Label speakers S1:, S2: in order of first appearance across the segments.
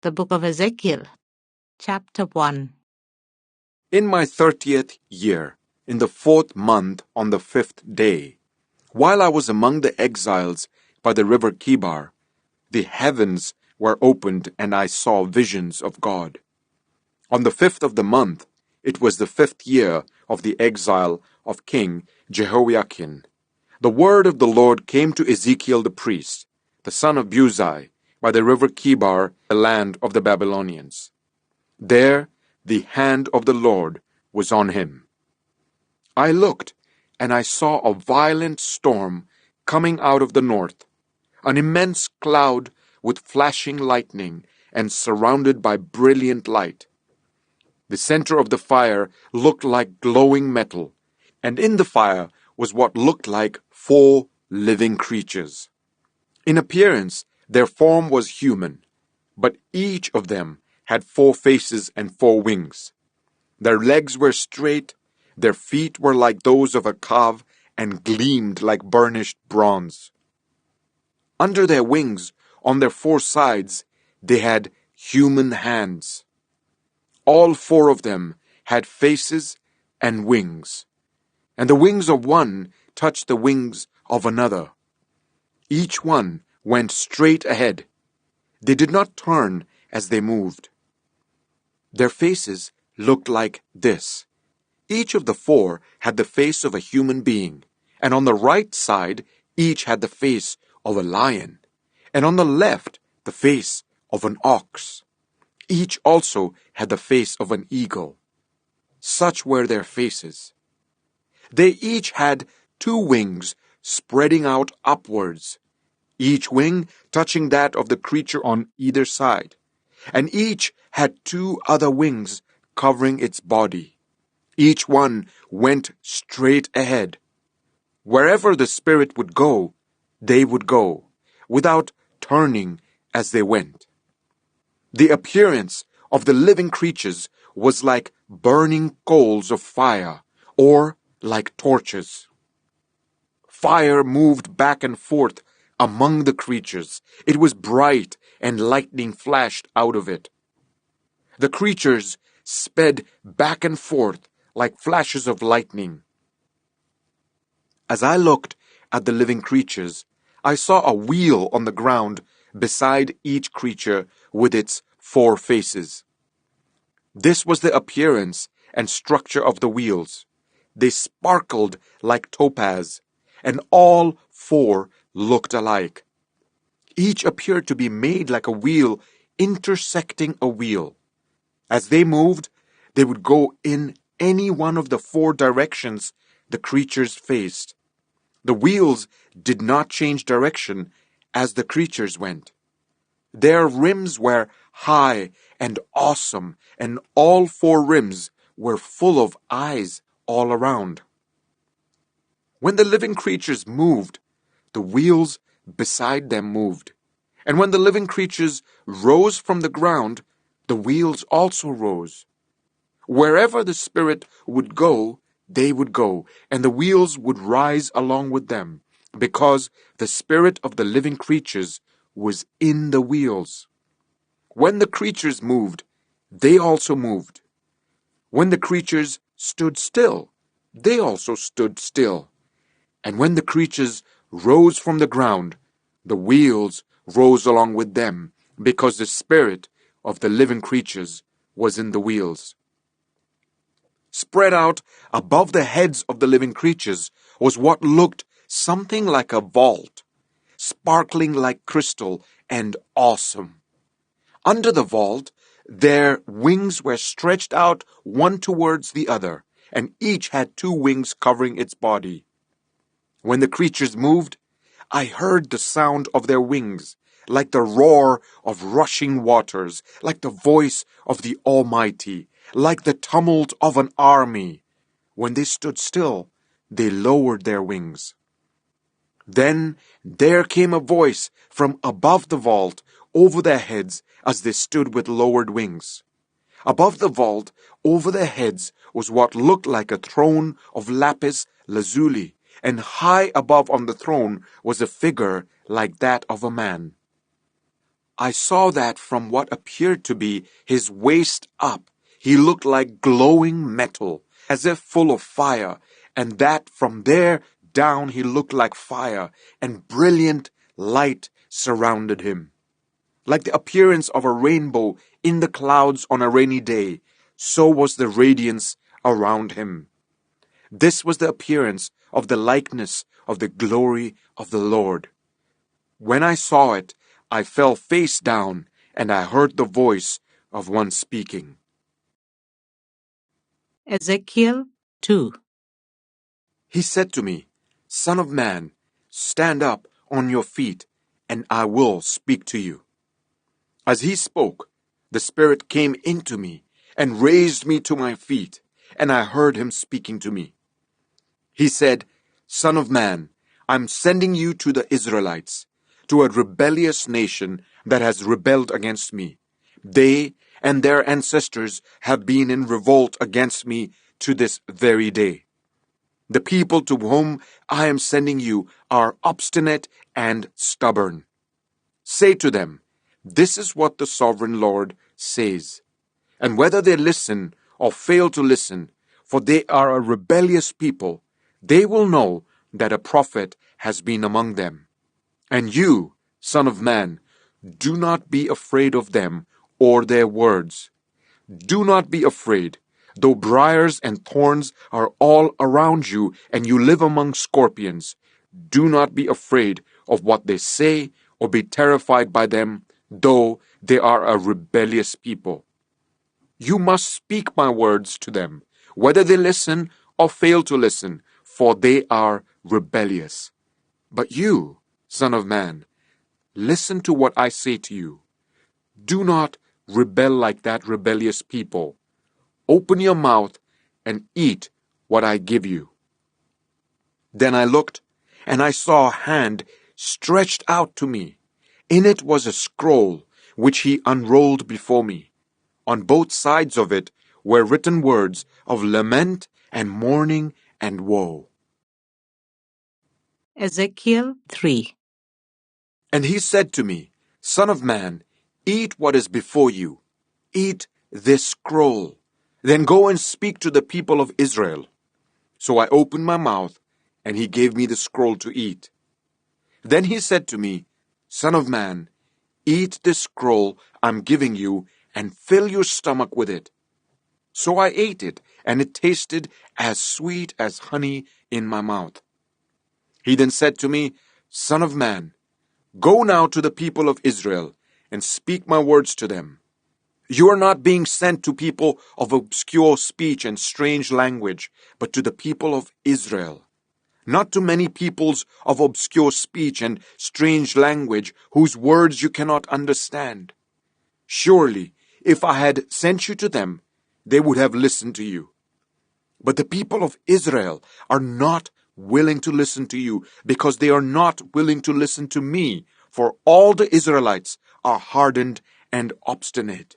S1: The book of Ezekiel, chapter 1.
S2: In my 30th year, in the 4th month on the 5th day, while I was among the exiles by the river Kibar, the heavens were opened and I saw visions of God. On the 5th of the month, it was the 5th year of the exile of King Jehoiakim. The word of the Lord came to Ezekiel the priest, the son of Buzi, by the river Kibar, the land of the Babylonians. There the hand of the Lord was on him. I looked, and I saw a violent storm coming out of the north, an immense cloud with flashing lightning and surrounded by brilliant light. The center of the fire looked like glowing metal, and in the fire was what looked like 4 living creatures. In appearance, their form was human, but each of them had 4 faces and 4 wings. Their legs were straight, their feet were like those of a calf and gleamed like burnished bronze. Under their wings, on their 4 sides, they had human hands. All 4 of them had faces and wings, and the wings of one touched the wings of another. Each one went straight ahead. They did not turn as they moved. Their faces looked like this. Each of the 4 had the face of a human being, and on the right side each had the face of a lion, and on the left the face of an ox. Each also had the face of an eagle. Such were their faces. They each had 2 wings spreading out upwards, each wing touching that of the creature on either side, and each had 2 other wings covering its body. Each one went straight ahead. Wherever the Spirit would go, they would go, without turning as they went. The appearance of the living creatures was like burning coals of fire, or like torches. Fire moved back and forth among the creatures. It was bright, and lightning flashed out of it. The creatures sped back and forth like flashes of lightning. As I looked at the living creatures, I saw a wheel on the ground beside each creature with its 4 faces. This was the appearance and structure of the wheels. They sparkled like topaz, and all 4 looked alike. Each appeared to be made like a wheel intersecting a wheel. As they moved, they would go in any one of the 4 directions the creatures faced. The wheels did not change direction as the creatures went. Their rims were high and awesome, and all 4 rims were full of eyes all around. When the living creatures moved, the wheels beside them moved. And when the living creatures rose from the ground, the wheels also rose. Wherever the Spirit would go, they would go, and the wheels would rise along with them, because the Spirit of the living creatures was in the wheels. When the creatures moved, they also moved. When the creatures stood still, they also stood still. And when the creatures rose from the ground, the wheels rose along with them, because the Spirit of the living creatures was in the wheels. Spread out above the heads of the living creatures was what looked something like a vault, sparkling like crystal and awesome. Under the vault, their wings were stretched out one towards the other, and each had 2 wings covering its body. When the creatures moved, I heard the sound of their wings, like the roar of rushing waters, like the voice of the Almighty, like the tumult of an army. When they stood still, they lowered their wings. Then there came a voice from above the vault over their heads as they stood with lowered wings. Above the vault, over their heads, was what looked like a throne of lapis lazuli, and high above on the throne was a figure like that of a man. I saw that from what appeared to be his waist up, he looked like glowing metal, as if full of fire, and that from there down he looked like fire, and brilliant light surrounded him. Like the appearance of a rainbow in the clouds on a rainy day, so was the radiance around him. This was the appearance of the likeness of the glory of the Lord. When I saw it, I fell face down, and I heard the voice of one speaking.
S1: Ezekiel 2.
S2: He said to me, Son of man, stand up on your feet, and I will speak to you. As he spoke, the Spirit came into me and raised me to my feet, and I heard him speaking to me. He said, Son of man, I'm sending you to the Israelites, to a rebellious nation that has rebelled against me. They and their ancestors have been in revolt against me to this very day. The people to whom I am sending you are obstinate and stubborn. Say to them, this is what the sovereign Lord says. And whether they listen or fail to listen, for they are a rebellious people, they will know that a prophet has been among them. And you, Son of man, do not be afraid of them or their words. Do not be afraid, though briars and thorns are all around you and you live among scorpions. Do not be afraid of what they say or be terrified by them, though they are a rebellious people. You must speak my words to them, whether they listen or fail to listen, for they are rebellious. But you, Son of man, listen to what I say to you. Do not rebel like that rebellious people. Open your mouth and eat what I give you. Then I looked, and I saw a hand stretched out to me. In it was a scroll, which he unrolled before me. On both sides of it were written words of lament and mourning and woe.
S1: Ezekiel 3.
S2: And he said to me, Son of man, eat what is before you. Eat this scroll. Then go and speak to the people of Israel. So I opened my mouth, and he gave me the scroll to eat. Then he said to me, Son of man, eat this scroll I'm giving you, and fill your stomach with it. So I ate it, and it tasted as sweet as honey in my mouth. He then said to me, Son of man, go now to the people of Israel, and speak my words to them. You are not being sent to people of obscure speech and strange language, but to the people of Israel. Not to many peoples of obscure speech and strange language, whose words you cannot understand. Surely, if I had sent you to them, they would have listened to you. But the people of Israel are not willing to listen to you, because they are not willing to listen to me, for all the Israelites are hardened and obstinate.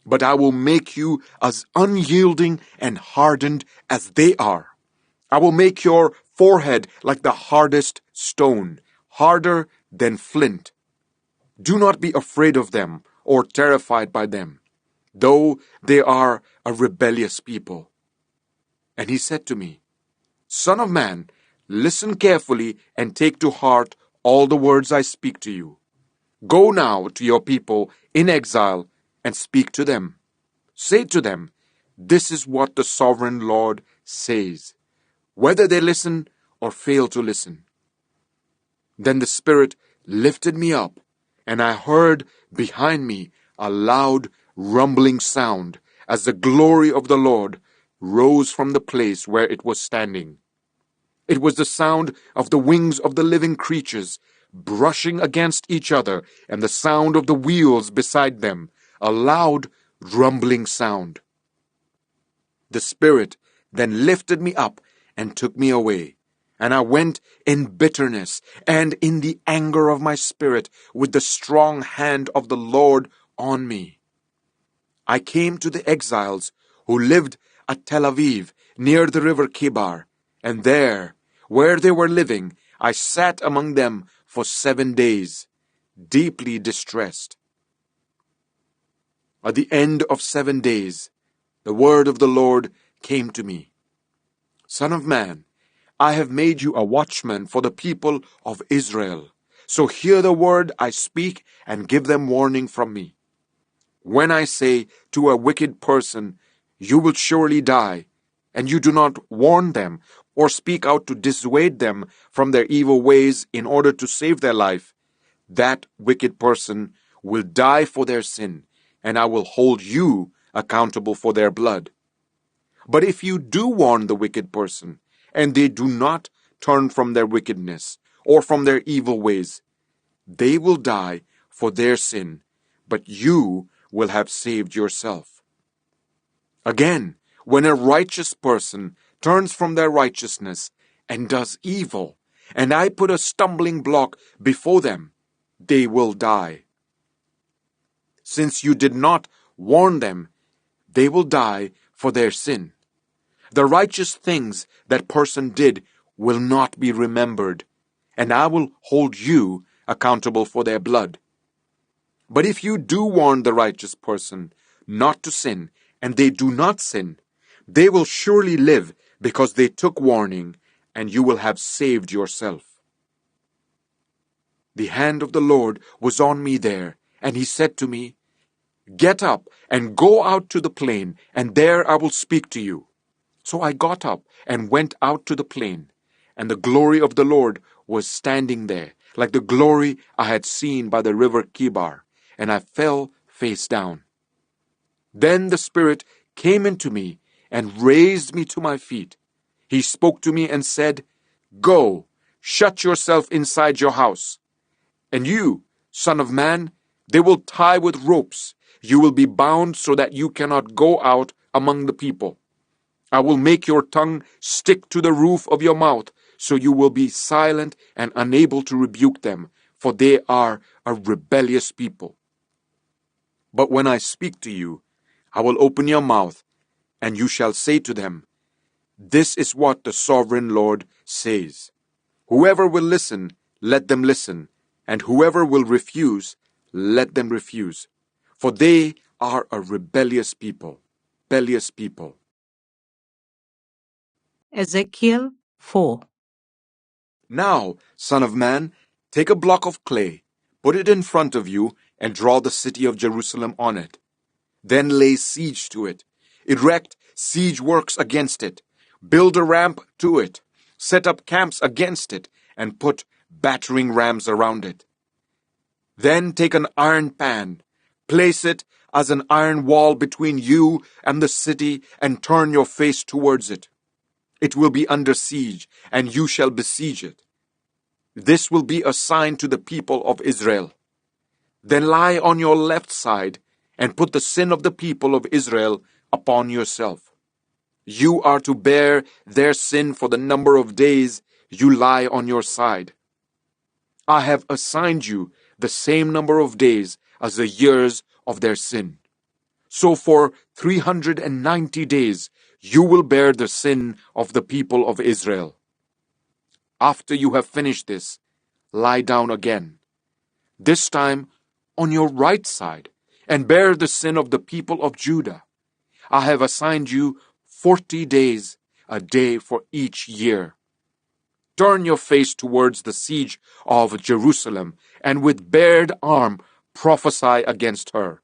S2: But I will make you as unyielding and hardened as they are. I will make your forehead like the hardest stone, harder than flint. Do not be afraid of them or terrified by them, though they are a rebellious people. And he said to me, Son of man, listen carefully and take to heart all the words I speak to you. Go now to your people in exile and speak to them. Say to them, this is what the sovereign Lord says, whether they listen or fail to listen. Then the Spirit lifted me up, and I heard behind me a loud rumbling sound, as the glory of the Lord rose from the place where it was standing. It was the sound of the wings of the living creatures brushing against each other, and the sound of the wheels beside them, a loud rumbling sound. The Spirit then lifted me up and took me away, and I went in bitterness and in the anger of my spirit, with the strong hand of the Lord on me. I came to the exiles who lived at Tel Aviv, near the river Kibar, and there, where they were living, I sat among them for 7 days. deeply distressed. At the end of 7 days, the word of the Lord came to me. Son of man, I have made you a watchman for the people of Israel. So hear the word I speak and give them warning from me. When I say to a wicked person, you will surely die, and you do not warn them or speak out to dissuade them from their evil ways in order to save their life, that wicked person will die for their sin, and I will hold you accountable for their blood. But if you do warn the wicked person, and they do not turn from their wickedness or from their evil ways, they will die for their sin, but you will have saved yourself. Again, when a righteous person turns from their righteousness and does evil, and I put a stumbling block before them, they will die. Since you did not warn them, they will die for their sin. The righteous things that person did will not be remembered, and I will hold you accountable for their blood. But if you do warn the righteous person not to sin, and they do not sin, they will surely live because they took warning, and you will have saved yourself. The hand of the Lord was on me there, and he said to me, Get up and go out to the plain, and there I will speak to you. So I got up and went out to the plain, and the glory of the Lord was standing there, like the glory I had seen by the river Kibar, and I fell face down. Then the Spirit came into me and raised me to my feet. He spoke to me and said, Go, shut yourself inside your house. And you, son of man, they will tie with ropes. You will be bound so that you cannot go out among the people. I will make your tongue stick to the roof of your mouth, so you will be silent and unable to rebuke them, for they are a rebellious people. But when I speak to you, I will open your mouth, and you shall say to them, This is what the sovereign Lord says. Whoever will listen, let them listen, and whoever will refuse, let them refuse. For they are a rebellious people. Rebellious people.
S1: Ezekiel 4.
S2: Now, son of man, take a block of clay, put it in front of you, and draw the city of Jerusalem on it. Then lay siege to it. Erect siege works against it. Build a ramp to it. Set up camps against it, and put battering rams around it. Then take an iron pan, place it as an iron wall between you and the city, and turn your face towards it. It will be under siege, and you shall besiege it. This will be a sign to the people of Israel. Then lie on your left side, and put the sin of the people of Israel upon yourself. You are to bear their sin for the number of days you lie on your side. I have assigned you the same number of days as the years of their sin. So for 390 days you will bear the sin of the people of Israel. After you have finished this, lie down again, this time on your right side, and bear the sin of the people of Judah. I have assigned you 40 days, a day for each year. Turn your face towards the siege of Jerusalem, and with bared arm prophesy against her.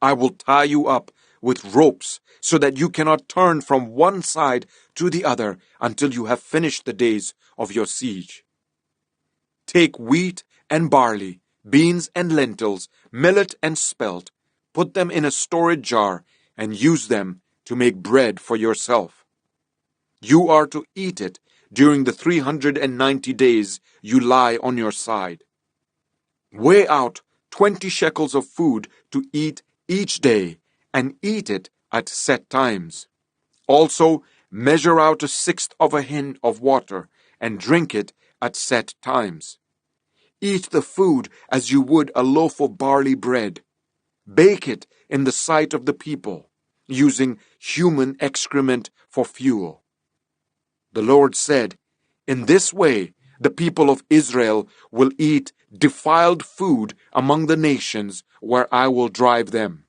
S2: I will tie you up with ropes so that you cannot turn from one side to the other until you have finished the days of your siege. Take wheat and barley, beans and lentils, millet and spelt, put them in a storage jar, and use them to make bread for yourself. You are to eat it during the 390 days you lie on your side. Weigh out 20 shekels of food to eat each day, and eat it at set times. Also, measure out 1/6 of a hin of water, and drink it at set times. Eat the food as you would a loaf of barley bread. Bake it in the sight of the people, using human excrement for fuel. The Lord said, In this way the people of Israel will eat defiled food among the nations where I will drive them.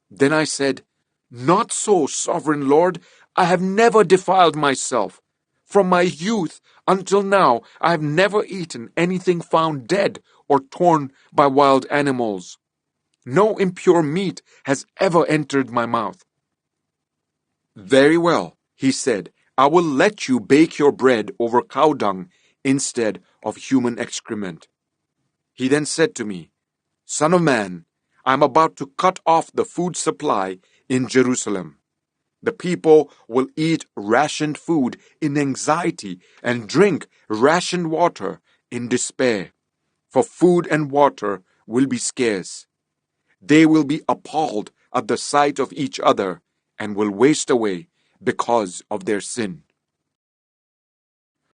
S2: Then I said, Not so, sovereign Lord, I have never defiled myself. From my youth until now, I have never eaten anything found dead or torn by wild animals. No impure meat has ever entered my mouth. Very well, he said, I will let you bake your bread over cow dung instead of human excrement. He then said to me, Son of man, I am about to cut off the food supply in Jerusalem. The people will eat rationed food in anxiety and drink rationed water in despair, for food and water will be scarce. They will be appalled at the sight of each other and will waste away because of their sin.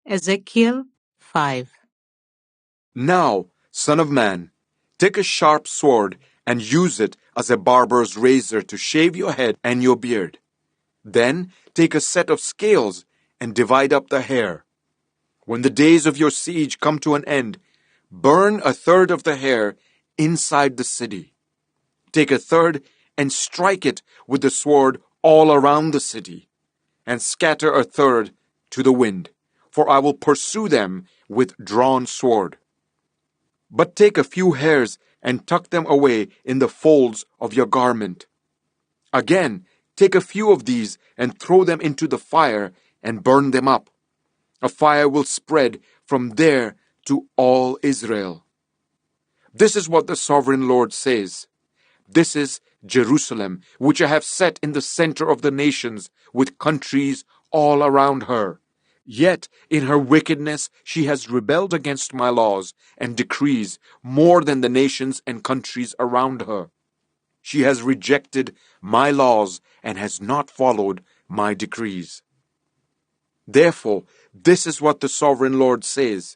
S1: Ezekiel 5.
S2: Now, son of man, take a sharp sword and use it as a barber's razor to shave your head and your beard. Then take a set of scales and divide up the hair. When the days of your siege come to an end, burn a third of the hair inside the city. Take a third and strike it with the sword all around the city, and scatter a third to the wind, for I will pursue them with drawn sword. But take a few hairs and tuck them away in the folds of your garment. Again, take a few of these and throw them into the fire and burn them up. A fire will spread from there to all Israel. This is what the sovereign Lord says. This is Jerusalem, which I have set in the center of the nations, with countries all around her. Yet in her wickedness she has rebelled against my laws and decrees more than the nations and countries around her. She has rejected my laws and has not followed my decrees. Therefore, this is what the sovereign Lord says.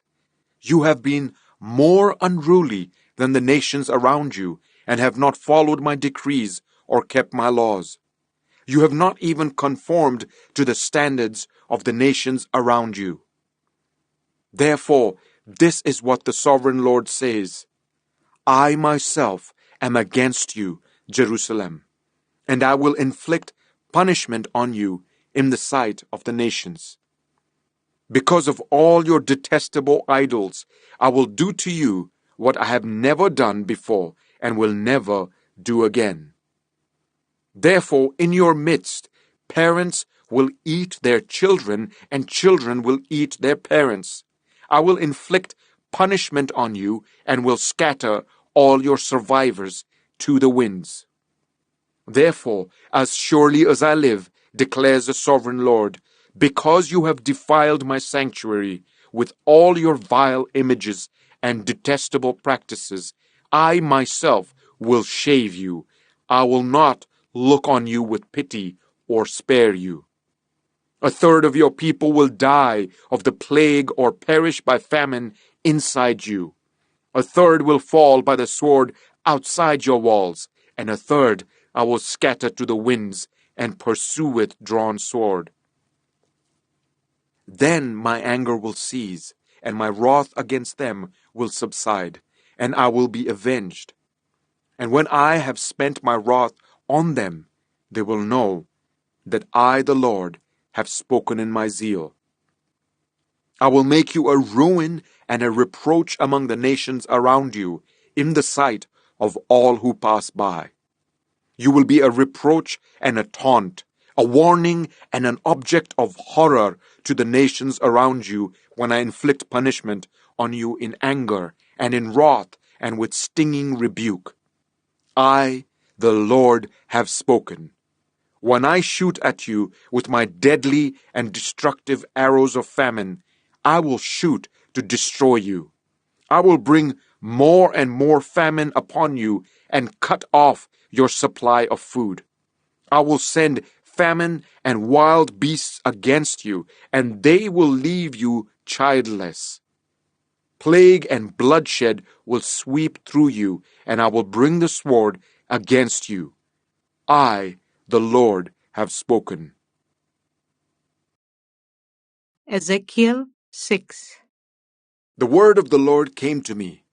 S2: You have been more unruly than the nations around you, and have not followed my decrees or kept my laws. You have not even conformed to the standards of the nations around you. Therefore, this is what the sovereign Lord says. I myself am against you, Jerusalem, and I will inflict punishment on you in the sight of the nations. Because of all your detestable idols, I will do to you what I have never done before and will never do again. Therefore, in your midst, parents will eat their children, and children will eat their parents. I will inflict punishment on you and will scatter all your survivors to the winds. Therefore, as surely as I live, declares the sovereign Lord, because you have defiled my sanctuary with all your vile images and detestable practices, I myself will shave you. I will not look on you with pity or spare you. A third of your people will die of the plague or perish by famine inside you. A third will fall by the sword outside your walls, and a third I will scatter to the winds and pursue with drawn sword. Then my anger will cease, and my wrath against them will subside, and I will be avenged. And when I have spent my wrath on them, they will know that I, the Lord, have spoken in my zeal. I will make you a ruin and a reproach among the nations around you, in the sight of all who pass by. You will be a reproach and a taunt, a warning and an object of horror to the nations around you when I inflict punishment on you in anger and in wrath and with stinging rebuke. I, the Lord, have spoken. When I shoot at you with my deadly and destructive arrows of famine, I will shoot to destroy you. I will bring more and more famine upon you and cut off your supply of food. I will send famine and wild beasts against you, and they will leave you childless. Plague and bloodshed will sweep through you, and I will bring the sword against you. I, the Lord, have spoken.
S1: Ezekiel 6.
S2: The word of the Lord came to me.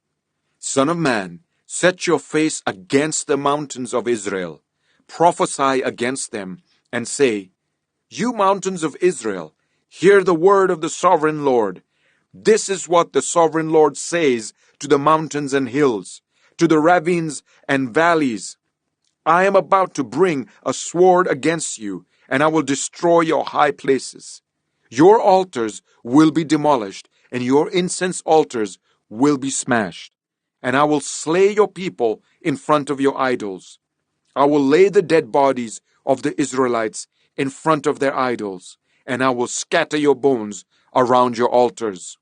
S2: Son of man, set your face against the mountains of Israel. Prophesy against them, and say, You mountains of Israel, hear the word of the sovereign Lord. This is what the sovereign Lord says to the mountains and hills, to the ravines and valleys. I am about to bring a sword against you, and I will destroy your high places. Your altars will be demolished, and your incense altars will be smashed. And I will slay your people in front of your idols. I will lay the dead bodies of the Israelites in front of their idols, and I will scatter your bones around your altars.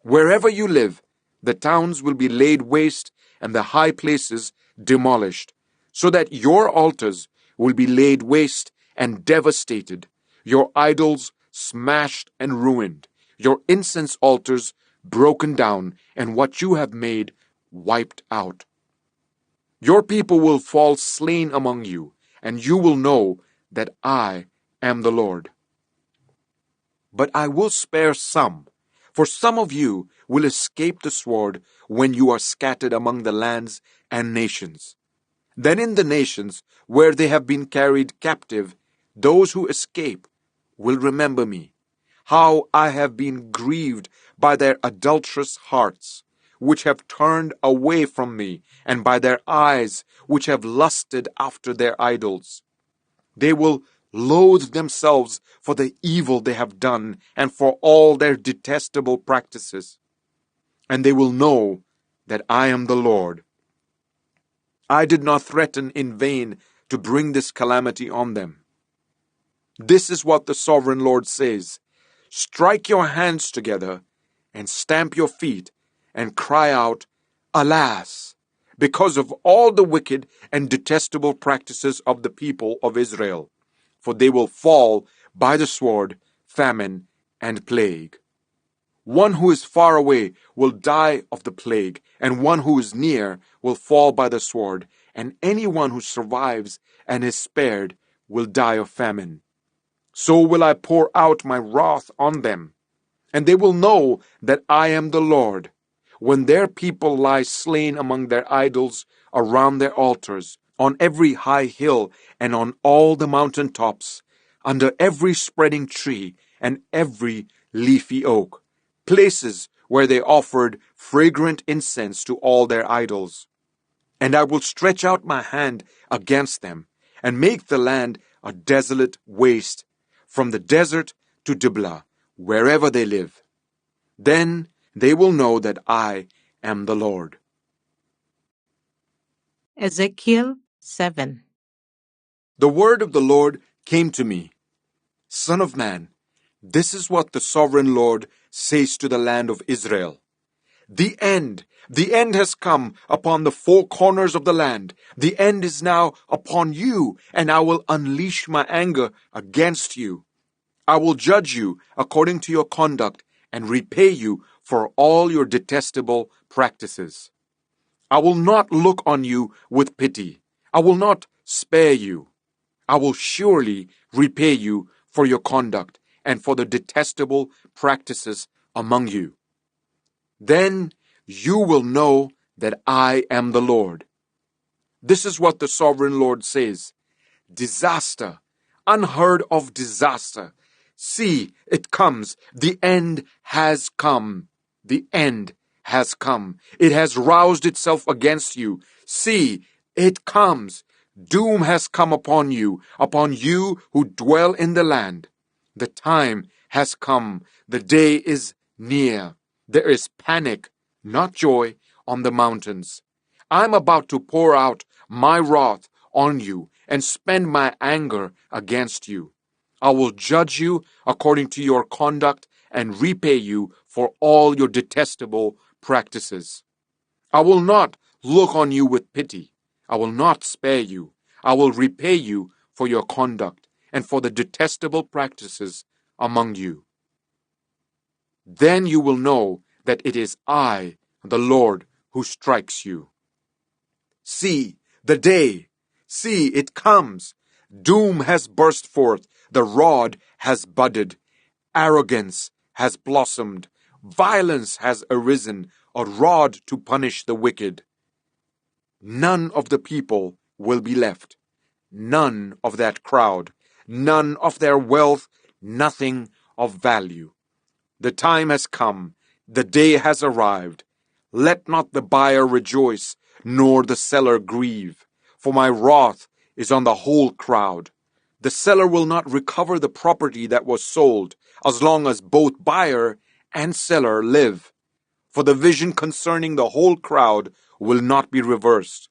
S2: Wherever you live, the towns will be laid waste and the high places demolished, so that your altars will be laid waste and devastated, your idols smashed and ruined, your incense altars broken down, and what you have made wiped out. Your people will fall slain among you, and you will know that I am the Lord. But I will spare some, for some of you will escape the sword when you are scattered among the lands and nations. Then in the nations where they have been carried captive, those who escape will remember me, how I have been grieved by their adulterous hearts, which have turned away from me, and by their eyes, which have lusted after their idols. They will loathe themselves for the evil they have done and for all their detestable practices. And they will know that I am the Lord. I did not threaten in vain to bring this calamity on them. This is what the sovereign Lord says. Strike your hands together and stamp your feet and cry out, Alas, because of all the wicked and detestable practices of the people of Israel. For they will fall by the sword, famine, and plague. One who is far away will die of the plague, and one who is near will fall by the sword, and anyone who survives and is spared will die of famine. So will I pour out my wrath on them, and they will know that I am the Lord, when their people lie slain among their idols around their altars, on every high hill and on all the mountain tops, under every spreading tree and every leafy oak, places where they offered fragrant incense to all their idols. And I will stretch out my hand against them, and make the land a desolate waste, from the desert to Diblah, wherever they live. Then they will know that I am the Lord.
S1: Ezekiel 7.
S2: The word of the Lord came to me. Son of man, this is what the sovereign Lord says to the land of Israel. The end has come upon the four corners of the land. The end is now upon you, and I will unleash my anger against you. I will judge you according to your conduct and repay you for all your detestable practices. I will not look on you with pity. I will not spare you. I will surely repay you for your conduct and for the detestable practices among you. Then you will know that I am the Lord. This is what the sovereign Lord says. Disaster, unheard of disaster. See, it comes. The end has come. The end has come. It has roused itself against you. See, it comes. Doom has come upon you who dwell in the land. The time has come. The day is near. There is panic, not joy, on the mountains. I'm about to pour out my wrath on you and spend my anger against you. I will judge you according to your conduct and repay you for all your detestable practices. I will not look on you with pity. I will not spare you. I will repay you for your conduct and for the detestable practices among you. Then you will know that it is I, the Lord, who strikes you. See, the day. See, it comes. Doom has burst forth. The rod has budded. Arrogance has blossomed. Violence has arisen, a rod to punish the wicked. None of the people will be left. None of that crowd. None of their wealth. Nothing of value. The time has come. The day has arrived. Let not the buyer rejoice, nor the seller grieve, for my wrath is on the whole crowd. The seller will not recover the property that was sold, as long as both buyer and seller live. For the vision concerning the whole crowd will not be reversed.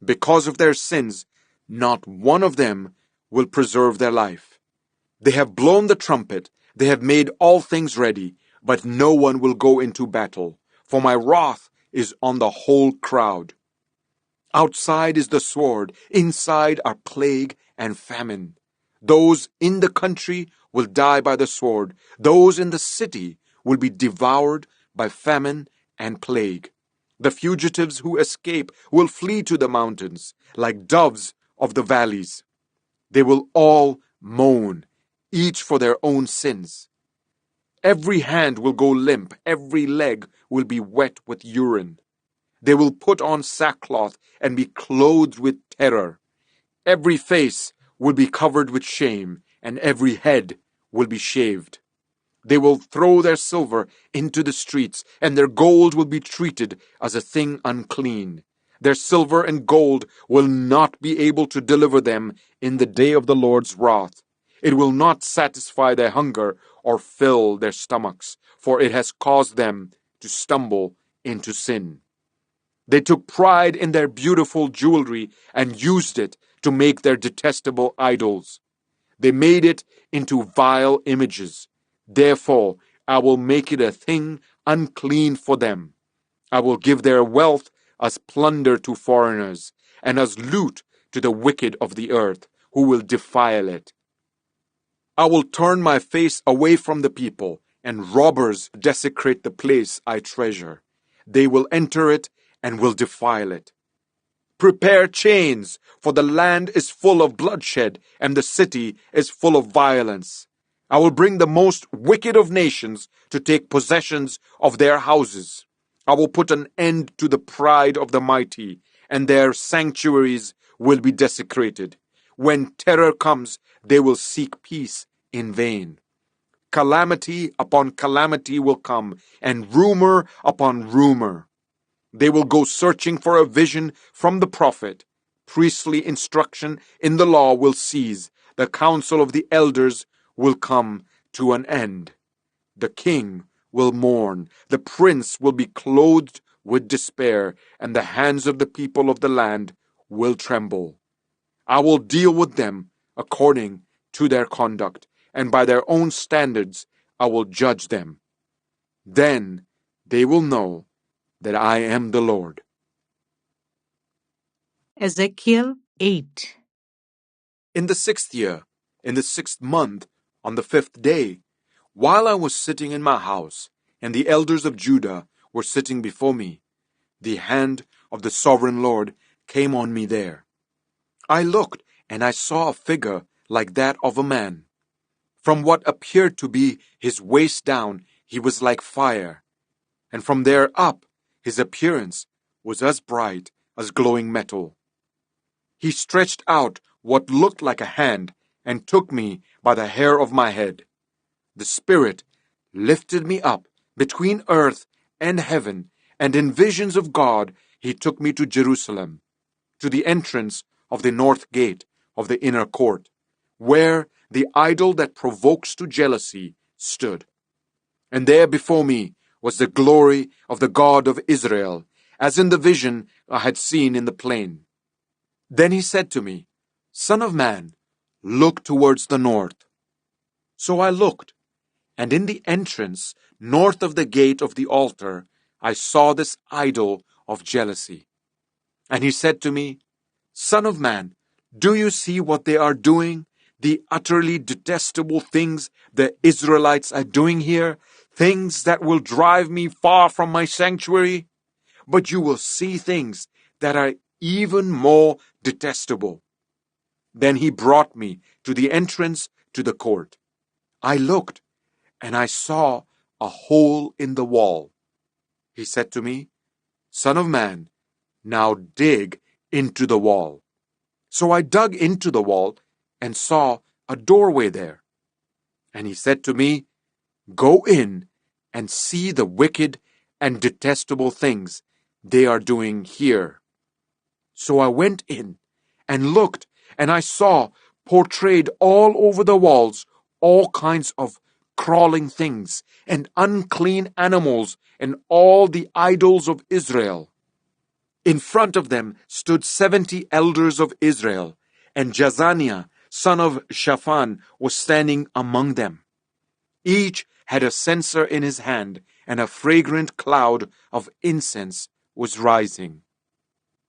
S2: Because of their sins, not one of them will preserve their life. They have blown the trumpet, they have made all things ready, but no one will go into battle, for my wrath is on the whole crowd. Outside is the sword, inside are plague and famine. Those in the country will die by the sword, those in the city will be devoured by famine and plague. The fugitives who escape will flee to the mountains, like doves of the valleys. They will all moan, each for their own sins. Every hand will go limp, every leg will be wet with urine. They will put on sackcloth and be clothed with terror. Every face will be covered with shame, and every head will be shaved. They will throw their silver into the streets, and their gold will be treated as a thing unclean. Their silver and gold will not be able to deliver them in the day of the Lord's wrath. It will not satisfy their hunger or fill their stomachs, for it has caused them to stumble into sin. They took pride in their beautiful jewelry and used it to make their detestable idols. They made it into vile images. Therefore, I will make it a thing unclean for them. I will give their wealth as plunder to foreigners, and as loot to the wicked of the earth, who will defile it. I will turn my face away from the people, and robbers desecrate the place I treasure. They will enter it and will defile it. Prepare chains, for the land is full of bloodshed, and the city is full of violence. I will bring the most wicked of nations to take possessions of their houses. I will put an end to the pride of the mighty, and their sanctuaries will be desecrated. When terror comes, they will seek peace in vain. Calamity upon calamity will come, and rumor upon rumor. They will go searching for a vision from the prophet. Priestly instruction in the law will cease. The counsel of the elders will come to an end. The king will mourn. The prince will be clothed with despair, and the hands of the people of the land will tremble. I will deal with them according to their conduct, and by their own standards I will judge them. Then they will know that I am the Lord.
S1: Ezekiel 8.
S2: In the 6th year, in the 6th month, on the 5th day, while I was sitting in my house, and the elders of Judah were sitting before me, the hand of the sovereign Lord came on me there. I looked, and I saw a figure like that of a man. From what appeared to be his waist down, he was like fire, and from there up, his appearance was as bright as glowing metal. He stretched out what looked like a hand and took me by the hair of my head. The Spirit lifted me up between earth and heaven, and in visions of God he took me to Jerusalem, to the entrance of the north gate of the inner court, where the idol that provokes to jealousy stood. And there before me was the glory of the God of Israel, as in the vision I had seen in the plain. Then he said to me, Son of man, look towards the north. So I looked, and in the entrance, north of the gate of the altar, I saw this idol of jealousy. And he said to me, Son of man, do you see what they are doing? The utterly detestable things the Israelites are doing here, things that will drive me far from my sanctuary? But you will see things that are even more detestable. Then he brought me to the entrance to the court. I looked, and I saw a hole in the wall. He said to me, Son of man, now dig into the wall. So I dug into the wall and saw a doorway there. And he said to me, Go in and see the wicked and detestable things they are doing here. So I went in and looked, and I saw portrayed all over the walls all kinds of crawling things and unclean animals and all the idols of Israel. In front of them stood 70 elders of Israel, and Jazaniah, son of Shaphan, was standing among them. Each had a censer in his hand, and a fragrant cloud of incense was rising.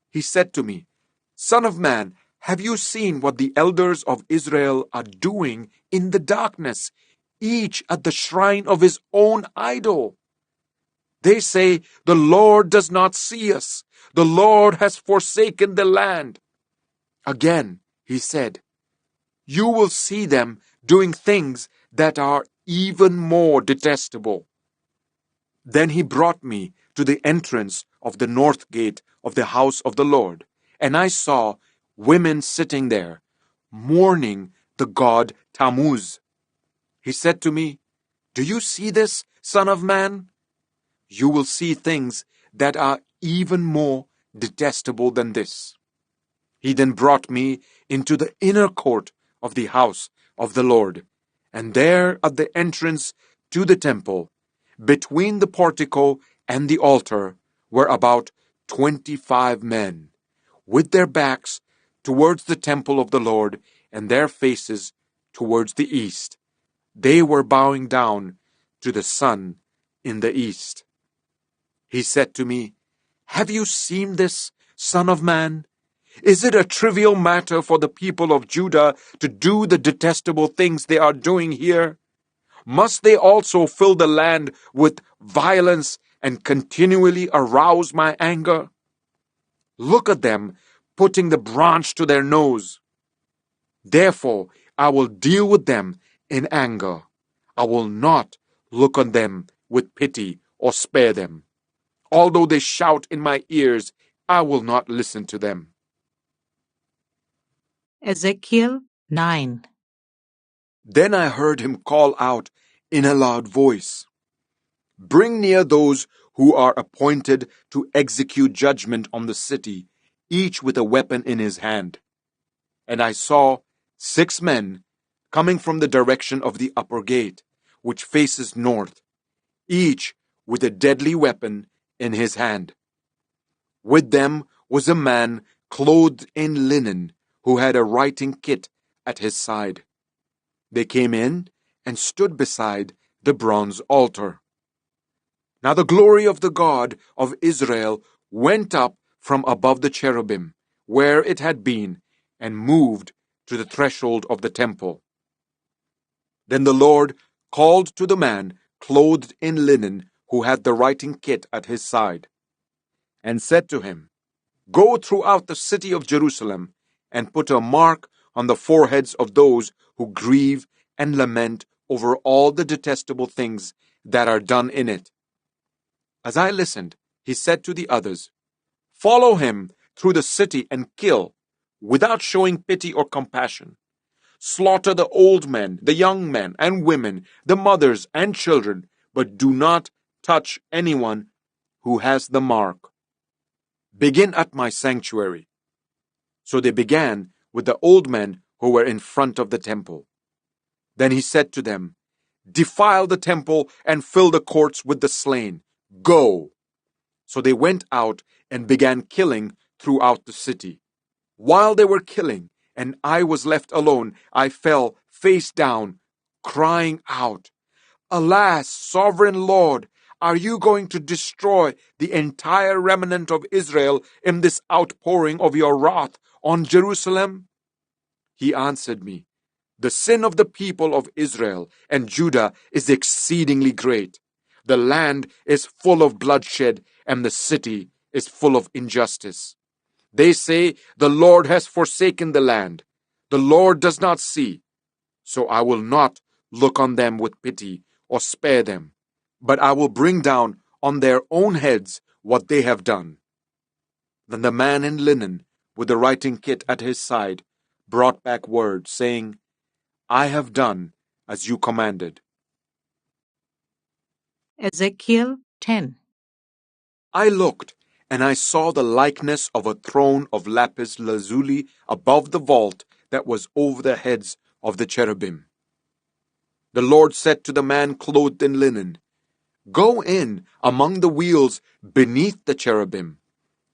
S2: He said to me, Son of man, have you seen what the elders of Israel are doing in the darkness, each at the shrine of his own idol? They say, The Lord does not see us. The Lord has forsaken the land. Again, he said, You will see them doing things that are even more detestable. Then he brought me to the entrance of the north gate of the house of the Lord, and I saw women sitting there, mourning the god Tammuz. He said to me, Do you see this, son of man? You will see things that are even more detestable than this. He then brought me into the inner court of the house of the Lord, and there at the entrance to the temple, between the portico and the altar, were about 25 men, with their backs towards the temple of the Lord and their faces towards the east. They were bowing down to the sun in the east. He said to me, Have you seen this, son of man? Is it a trivial matter for the people of Judah to do the detestable things they are doing here? Must they also fill the land with violence and continually arouse my anger? Look at them putting the branch to their nose. Therefore, I will deal with them in anger. I will not look on them with pity or spare them. Although they shout in my ears, I will not listen to them.
S1: Ezekiel 9.
S2: Then I heard him call out in a loud voice, Bring near those who are appointed to execute judgment on the city, each with a weapon in his hand. And I saw 6 men coming from the direction of the upper gate, which faces north, each with a deadly weapon in his hand. With them was a man clothed in linen, who had a writing kit at his side. They came in and stood beside the bronze altar. Now the glory of the God of Israel went up from above the cherubim, where it had been, and moved to the threshold of the temple. Then the Lord called to the man clothed in linen, who had the writing kit at his side, and said to him, Go throughout the city of Jerusalem, and put a mark on the foreheads of those who grieve and lament over all the detestable things that are done in it. As I listened, he said to the others, Follow him through the city and kill, without showing pity or compassion. Slaughter the old men, the young men and women, the mothers and children, but do not touch anyone who has the mark. Begin at my sanctuary. So they began with the old men who were in front of the temple. Then he said to them, Defile the temple and fill the courts with the slain. Go! So they went out and began killing throughout the city. While they were killing, and I was left alone, I fell face down, crying out, Alas, sovereign Lord, are you going to destroy the entire remnant of Israel in this outpouring of your wrath on Jerusalem? He answered me, The sin of the people of Israel and Judah is exceedingly great. The land is full of bloodshed, and the city is full of injustice. They say, The Lord has forsaken the land. The Lord does not see. So I will not look on them with pity or spare them. but I will bring down on their own heads what they have done." Then the man in linen, with the writing kit at his side, brought back word, saying, "I have done as you commanded."
S1: Ezekiel 10.
S2: I looked, and I saw the likeness of a throne of lapis lazuli above the vault that was over the heads of the cherubim. The Lord said to the man clothed in linen, "Go in among the wheels beneath the cherubim.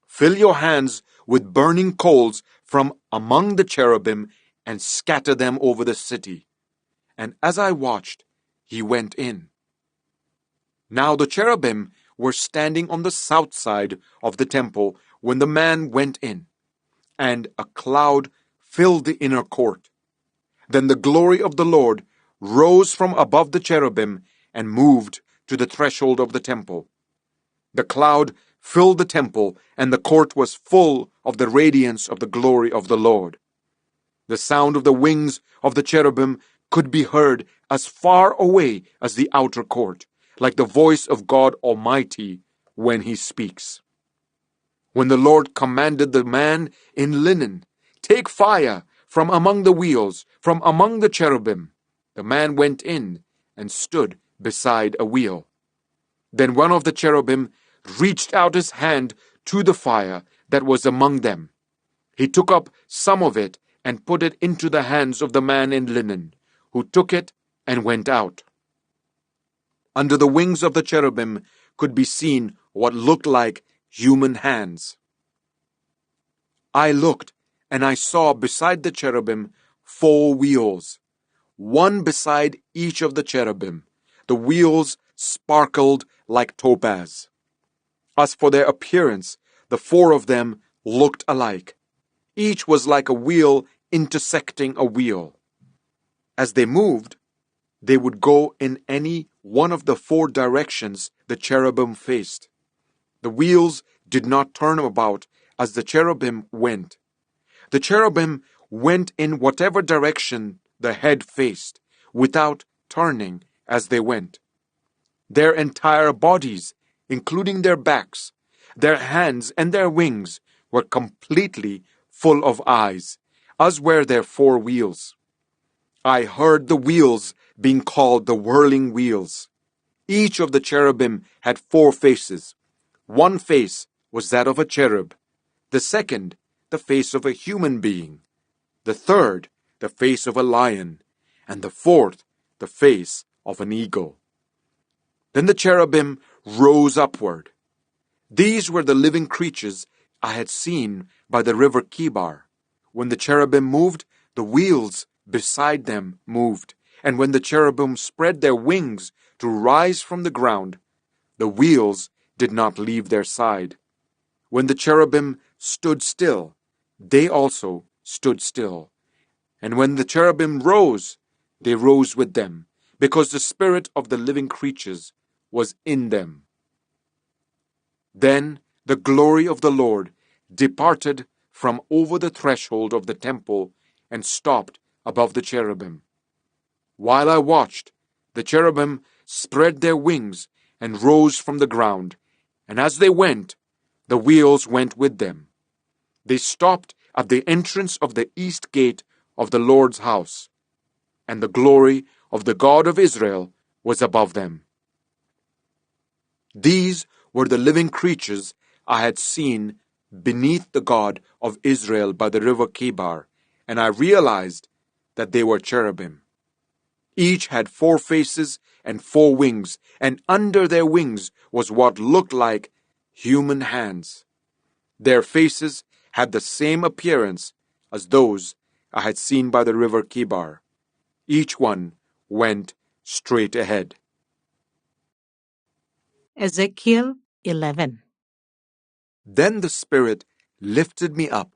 S2: Fill your hands with burning coals from among the cherubim and scatter them over the city." And as I watched, he went in. Now the cherubim were standing on the south side of the temple when the man went in, and a cloud filled the inner court. Then the glory of the Lord rose from above the cherubim and moved to the threshold of the temple. The cloud filled the temple, and the court was full of the radiance of the glory of the Lord. The sound of the wings of the cherubim could be heard as far away as the outer court, like the voice of God Almighty when he speaks. When the Lord commanded the man in linen, "Take fire from among the wheels, from among the cherubim," the man went in and stood beside a wheel. Then one of the cherubim reached out his hand to the fire that was among them. He took up some of it and put it into the hands of the man in linen, who took it and went out. Under the wings of the cherubim could be seen what looked like human hands. I looked, and I saw beside the cherubim 4 wheels, one beside each of the cherubim. The wheels sparkled like topaz. As for their appearance, the 4 of them looked alike. Each was like a wheel intersecting a wheel. As they moved, they would go in any one of the 4 directions the cherubim faced. The wheels did not turn about as the cherubim went. The cherubim went in whatever direction the head faced, without turning as they went. Their entire bodies, including their backs, their hands, and their wings, were completely full of eyes, as were their 4 wheels. I heard the wheels being called the whirling wheels. Each of the cherubim had 4 faces. One face was that of a cherub, the second, the face of a human being, the third, the face of a lion, and the fourth, the face of an eagle. Then the cherubim rose upward. These were the living creatures I had seen by the river Kibar. When the cherubim moved, the wheels beside them moved, and when the cherubim spread their wings to rise from the ground, the wheels did not leave their side. When the cherubim stood still, they also stood still. And when the cherubim rose, they rose with them, because the spirit of the living creatures was in them. Then the glory of the Lord departed from over the threshold of the temple and stopped above the cherubim. While I watched, the cherubim spread their wings and rose from the ground, and as they went, the wheels went with them. They stopped at the entrance of the east gate of the Lord's house, and the glory of the God of Israel was above them. These were the living creatures I had seen beneath the God of Israel by the river Kibar, and I realized that they were cherubim. Each had 4 faces and 4 wings, and under their wings was what looked like human hands. Their faces had the same appearance as those I had seen by the river Kibar. Each one went straight ahead.
S1: Ezekiel 11.
S2: Then the Spirit lifted me up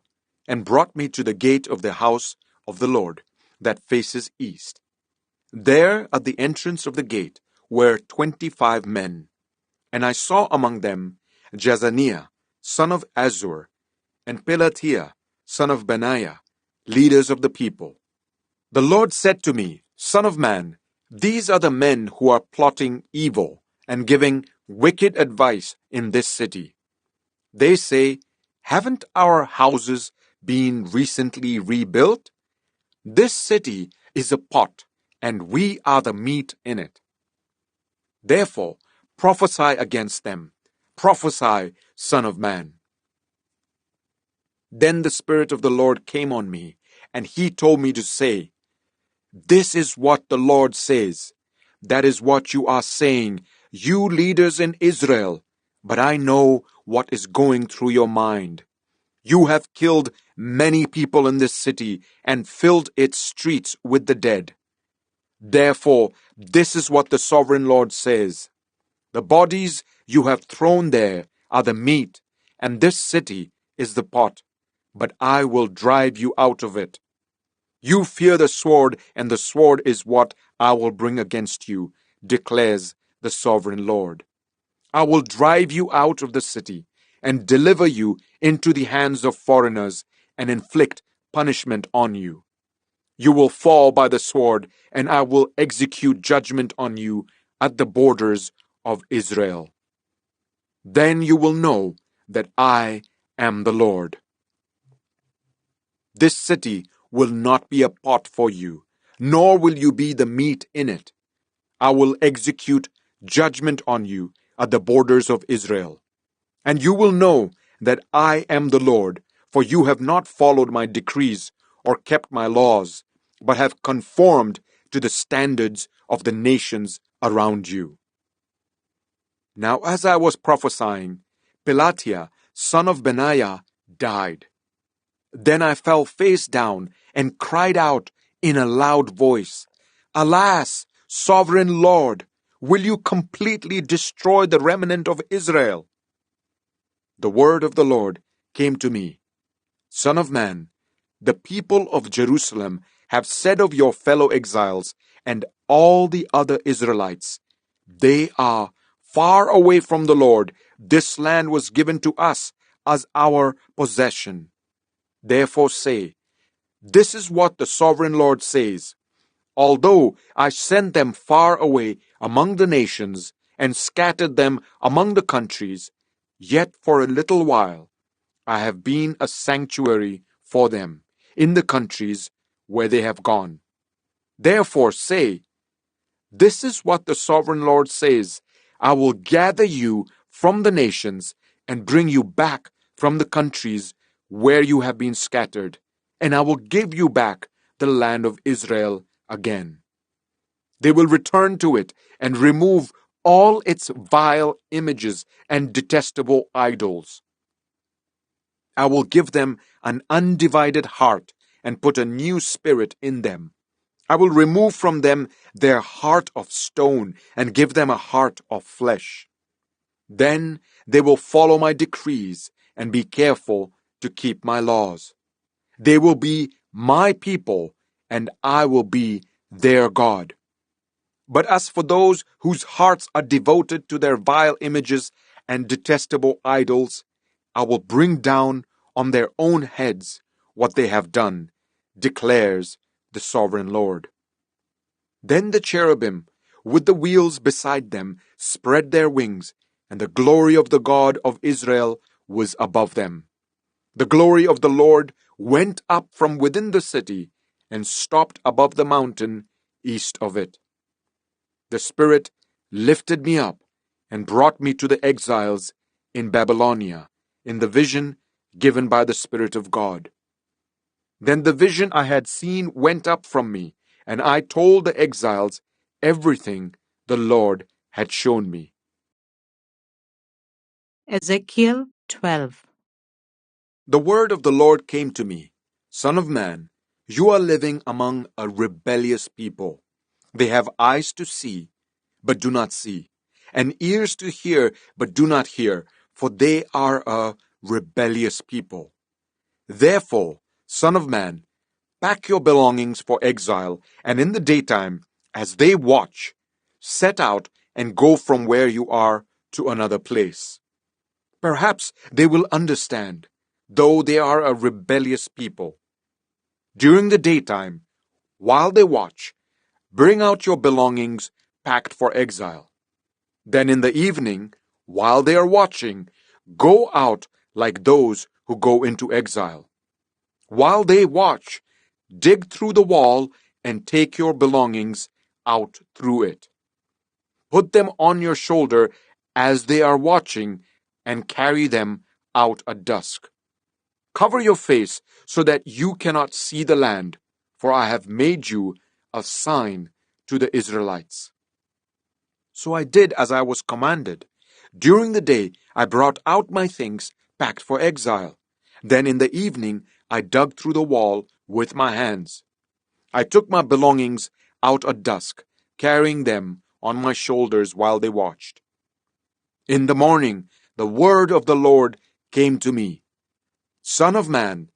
S2: and brought me to the gate of the house of the Lord that faces east. There at the entrance of the gate were 25 men, and I saw among them Jazaniah, son of Azur, and Pelatiah, son of Benaiah, leaders of the people. The Lord said to me, "Son of man, these are the men who are plotting evil and giving wicked advice in this city. They say, "Haven't our houses been recently rebuilt? This city is a pot, and we are the meat in it." Therefore, prophesy against them. Prophesy, Son of man. Then the Spirit of the Lord came on me, and he told me to say, "This is what the Lord says. That is what you are saying, you leaders in Israel. But I know what is going through your mind. You have killed many people in this city and filled its streets with the dead. Therefore, this is what the sovereign Lord says. The bodies you have thrown there are the meat, and this city is the pot. But I will drive you out of it. You fear the sword, and the sword is what I will bring against you, declares the sovereign Lord. I will drive you out of the city and deliver you into the hands of foreigners and inflict punishment on you. You will fall by the sword, and I will execute judgment on you at the borders of Israel. Then you will know that I am the Lord. This city will not be a pot for you, nor will you be the meat in it. I will execute judgment on you at the borders of Israel. And you will know that I am the Lord, for you have not followed my decrees or kept my laws, but have conformed to the standards of the nations around you. Now as I was prophesying, Pelatiah, son of Benaiah, died. Then I fell face down and cried out in a loud voice, "Alas, sovereign Lord, will you completely destroy the remnant of Israel?" The word of the Lord came to me, "Son of man, the people of Jerusalem have said of your fellow exiles and all the other Israelites, 'They are far away from the Lord. This land was given to us as our possession.' Therefore say, 'This is what the sovereign Lord says. Although I sent them far away among the nations and scattered them among the countries, yet for a little while I have been a sanctuary for them in the countries where they have gone. Therefore say, this is what the sovereign Lord says. I will gather you from the nations and bring you back from the countries where you have been scattered, and I will give you back the land of Israel again. They will return to it and remove all its vile images and detestable idols. I will give them an undivided heart and put a new spirit in them. I will remove from them their heart of stone and give them a heart of flesh. Then they will follow my decrees and be careful to keep my laws. They will be my people, and I will be their God. But as for those whose hearts are devoted to their vile images and detestable idols, I will bring down on their own heads what they have done, declares the sovereign Lord. Then the cherubim, with the wheels beside them, spread their wings, and the glory of the God of Israel was above them. The glory of the Lord went up from within the city and stopped above the mountain east of it. The Spirit lifted me up and brought me to the exiles in Babylonia, in the vision given by the Spirit of God. Then the vision I had seen went up from me, and I told the exiles everything the Lord had shown me.
S1: Ezekiel 12.
S2: The word of the Lord came to me, "Son of man, you are living among a rebellious people. They have eyes to see, but do not see, and ears to hear, but do not hear, for they are a rebellious people. Therefore, Son of man, pack your belongings for exile, and in the daytime, as they watch, set out and go from where you are to another place. Perhaps they will understand, though they are a rebellious people. During the daytime, while they watch, bring out your belongings packed for exile. Then in the evening, while they are watching, go out like those who go into exile. While they watch, dig through the wall and take your belongings out through it. Put them on your shoulder as they are watching and carry them out at dusk. Cover your face so that you cannot see the land, for I have made you a sign to the Israelites. So I did as I was commanded. During the day I brought out my things packed for exile. Then in the evening I dug through the wall with my hands. I took my belongings out at dusk, carrying them on my shoulders while they watched. In the morning the word of the Lord came to me. Son of man,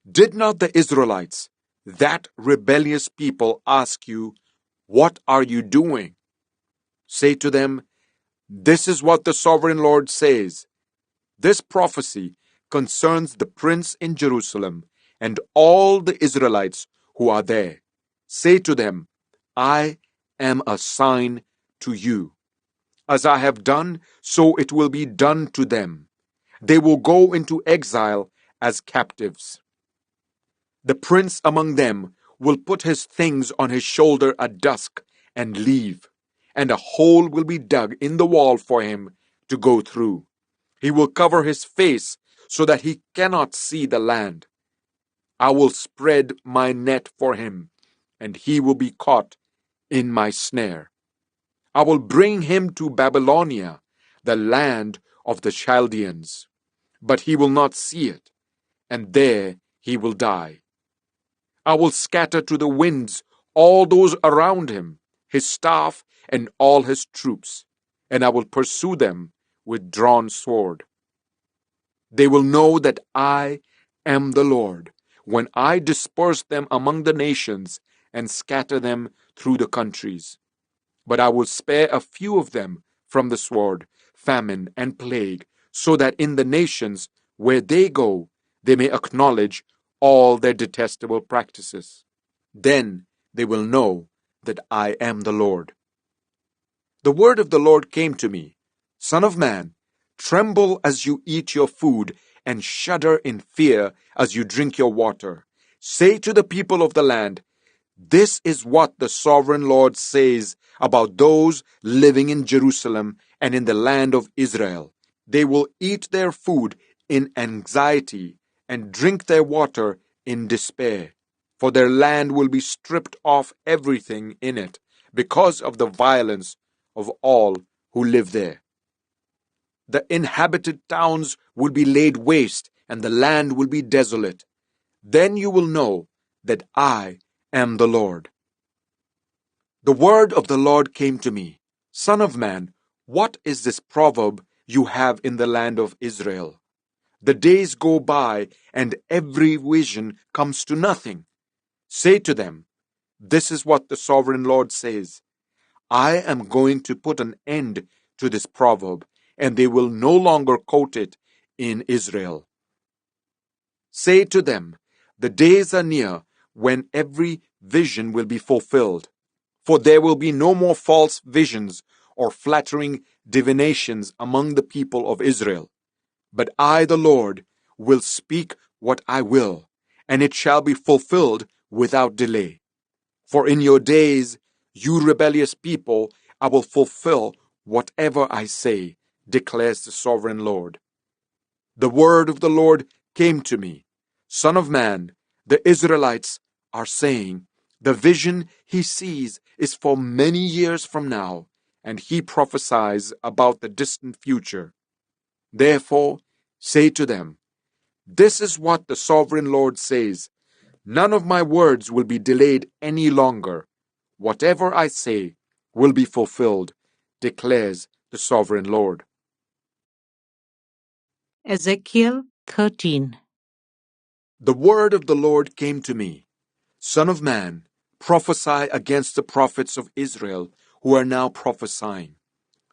S2: did not the Israelites, that rebellious people, ask you, "What are you doing?" Say to them, "This is what the sovereign Lord says. This prophecy concerns the prince in Jerusalem and all the Israelites who are there. Say to them, I am a sign to you. As I have done, so it will be done to them. They will go into exile as captives. The prince among them will put his things on his shoulder at dusk and leave, and a hole will be dug in the wall for him to go through. He will cover his face so that he cannot see the land. I will spread my net for him, and he will be caught in my snare. I will bring him to Babylonia, the land of the Chaldeans, but he will not see it, and there he will die. I will scatter to the winds all those around him, his staff and all his troops, and I will pursue them with drawn sword. They will know that I am the Lord when I disperse them among the nations and scatter them through the countries. But I will spare a few of them from the sword, famine, and plague, so that in the nations where they go, they may acknowledge all their detestable practices. Then they will know that I am the Lord. The word of the Lord came to me. Son of man, tremble as you eat your food, and shudder in fear as you drink your water. Say to the people of the land, this is what the sovereign Lord says about those living in Jerusalem and in the land of Israel. They will eat their food in anxiety and drink their water in despair, for their land will be stripped of everything in it because of the violence of all who live there. The inhabited towns will be laid waste, and the land will be desolate. Then you will know that I am the Lord. The word of the Lord came to me. Son of man, what is this proverb you have in the land of Israel? The days go by, and every vision comes to nothing. Say to them, this is what the sovereign Lord says. I am going to put an end to this proverb, and they will no longer quote it in Israel. Say to them, the days are near when every vision will be fulfilled, for there will be no more false visions or flattering divinations among the people of Israel. But I, the Lord, will speak what I will, and it shall be fulfilled without delay. For in your days, you rebellious people, I will fulfill whatever I say, declares the sovereign Lord. The word of the Lord came to me. Son of man, the Israelites are saying, the vision he sees is for many years from now, and he prophesies about the distant future. Therefore, say to them, this is what the sovereign Lord says. None of my words will be delayed any longer. Whatever I say will be fulfilled, declares the sovereign Lord.
S1: Ezekiel 13.
S2: The word of the Lord came to me. Son of man, prophesy against the prophets of Israel who are now prophesying.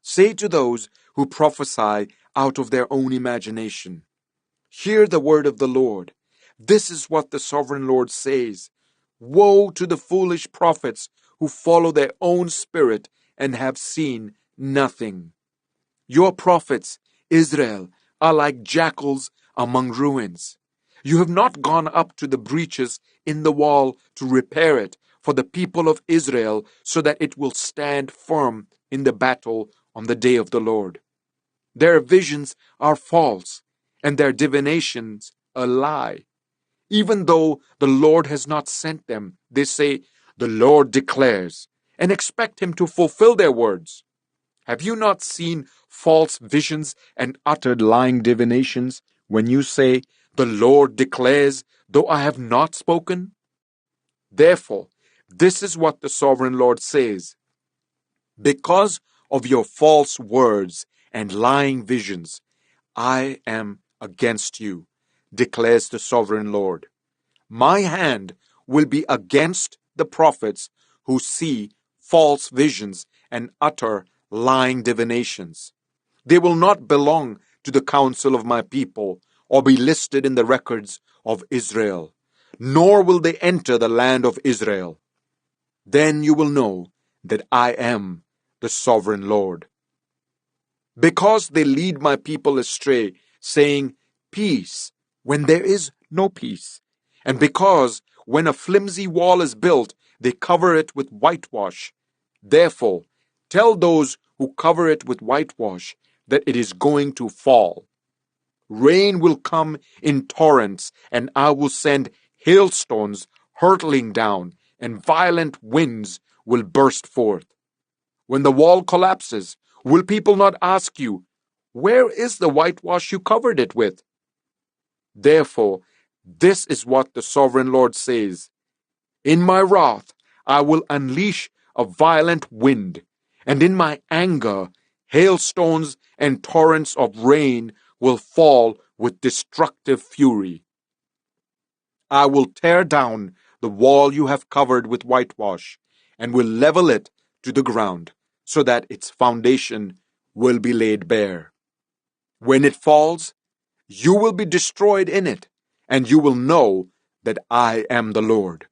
S2: Say to those who prophesy out of their own imagination, hear the word of the Lord. This is what the sovereign Lord says. Woe to the foolish prophets who follow their own spirit and have seen nothing. Your prophets, Israel, are like jackals among ruins. You have not gone up to the breaches in the wall to repair it for the people of Israel so that it will stand firm in the battle on the day of the Lord. Their visions are false, and their divinations a lie. Even though the Lord has not sent them, they say, "The Lord declares," and expect him to fulfill their words. Have you not seen false visions and uttered lying divinations when you say, "The Lord declares, though I have not spoken"? Therefore, this is what the sovereign Lord says. Because of your false words and lying visions, I am against you, declares the sovereign Lord. My hand will be against the prophets who see false visions and utter lying divinations. They will not belong to the council of my people or be listed in the records of Israel, nor will they enter the land of Israel. Then you will know that I am the sovereign Lord. Because they lead my people astray, saying, "Peace," when there is no peace. And because when a flimsy wall is built, they cover it with whitewash. Therefore, tell those who cover it with whitewash that it is going to fall. Rain will come in torrents, and I will send hailstones hurtling down, and violent winds will burst forth. When the wall collapses, will people not ask you, "Where is the whitewash you covered it with?" Therefore, this is what the sovereign Lord says. In my wrath, I will unleash a violent wind, and in my anger, hailstones and torrents of rain will fall with destructive fury. I will tear down the wall you have covered with whitewash, and will level it to the ground, so that its foundation will be laid bare. When it falls, you will be destroyed in it, and you will know that I am the Lord.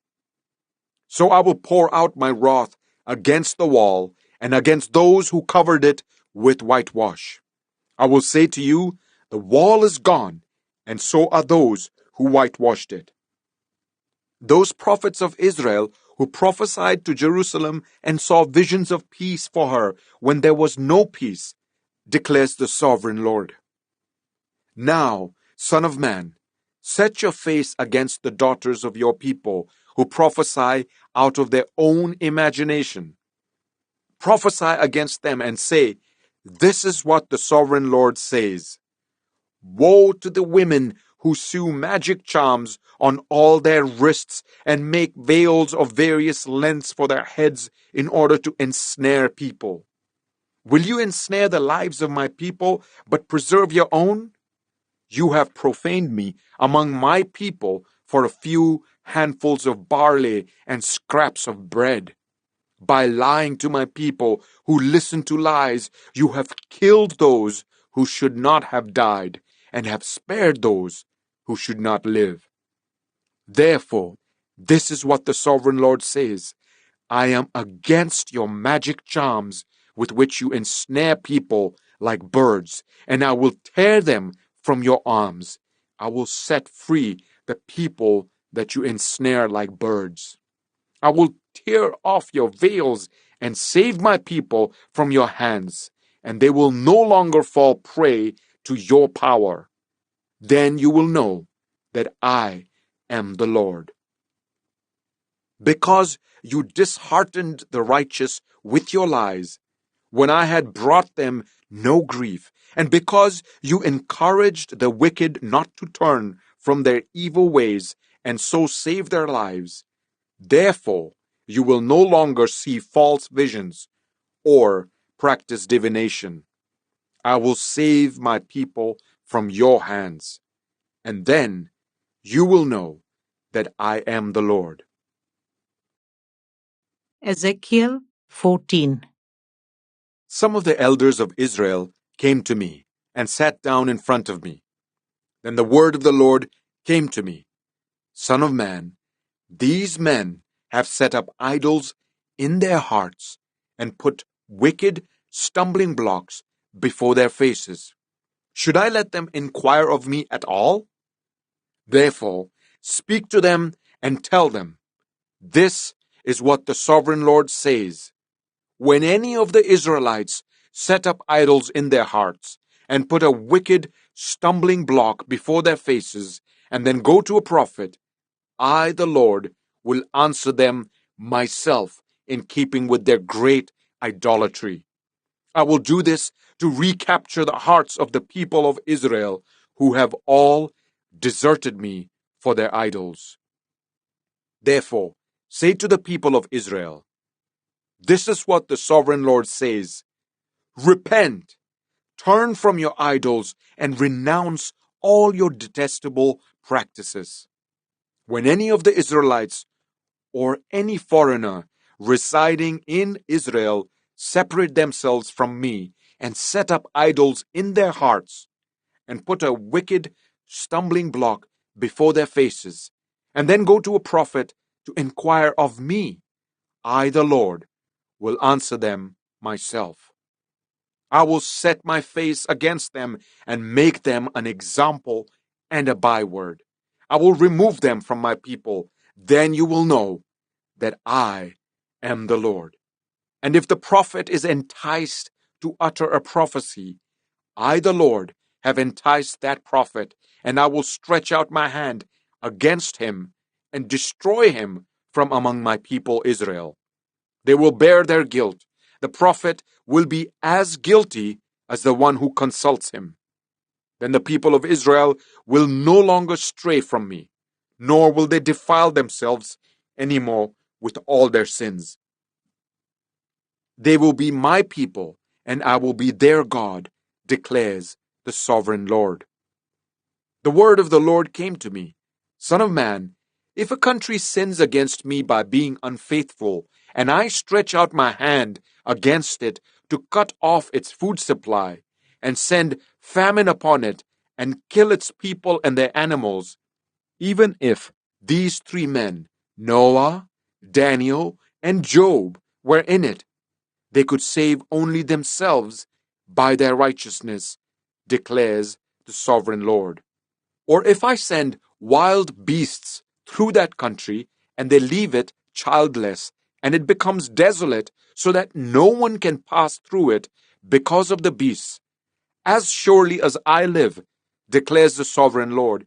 S2: So I will pour out my wrath against the wall and against those who covered it with whitewash. I will say to you, the wall is gone, and so are those who whitewashed it. Those prophets of Israel who prophesied to Jerusalem and saw visions of peace for her when there was no peace, declares the sovereign Lord. Now, Son of man, set your face against the daughters of your people who prophesy out of their own imagination. Prophesy against them and say, "This is what the sovereign Lord says. Woe to the women who sew magic charms on all their wrists and make veils of various lengths for their heads in order to ensnare people. Will you ensnare the lives of my people, but preserve your own? You have profaned me among my people for a few handfuls of barley and scraps of bread. By lying to my people who listen to lies, you have killed those who should not have died, and have spared those who should not live. Therefore, this is what the sovereign Lord says. I am against your magic charms with which you ensnare people like birds, and I will tear them from your arms. I will set free the people that you ensnare like birds. I will tear off your veils and save my people from your hands, and they will no longer fall prey to your power. Then you will know that I am the Lord. Because you disheartened the righteous with your lies, when I had brought them no grief, and because you encouraged the wicked not to turn from their evil ways and so save their lives, therefore you will no longer see false visions or practice divination. I will save my people from your hands, and then you will know that I am the Lord.
S1: Ezekiel 14.
S2: Some of the elders of Israel came to me and sat down in front of me. Then the word of the Lord came to me. Son of man, these men have set up idols in their hearts and put wicked stumbling blocks before their faces. Should I let them inquire of me at all? Therefore, speak to them and tell them, this is what the sovereign Lord says. When any of the Israelites set up idols in their hearts and put a wicked stumbling block before their faces and then go to a prophet, I, the Lord, will answer them myself in keeping with their great idolatry. I will do this to recapture the hearts of the people of Israel who have all deserted me for their idols. Therefore, say to the people of Israel, this is what the sovereign Lord says. Repent, turn from your idols, and renounce all your detestable practices. When any of the Israelites or any foreigner residing in Israel separate themselves from me and set up idols in their hearts and put a wicked stumbling block before their faces, and then go to a prophet to inquire of me, I, the Lord, will answer them myself. I will set my face against them and make them an example and a byword. I will remove them from my people. Then you will know that I am the Lord. And if the prophet is enticed to utter a prophecy, I, the Lord, have enticed that prophet, and I will stretch out my hand against him and destroy him from among my people Israel. They will bear their guilt. The prophet will be as guilty as the one who consults him. Then the people of Israel will no longer stray from me, nor will they defile themselves anymore with all their sins. They will be my people, and I will be their God, declares the sovereign Lord. The word of the Lord came to me, Son of man, if a country sins against me by being unfaithful, and I stretch out my hand against it to cut off its food supply, and send famine upon it, and kill its people and their animals, even if these three men, Noah, Daniel, and Job, were in it, they could save only themselves by their righteousness, declares the sovereign Lord. Or if I send wild beasts through that country, and they leave it childless, and it becomes desolate, so that no one can pass through it because of the beasts, as surely as I live, declares the sovereign Lord,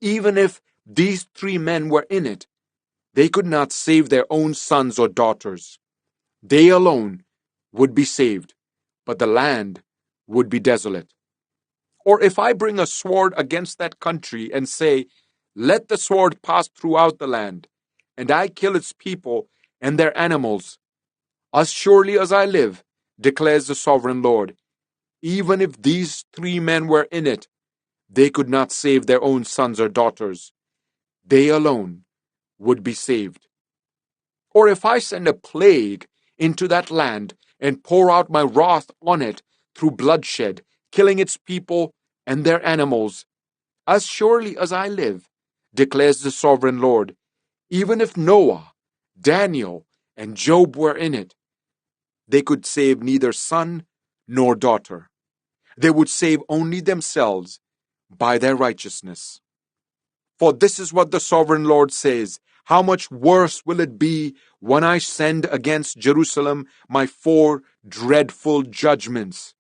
S2: even if these three men were in it, they could not save their own sons or daughters. They alone would be saved, but the land would be desolate. Or if I bring a sword against that country and say, let the sword pass throughout the land, and I kill its people and their animals, as surely as I live, declares the sovereign Lord, even if these three men were in it, they could not save their own sons or daughters. They alone would be saved. Or if I send a plague into that land and pour out my wrath on it through bloodshed, killing its people and their animals, as surely as I live, declares the sovereign Lord, even if Noah, Daniel, and Job were in it, they could save neither son nor daughter. They would save only themselves by their righteousness. For this is what the sovereign Lord says, how much worse will it be when I send against Jerusalem my 4 dreadful judgments,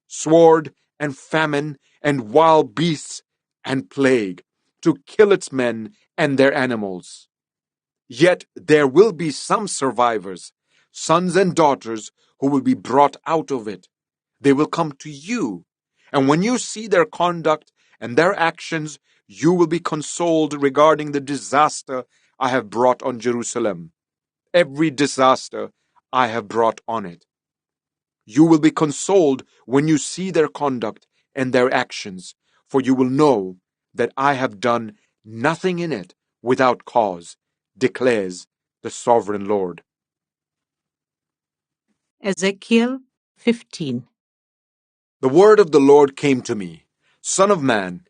S2: sword and famine and wild beasts and plague, to kill its men and their animals. Yet there will be some survivors, sons and daughters, who will be brought out of it. They will come to you, and when you see their conduct and their actions, you will be consoled regarding the disaster I have brought on Jerusalem. Every disaster I have brought on it. You will be consoled when you see their conduct and their actions, for you will know that I have done nothing in it without cause, declares the sovereign Lord.
S1: Ezekiel 15.
S2: The word of the Lord came to me, Son of man,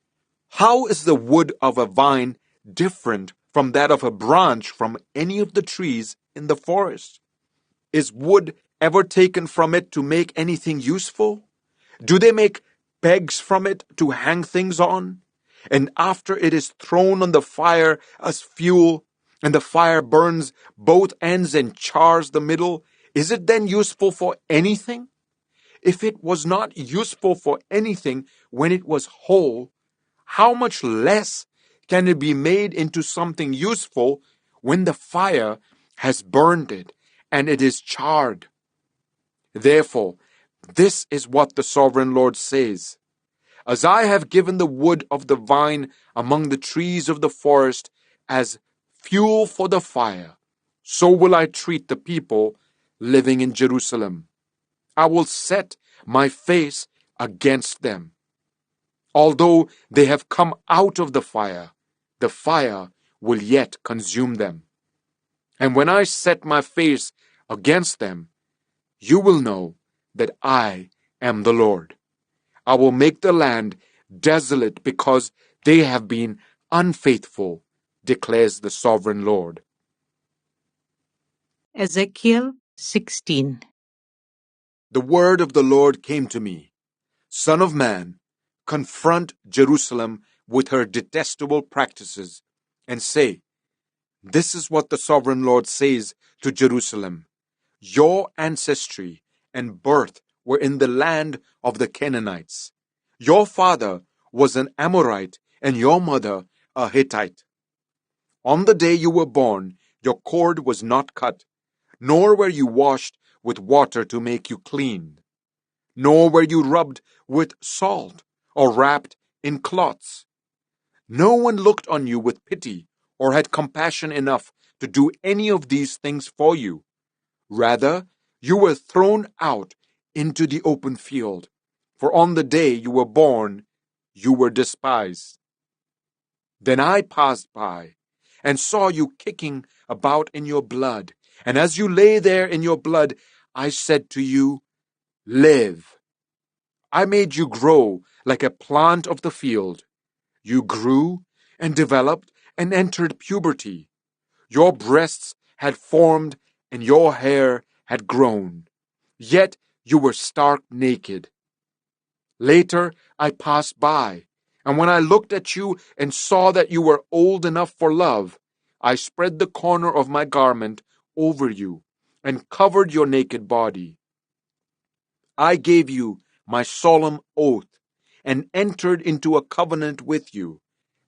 S2: how is the wood of a vine different from that of a branch from any of the trees in the forest? Is wood ever taken from it to make anything useful? Do they make pegs from it to hang things on? And after it is thrown on the fire as fuel, and the fire burns both ends and chars the middle, is it then useful for anything? If it was not useful for anything when it was whole, how much less can it be made into something useful when the fire has burned it and it is charred? Therefore, this is what the sovereign Lord says: As I have given the wood of the vine among the trees of the forest as fuel for the fire, so will I treat the people living in Jerusalem. I will set my face against them. Although they have come out of the fire will yet consume them. And when I set my face against them, you will know that I am the Lord. I will make the land desolate because they have been unfaithful, declares the sovereign Lord.
S1: Ezekiel 16.
S2: The word of the Lord came to me: Son of man, confront Jerusalem with her detestable practices, and say, This is what the sovereign Lord says to Jerusalem: Your ancestry and birth were in the land of the Canaanites. Your father was an Amorite, and your mother a Hittite. On the day you were born, your cord was not cut, nor were you washed with water to make you clean, nor were you rubbed with salt or wrapped in cloths. No one looked on you with pity or had compassion enough to do any of these things for you. Rather, you were thrown out into the open field, for on the day you were born, you were despised. Then I passed by and saw you kicking about in your blood, and as you lay there in your blood, I said to you, Live. I made you grow like a plant of the field. You grew and developed and entered puberty. Your breasts had formed and your hair had grown. Yet you were stark naked. Later I passed by, and when I looked at you and saw that you were old enough for love, I spread the corner of my garment over you and covered your naked body. I gave you my solemn oath and entered into a covenant with you,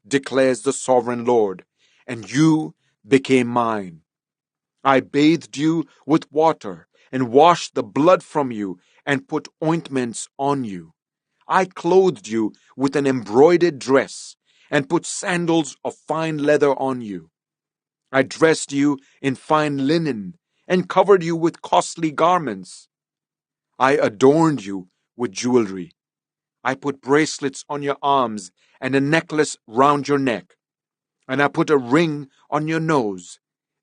S2: declares the sovereign Lord, and you became mine. I bathed you with water and washed the blood from you and put ointments on you. I clothed you with an embroidered dress and put sandals of fine leather on you. I dressed you in fine linen and covered you with costly garments. I adorned you with jewelry. I put bracelets on your arms and a necklace round your neck. And I put a ring on your nose,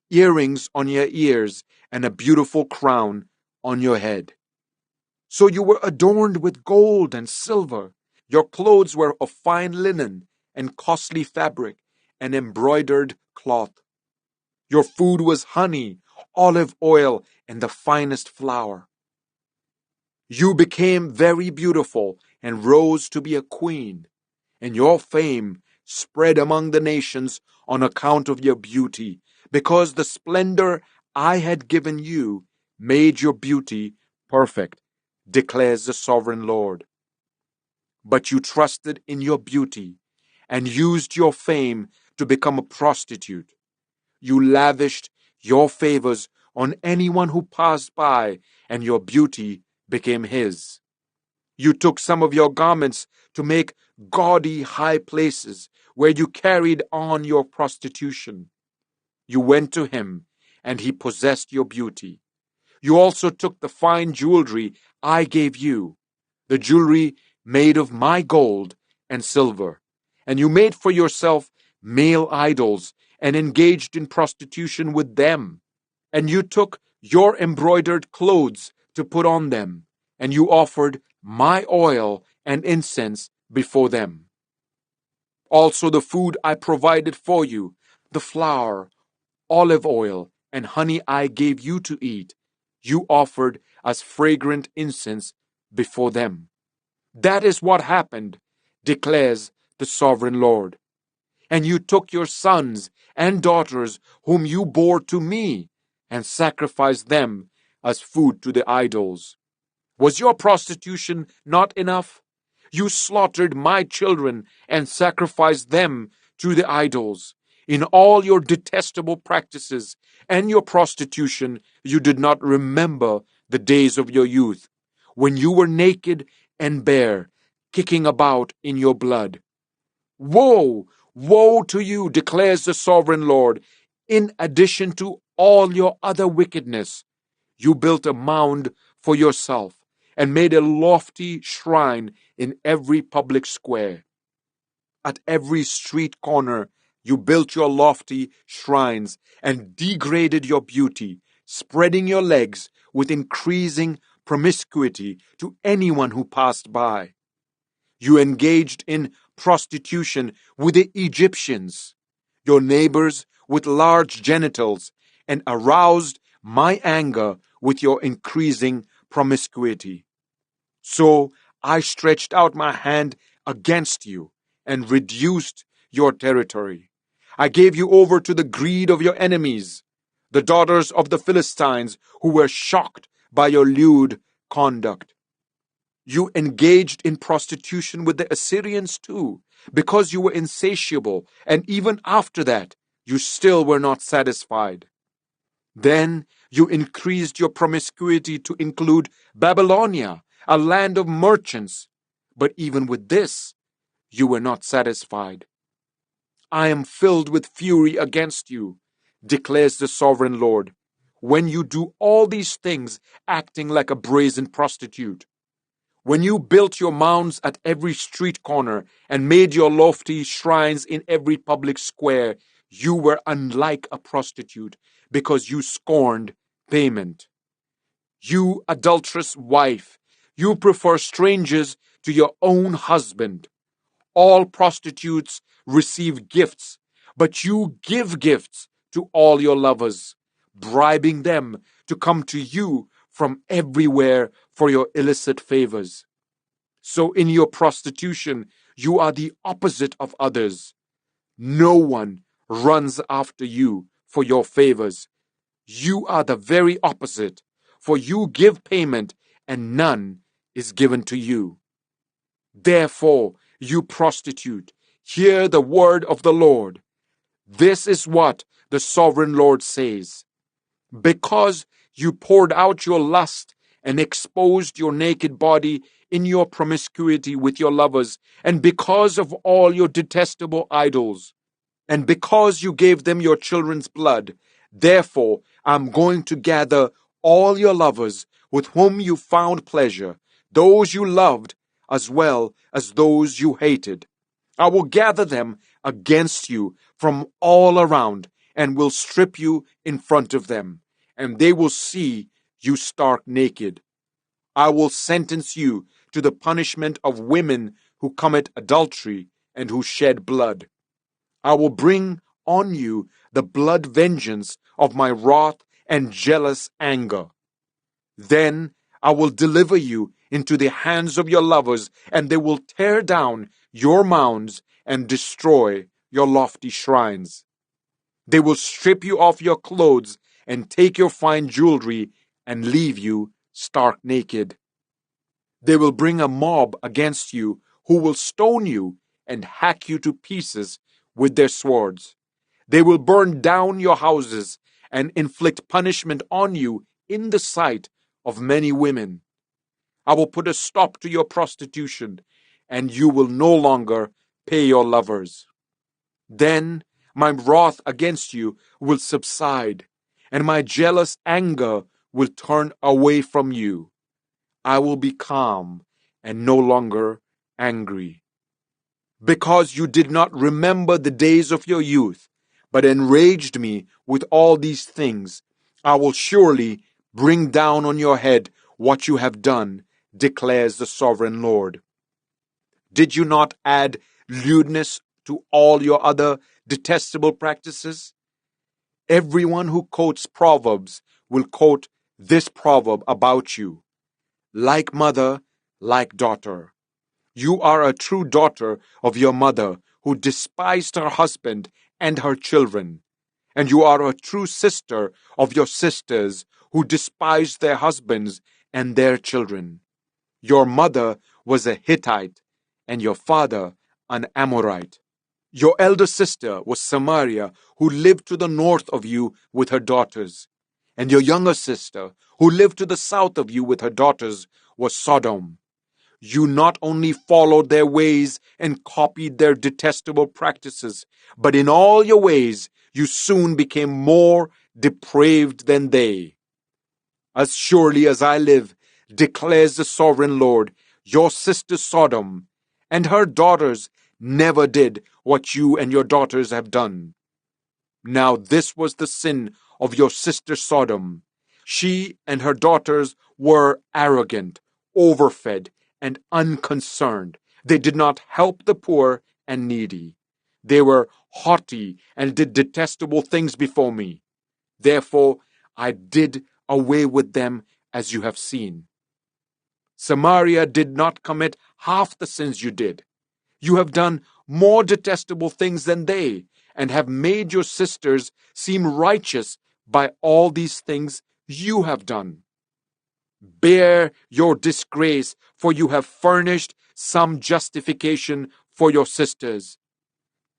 S2: earrings on your ears, and a beautiful crown on your head. So you were adorned with gold and silver. Your clothes were of fine linen and costly fabric and embroidered cloth. Your food was honey, olive oil, and the finest flour. You became very beautiful and rose to be a queen, and your fame spread among the nations on account of your beauty, because the splendor I had given you made your beauty perfect, declares the sovereign Lord. But you trusted in your beauty and used your fame to become a prostitute. You lavished your favors on anyone who passed by, and your beauty became his. You took some of your garments to make gaudy high places where you carried on your prostitution. You went to him, and he possessed your beauty. You also took the fine jewelry I gave you, the jewelry made of my gold and silver, and you made for yourself male idols and engaged in prostitution with them. And you took your embroidered clothes to put on them, and you offered my oil and incense before them. Also the food I provided for you, the flour, olive oil, and honey I gave you to eat, you offered as fragrant incense before them. That is what happened, declares the sovereign Lord. And you took your sons and daughters whom you bore to me and sacrificed them as food to the idols. Was your prostitution not enough? You slaughtered my children and sacrificed them to the idols. In all your detestable practices and your prostitution, you did not remember the days of your youth, when you were naked and bare, kicking about in your blood. Woe, woe to you, declares the sovereign Lord. In addition to all your other wickedness, you built a mound for yourself and made a lofty shrine in every public square. At every street corner, you built your lofty shrines and degraded your beauty, spreading your legs with increasing promiscuity to anyone who passed by. You engaged in prostitution with the Egyptians, your neighbors with large genitals, and aroused my anger with your increasing promiscuity. So I stretched out my hand against you and reduced your territory. I gave you over to the greed of your enemies, the daughters of the Philistines, who were shocked by your lewd conduct. You engaged in prostitution with the Assyrians too, because you were insatiable, and even after that, you still were not satisfied. Then you increased your promiscuity to include Babylonia, a land of merchants. But even with this, you were not satisfied. I am filled with fury against you, declares the sovereign Lord, when you do all these things acting like a brazen prostitute. When you built your mounds at every street corner and made your lofty shrines in every public square, you were unlike a prostitute because you scorned payment. You adulterous wife, you prefer strangers to your own husband. All prostitutes receive gifts, but you give gifts to all your lovers, bribing them to come to you from everywhere for your illicit favors. So in your prostitution, you are the opposite of others. No one runs after you for your favors. You are the very opposite, for you give payment and none is given to you. Therefore, you prostitute, hear the word of the Lord. This is what the sovereign Lord says. Because you poured out your lust and exposed your naked body in your promiscuity with your lovers, and because of all your detestable idols, and because you gave them your children's blood, therefore I'm going to gather all your lovers with whom you found pleasure, those you loved as well as those you hated. I will gather them against you from all around and will strip you in front of them, and they will see you stark naked. I will sentence you to the punishment of women who commit adultery and who shed blood. I will bring on you the blood vengeance of my wrath and jealous anger. Then I will deliver you into the hands of your lovers, and they will tear down your mounds and destroy your lofty shrines. They will strip you of your clothes and take your fine jewelry and leave you stark naked. They will bring a mob against you who will stone you and hack you to pieces with their swords. They will burn down your houses and inflict punishment on you in the sight of many women. I will put a stop to your prostitution, and you will no longer pay your lovers. Then my wrath against you will subside, and my jealous anger will turn away from you. I will be calm and no longer angry. Because you did not remember the days of your youth, but enraged me with all these things, I will surely bring down on your head what you have done, declares the sovereign Lord. Did you not add lewdness to all your other detestable practices? Everyone who quotes Proverbs will quote this proverb about you: like mother, like daughter. You are a true daughter of your mother, who despised her husband and her children. And you are a true sister of your sisters, who despised their husbands and their children. Your mother was a Hittite, and your father an Amorite. Your elder sister was Samaria, who lived to the north of you with her daughters. And your younger sister, who lived to the south of you with her daughters, was Sodom. You not only followed their ways and copied their detestable practices, but in all your ways you soon became more depraved than they. As surely as I live, declares the sovereign Lord, your sister Sodom and her daughters never did what you and your daughters have done. Now this was the sin of your sister Sodom. She and her daughters were arrogant, overfed, and unconcerned. They did not help the poor and needy. They were haughty and did detestable things before me. Therefore I did away with them, as you have seen. Samaria did not commit half the sins you did. You have done more detestable things than they, and have made your sisters seem righteous by all these things you have done. Bear your disgrace, for you have furnished some justification for your sisters.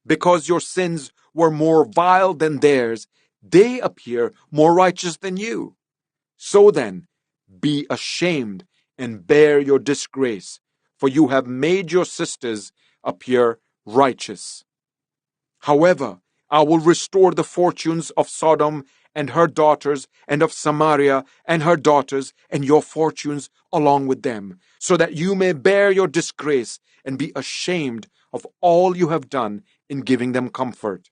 S2: Because your sins were more vile than theirs, they appear more righteous than you. So then, be ashamed and bear your disgrace, for you have made your sisters appear righteous. However, I will restore the fortunes of Sodom and her daughters, and of Samaria and her daughters, and your fortunes along with them, so that you may bear your disgrace and be ashamed of all you have done in giving them comfort.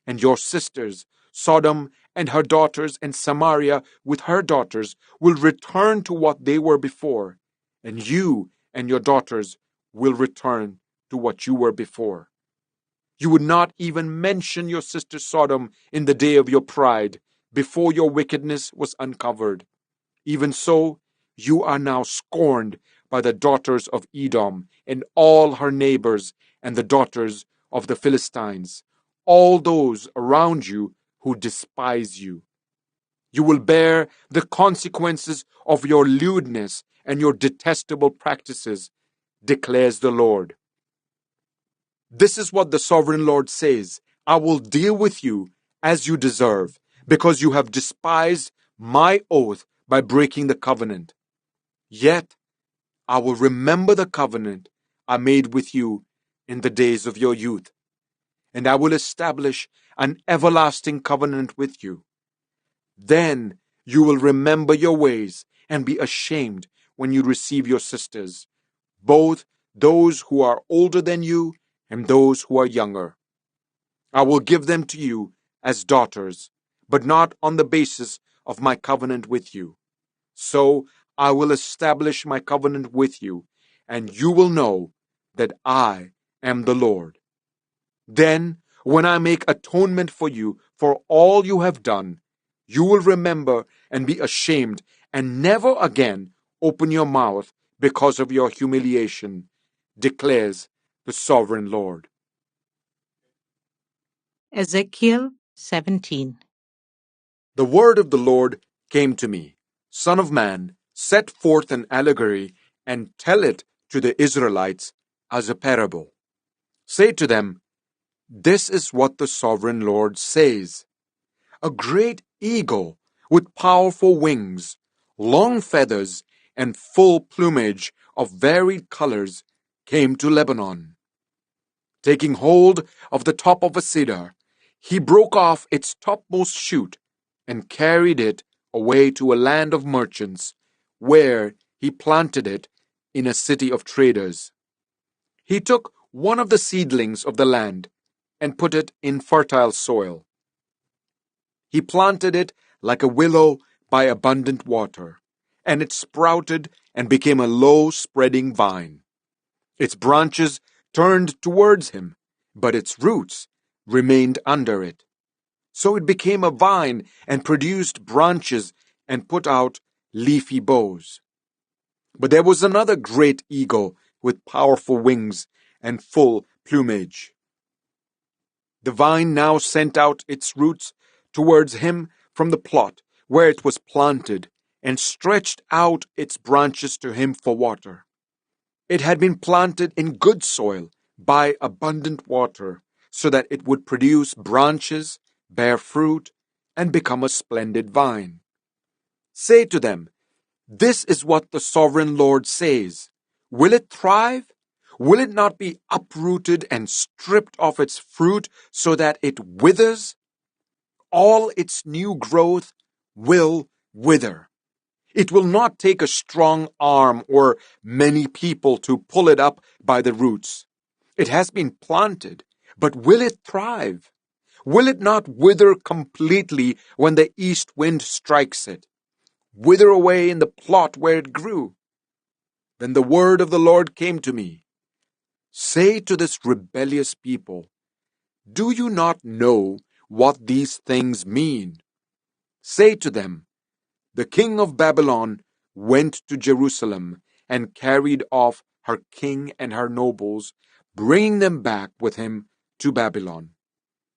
S2: And your sisters, Sodom and her daughters, and Samaria with her daughters, will return to what they were before, and you and your daughters will return to what you were before. You would not even mention your sister Sodom in the day of your pride, before your wickedness was uncovered. Even so, you are now scorned by the daughters of Edom and all her neighbors, and the daughters of the Philistines, all those around you who despise you. You will bear the consequences of your lewdness and your detestable practices, declares the Lord. This is what the sovereign Lord says: I will deal with you as you deserve, because you have despised my oath by breaking the covenant. Yet I will remember the covenant I made with you in the days of your youth, and I will establish an everlasting covenant with you. Then you will remember your ways and be ashamed when you receive your sisters, both those who are older than you and those who are younger. I will give them to you as daughters, but not on the basis of my covenant with you. So I will establish my covenant with you, and you will know that I am the Lord. Then, when I make atonement for you for all you have done, you will remember and be ashamed, and never again open your mouth because of your humiliation, declares the sovereign Lord.
S1: Ezekiel 17.
S2: The word of the Lord came to me: Son of man, set forth an allegory and tell it to the Israelites as a parable. Say to them, this is what the sovereign Lord says. A great eagle with powerful wings, long feathers, and full plumage of varied colors came to Lebanon. Taking hold of the top of a cedar, he broke off its topmost shoot and carried it away to a land of merchants, where he planted it in a city of traders. He took one of the seedlings of the land and put it in fertile soil. He planted it like a willow by abundant water, and it sprouted and became a low spreading vine. Its branches turned towards him, but its roots remained under it. So it became a vine and produced branches and put out leafy boughs. But there was another great eagle with powerful wings and full plumage. The vine now sent out its roots towards him from the plot where it was planted, and stretched out its branches to him for water. It had been planted in good soil by abundant water, so that it would produce branches, bear fruit, and become a splendid vine. Say to them, "This is what the sovereign Lord says. Will it thrive? Will it not be uprooted and stripped of its fruit so that it withers? All its new growth will wither. It will not take a strong arm or many people to pull it up by the roots. It has been planted, but will it thrive? Will it not wither completely when the east wind strikes it? Wither away in the plot where it grew?" Then the word of the Lord came to me. "Say to this rebellious people, do you not know what these things mean? Say to them, the king of Babylon went to Jerusalem and carried off her king and her nobles, bringing them back with him to Babylon.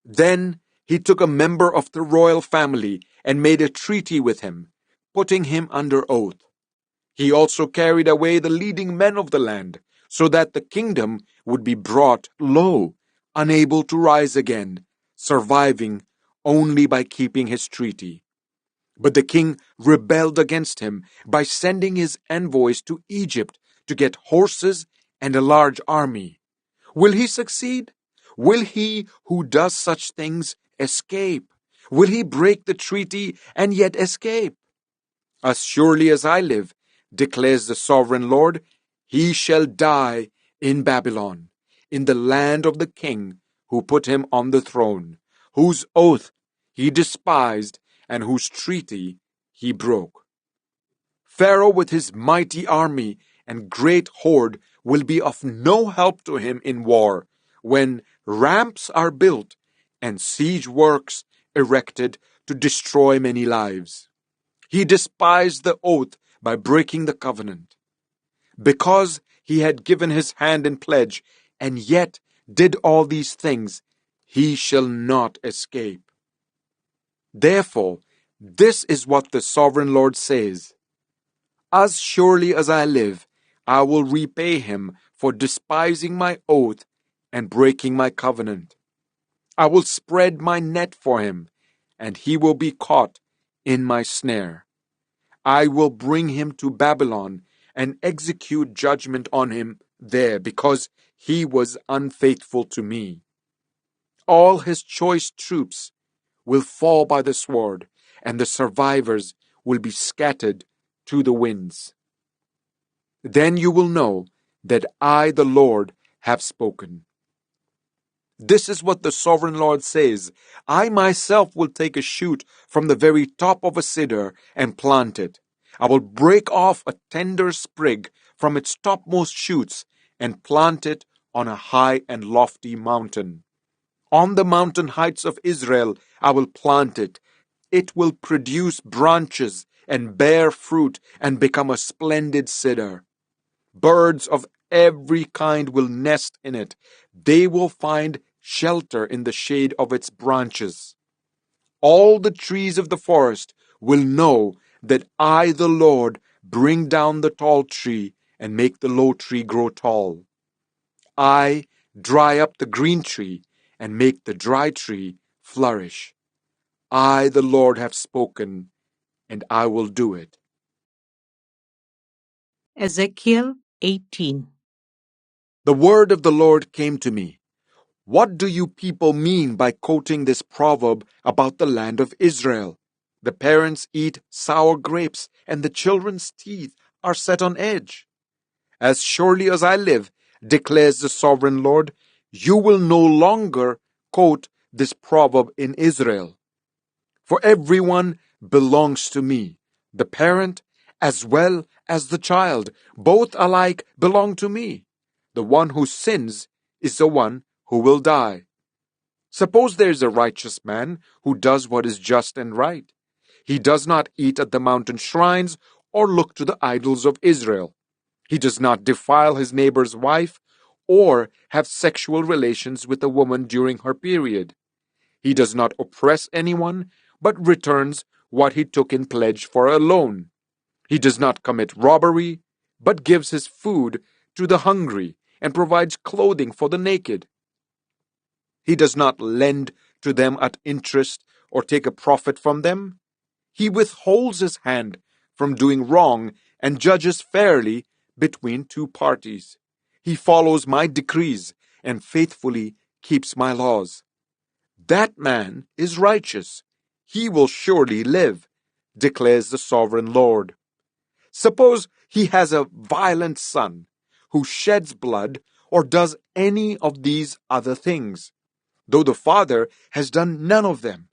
S2: Then he took a member of the royal family and made a treaty with him, putting him under oath. He also carried away the leading men of the land, so that the kingdom would be brought low, unable to rise again, surviving only by keeping his treaty. But the king rebelled against him by sending his envoys to Egypt to get horses and a large army. Will he succeed? Will he who does such things escape? Will he break the treaty and yet escape? As surely as I live, declares the sovereign Lord, he shall die in Babylon, in the land of the king who put him on the throne, whose oath he despised and whose treaty he broke. Pharaoh with his mighty army and great horde will be of no help to him in war, when ramps are built and siege works erected to destroy many lives. He despised the oath by breaking the covenant. Because he had given his hand in pledge, and yet did all these things, he shall not escape. Therefore, this is what the sovereign Lord says. As surely as I live, I will repay him for despising my oath and breaking my covenant. I will spread my net for him, and he will be caught in my snare. I will bring him to Babylon and execute judgment on him there, because he was unfaithful to me. All his choice troops will fall by the sword, and the survivors will be scattered to the winds. Then you will know that I, the Lord, have spoken. This is what the sovereign Lord says. I myself will take a shoot from the very top of a cedar and plant it. I will break off a tender sprig from its topmost shoots and plant it on a high and lofty mountain. On the mountain heights of Israel I will plant it. It will produce branches and bear fruit and become a splendid cedar. Birds of every kind will nest in it. They will find shelter in the shade of its branches. All the trees of the forest will know that I, the Lord, bring down the tall tree and make the low tree grow tall. I dry up the green tree and make the dry tree flourish. I, the Lord, have spoken, and I will do it.
S1: Ezekiel 18.
S2: The word of the Lord came to me. What do you people mean by quoting this proverb about the land of Israel? The parents eat sour grapes, and the children's teeth are set on edge. As surely as I live, declares the sovereign Lord, you will no longer quote this proverb in Israel. For everyone belongs to me, the parent as well as the child. Both alike belong to me. The one who sins is the one who will die. Suppose there is a righteous man who does what is just and right. He does not eat at the mountain shrines or look to the idols of Israel. He does not defile his neighbor's wife or have sexual relations with a woman during her period. He does not oppress anyone, but returns what he took in pledge for a loan. He does not commit robbery, but gives his food to the hungry and provides clothing for the naked. He does not lend to them at interest or take a profit from them. He withholds his hand from doing wrong and judges fairly between two parties. He follows my decrees and faithfully keeps my laws. That man is righteous. He will surely live, declares the sovereign Lord. Suppose he has a violent son who sheds blood or does any of these other things, though the father has done none of them.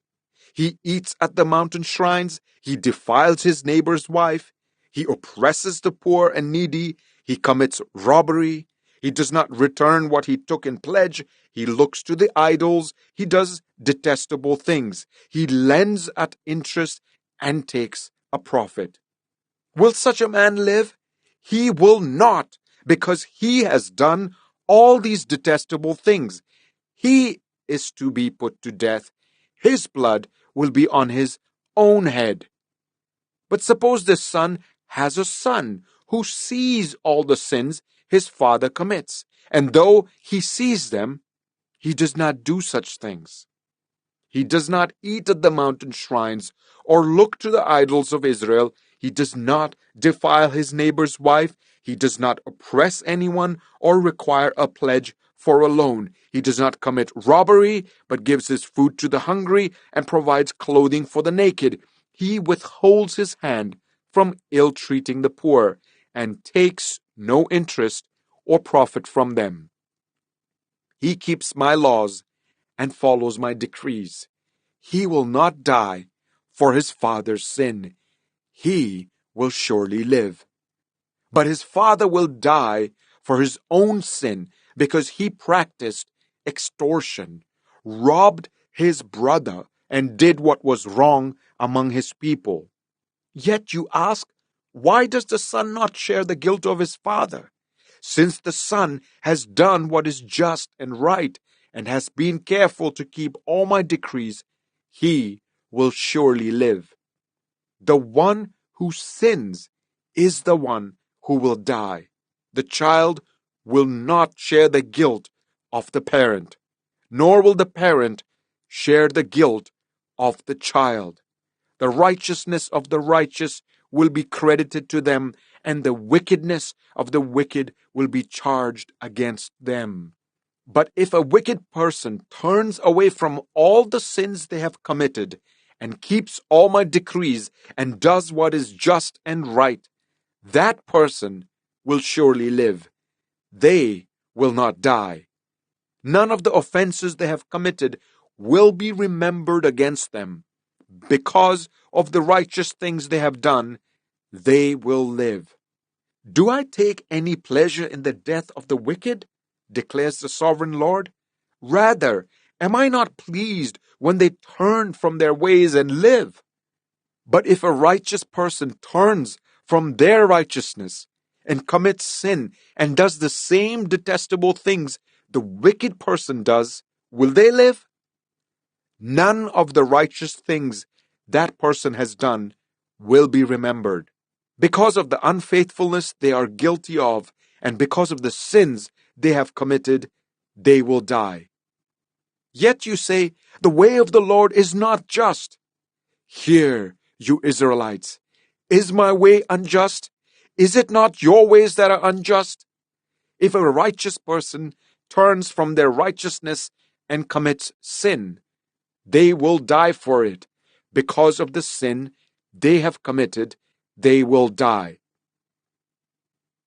S2: He eats at the mountain shrines, he defiles his neighbor's wife, he oppresses the poor and needy, he commits robbery, he does not return what he took in pledge, he looks to the idols, he does detestable things, he lends at interest and takes a profit. Will such a man live? He will not, because he has done all these detestable things. He is to be put to death. His blood will be on his own head. But suppose this son has a son who sees all the sins his father commits, and though he sees them, he does not do such things. He does not eat at the mountain shrines or look to the idols of Israel. He does not defile his neighbor's wife. He does not oppress anyone or require a pledge for a loan. He does not commit robbery, but gives his food to the hungry and provides clothing for the naked. He withholds his hand from ill-treating the poor and takes no interest or profit from them. He keeps my laws and follows my decrees. He will not die for his father's sin. He will surely live. But his father will die for his own sin because he practiced extortion, robbed his brother, and did what was wrong among his people. Yet you ask, why does the son not share the guilt of his father? Since the son has done what is just and right, and has been careful to keep all my decrees, he will surely live. The one who sins is the one who will die. The child will not share the guilt of the parent, nor will the parent share the guilt of the child. The righteousness of the righteous will be credited to them, and the wickedness of the wicked will be charged against them. But if a wicked person turns away from all the sins they have committed, and keeps all my decrees, and does what is just and right, that person will surely live. They will not die. None of the offenses they have committed will be remembered against them. Because of the righteous things they have done, they will live. Do I take any pleasure in the death of the wicked? Declares the sovereign Lord. Rather, am I not pleased when they turn from their ways and live? But if a righteous person turns from their righteousness and commits sin and does the same detestable things the wicked person does, will they live? None of the righteous things that person has done will be remembered. Because of the unfaithfulness they are guilty of, and because of the sins they have committed, they will die. Yet you say, the way of the Lord is not just. Hear, you Israelites, is my way unjust? Is it not your ways that are unjust? If a righteous person turns from their righteousness and commits sin, they will die for it. Because of the sin they have committed, they will die.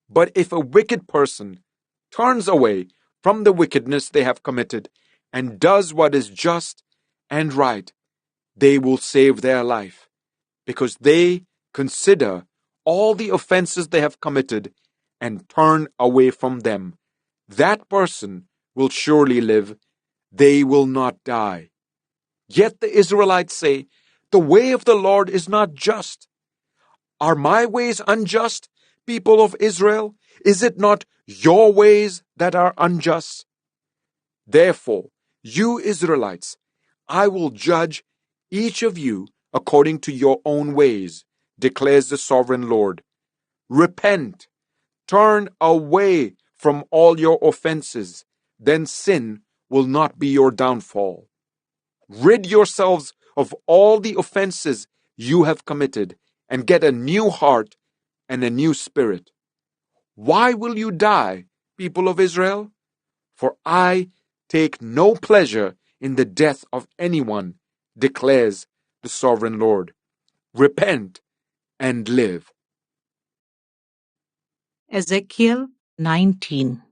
S2: But if a wicked person turns away from the wickedness they have committed and does what is just and right, they will save their life, because they consider all the offenses they have committed and turn away from them. That person will surely live. They will not die. Yet the Israelites say, the way of the Lord is not just. Are my ways unjust, people of Israel? Is it not your ways that are unjust? Therefore, you Israelites, I will judge each of you according to your own ways, declares the sovereign Lord. Repent, turn away from all your offenses, then sin will not be your downfall. Rid yourselves of all the offenses you have committed, and get a new heart and a new spirit. Why will you die, people of Israel? For I take no pleasure in the death of anyone, declares the sovereign Lord. Repent and live.
S1: Ezekiel 19.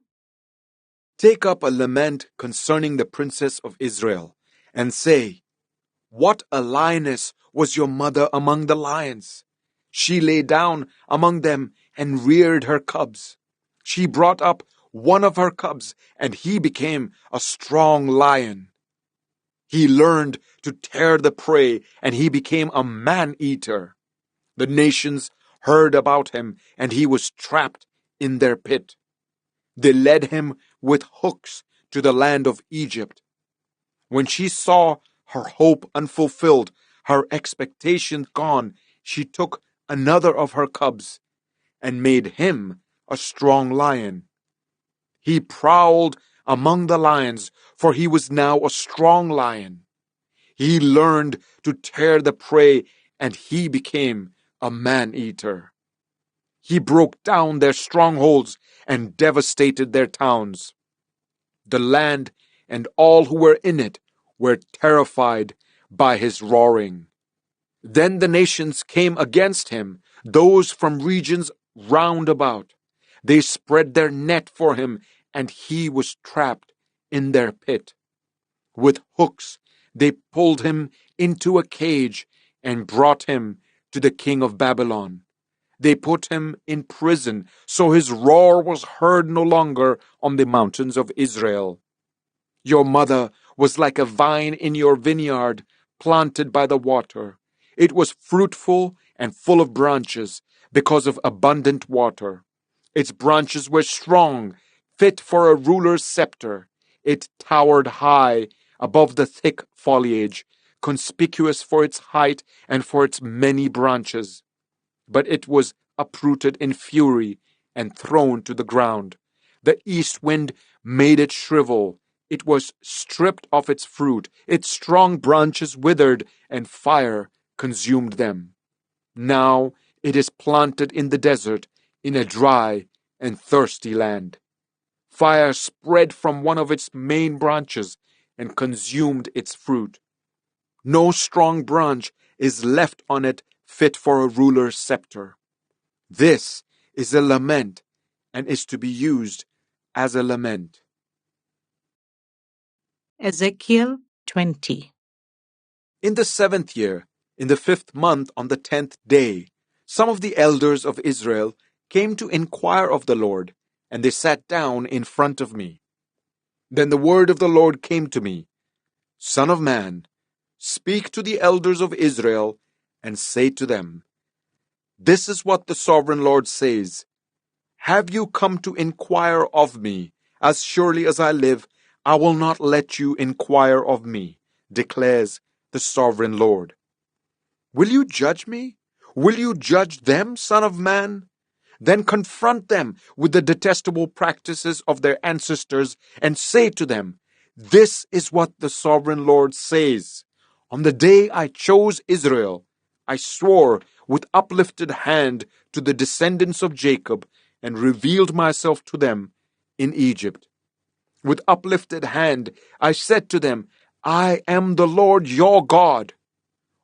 S2: Take up a lament concerning the princess of Israel, and say, what a lioness was your mother among the lions! She lay down among them and reared her cubs. She brought up one of her cubs, and he became a strong lion. He learned to tear the prey, and he became a man-eater. The nations heard about him, and he was trapped in their pit. They led him with hooks to the land of Egypt. When she saw her hope unfulfilled, her expectation gone, she took another of her cubs and made him a strong lion. He prowled among the lions, for he was now a strong lion. He learned to tear the prey, and he became a man-eater. He broke down their strongholds and devastated their towns. The land and all who were in it were terrified by his roaring. Then the nations came against him, those from regions round about. They spread their net for him, and he was trapped in their pit. With hooks they pulled him into a cage and brought him to the king of Babylon. They put him in prison, so his roar was heard no longer on the mountains of Israel. Your mother was like a vine in your vineyard, planted by the water. It was fruitful and full of branches because of abundant water. Its branches were strong, fit for a ruler's scepter. It towered high above the thick foliage, conspicuous for its height and for its many branches. But it was uprooted in fury and thrown to the ground. The east wind made it shrivel. It was stripped of its fruit. Its strong branches withered, and fire consumed them. Now it is planted in the desert, in a dry and thirsty land. Fire spread from one of its main branches and consumed its fruit. No strong branch is left on it fit for a ruler's scepter. This is a lament and is to be used as a lament.
S1: Ezekiel 20.
S2: In the 7th year, in the 5th month, on the 10th day, some of the elders of Israel came to inquire of the Lord, and they sat down in front of me. Then the word of the Lord came to me, Son of man, speak to the elders of Israel, and say to them, This is what the sovereign Lord says. Have you come to inquire of me? As surely as I live, I will not let you inquire of me, declares the sovereign Lord. Will you judge me? Will you judge them, Son of man? Then confront them with the detestable practices of their ancestors and say to them, This is what the sovereign Lord says. On the day I chose Israel, I swore with uplifted hand to the descendants of Jacob and revealed myself to them in Egypt. With uplifted hand, I said to them, I am the Lord your God.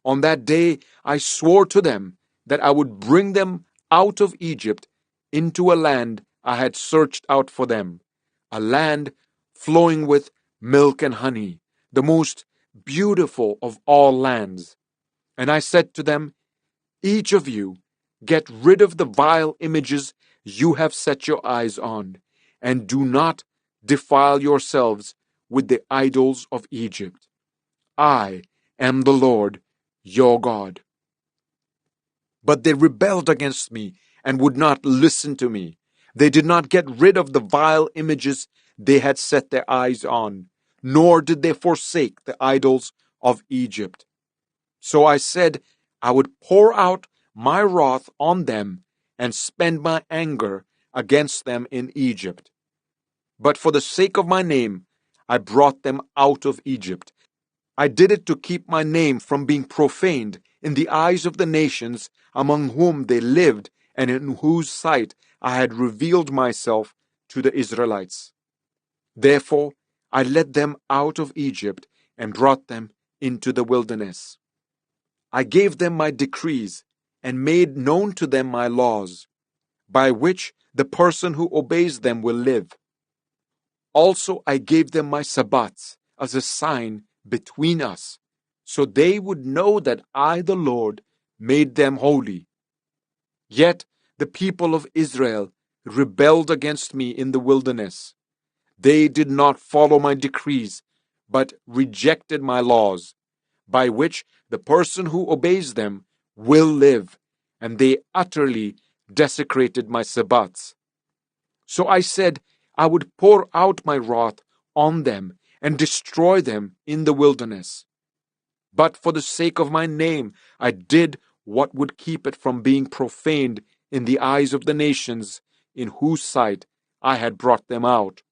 S2: On that day, I swore to them that I would bring them out of Egypt into a land I had searched out for them, a land flowing with milk and honey, the most beautiful of all lands. And I said to them, Each of you, get rid of the vile images you have set your eyes on, and do not defile yourselves with the idols of Egypt. I am the Lord your God. But they rebelled against me and would not listen to me. They did not get rid of the vile images they had set their eyes on, nor did they forsake the idols of Egypt. So I said I would pour out my wrath on them and spend my anger against them in Egypt. But for the sake of my name, I brought them out of Egypt. I did it to keep my name from being profaned in the eyes of the nations among whom they lived and in whose sight I had revealed myself to the Israelites. Therefore, I led them out of Egypt and brought them into the wilderness. I gave them my decrees and made known to them my laws, by which the person who obeys them will live. Also, I gave them my Sabbats as a sign between us, so they would know that I, the Lord, made them holy. Yet the people of Israel rebelled against me in the wilderness. They did not follow my decrees, but rejected my laws, by which the person who obeys them will live, and they utterly desecrated my Sabbats. So I said I would pour out my wrath on them and destroy them in the wilderness. But for the sake of my name, I did what would keep it from being profaned in the eyes of the nations in whose sight I had brought them out.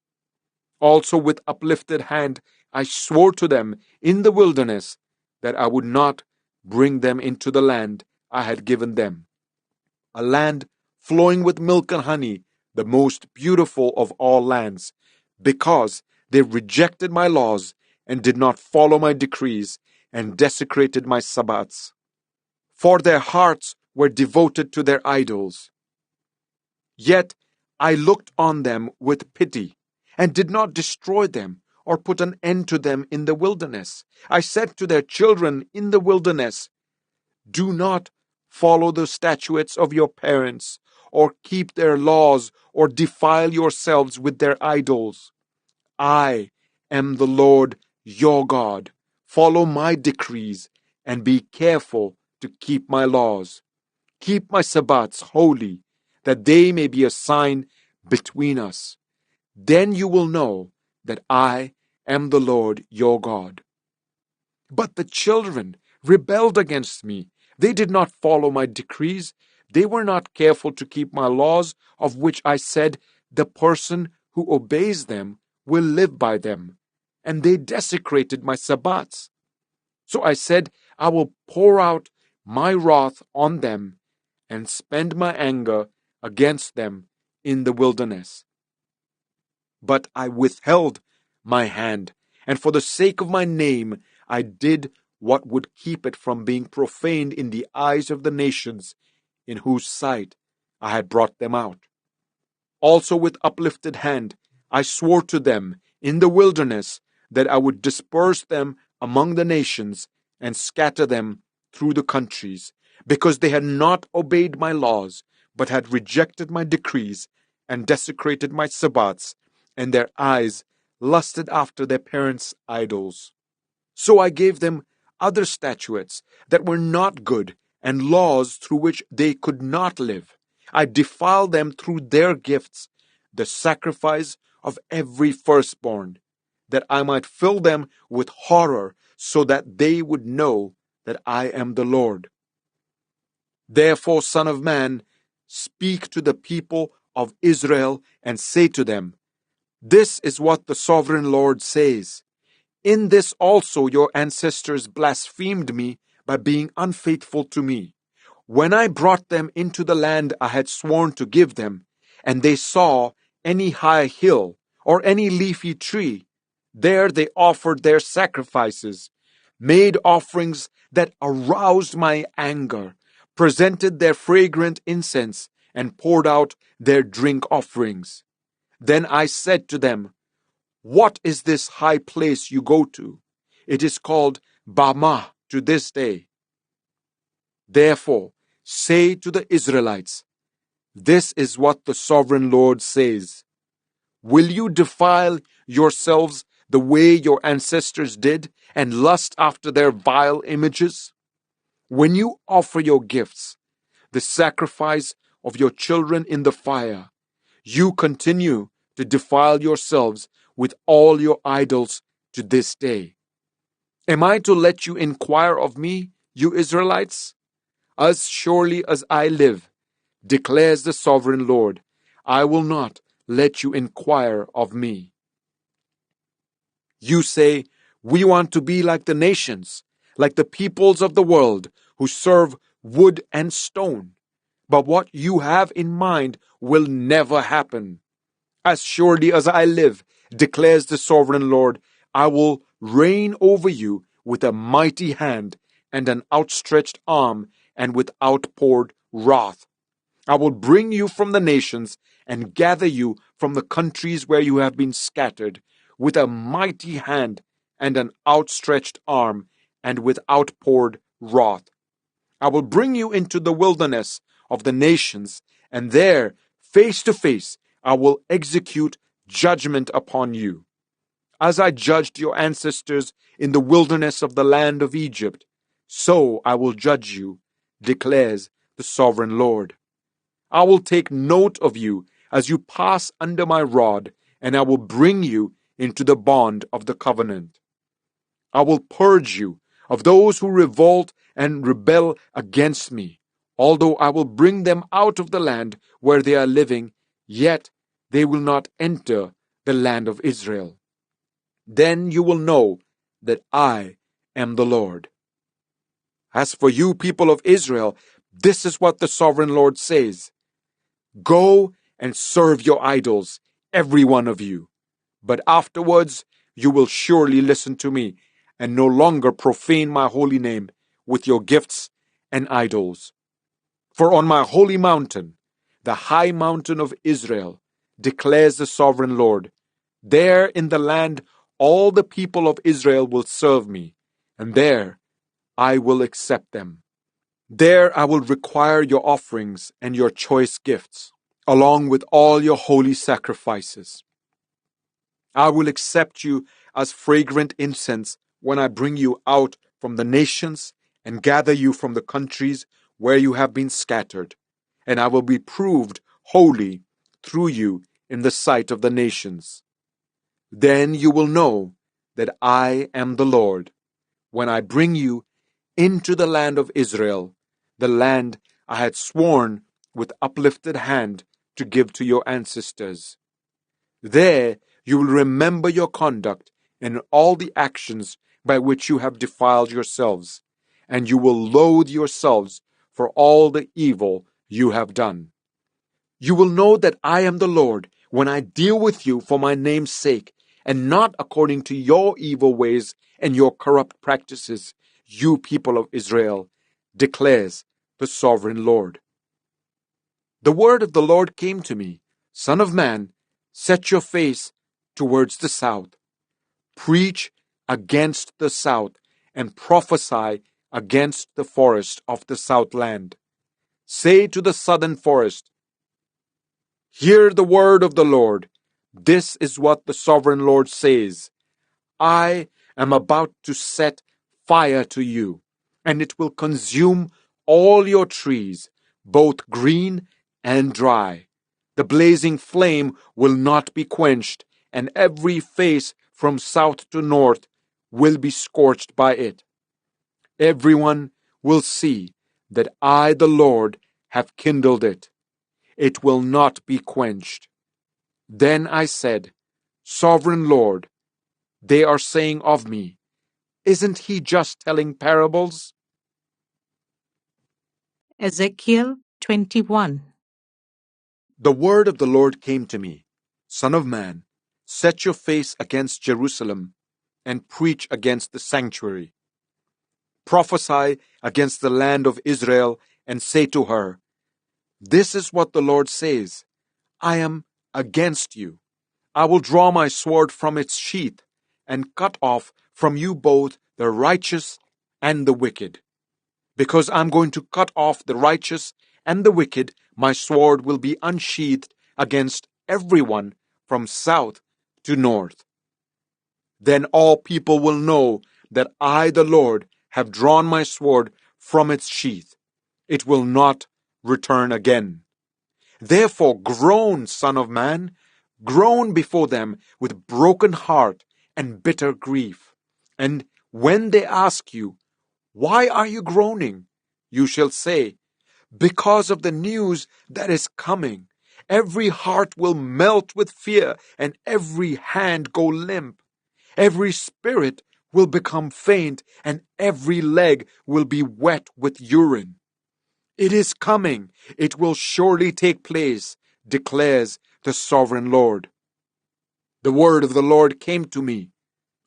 S2: Also with uplifted hand, I swore to them in the wilderness that I would not bring them into the land I had given them, a land flowing with milk and honey, the most beautiful of all lands, because they rejected my laws and did not follow my decrees and desecrated my Sabbats. For their hearts were devoted to their idols. Yet I looked on them with pity and did not destroy them or put an end to them in the wilderness. I said to their children in the wilderness, do not follow the statutes of your parents, or keep their laws, or defile yourselves with their idols. I am the Lord your God. Follow my decrees, and be careful to keep my laws. Keep my Sabbats holy, that they may be a sign between us. Then you will know that I am the Lord your God. But the children rebelled against me. They did not follow my decrees. They were not careful to keep my laws, of which I said, the person who obeys them will live by them. And they desecrated my Sabbats. So I said, I will pour out my wrath on them and spend my anger against them in the wilderness. But I withheld my hand, and for the sake of my name, I did what would keep it from being profaned in the eyes of the nations in whose sight I had brought them out. Also with uplifted hand, I swore to them in the wilderness that I would disperse them among the nations and scatter them through the countries, because they had not obeyed my laws, but had rejected my decrees and desecrated my Sabbats, and their eyes lusted after their parents' idols. So I gave them other statutes that were not good, and laws through which they could not live. I defiled them through their gifts, the sacrifice of every firstborn, that I might fill them with horror, so that they would know that I am the Lord. Therefore, Son of Man, speak to the people of Israel and say to them, this is what the sovereign Lord says. In this also your ancestors blasphemed me by being unfaithful to me. When I brought them into the land I had sworn to give them, and they saw any high hill or any leafy tree, there they offered their sacrifices, made offerings that aroused my anger, presented their fragrant incense, and poured out their drink offerings. Then I said to them, what is this high place you go to? It is called Bamah to this day. Therefore, say to the Israelites, this is what the sovereign Lord says. Will you defile yourselves the way your ancestors did and lust after their vile images? When you offer your gifts, the sacrifice of your children in the fire, You continue to defile yourselves with all your idols to this day. Am I to let you inquire of me, you Israelites? As surely as I live, declares the sovereign Lord, I will not let you inquire of me. You say, we want to be like the nations, like the peoples of the world who serve wood and stone. But what you have in mind will never happen. As surely as I live, declares the sovereign Lord, I will reign over you with a mighty hand and an outstretched arm and with outpoured wrath. I will bring you from the nations and gather you from the countries where you have been scattered with a mighty hand and an outstretched arm and with outpoured wrath. I will bring you into the wilderness of the nations, and there, face to face, I will execute judgment upon you. As I judged your ancestors in the wilderness of the land of Egypt, so I will judge you, declares the sovereign Lord. I will take note of you as you pass under my rod, and I will bring you into the bond of the covenant. I will purge you of those who revolt and rebel against me. Although I will bring them out of the land where they are living, yet they will not enter the land of Israel. Then you will know that I am the Lord. As for you, people of Israel, this is what the sovereign Lord says. Go and serve your idols, every one of you. But afterwards you will surely listen to me and no longer profane my holy name with your gifts and idols. For on my holy mountain, the high mountain of Israel, declares the sovereign Lord, there in the land all the people of Israel will serve me, and there I will accept them. There I will require your offerings and your choice gifts, along with all your holy sacrifices. I will accept you as fragrant incense when I bring you out from the nations and gather you from the countries where you have been scattered, and I will be proved holy through you in the sight of the nations. Then you will know that I am the Lord, when I bring you into the land of Israel, the land I had sworn with uplifted hand to give to your ancestors. There you will remember your conduct and all the actions by which you have defiled yourselves, and you will loathe yourselves for all the evil you have done. You will know that I am the Lord when I deal with you for my name's sake, and not according to your evil ways and your corrupt practices, you people of Israel, declares the sovereign Lord. The word of the Lord came to me, Son of man, set your face towards the south. Preach against the south and prophesy against the forest of the southland. Say to the southern forest, hear the word of the Lord. This is what the sovereign Lord says. I am about to set fire to you, and it will consume all your trees, both green and dry. The blazing flame will not be quenched, and every face from south to north will be scorched by it. Everyone will see that I, the Lord, have kindled it. It will not be quenched. Then I said, Sovereign Lord, they are saying of me, isn't he just telling parables?
S1: Ezekiel 21.
S2: The word of the Lord came to me, Son of man, set your face against Jerusalem and preach against the sanctuary. Prophesy against the land of Israel and say to her, this is what the Lord says, I am against you. I will draw my sword from its sheath and cut off from you both the righteous and the wicked. Because I'm going to cut off the righteous and the wicked, my sword will be unsheathed against everyone from south to north. Then all people will know that I, the Lord, have drawn my sword from its sheath. It will not return again. Therefore groan, son of man, groan before them with broken heart and bitter grief. And when they ask you, why are you groaning? You shall say, because of the news that is coming. Every heart will melt with fear, and every hand go limp. Every spirit will become faint, and every leg will be wet with urine. It is coming. It will surely take place, declares the sovereign Lord. The word of the Lord came to me.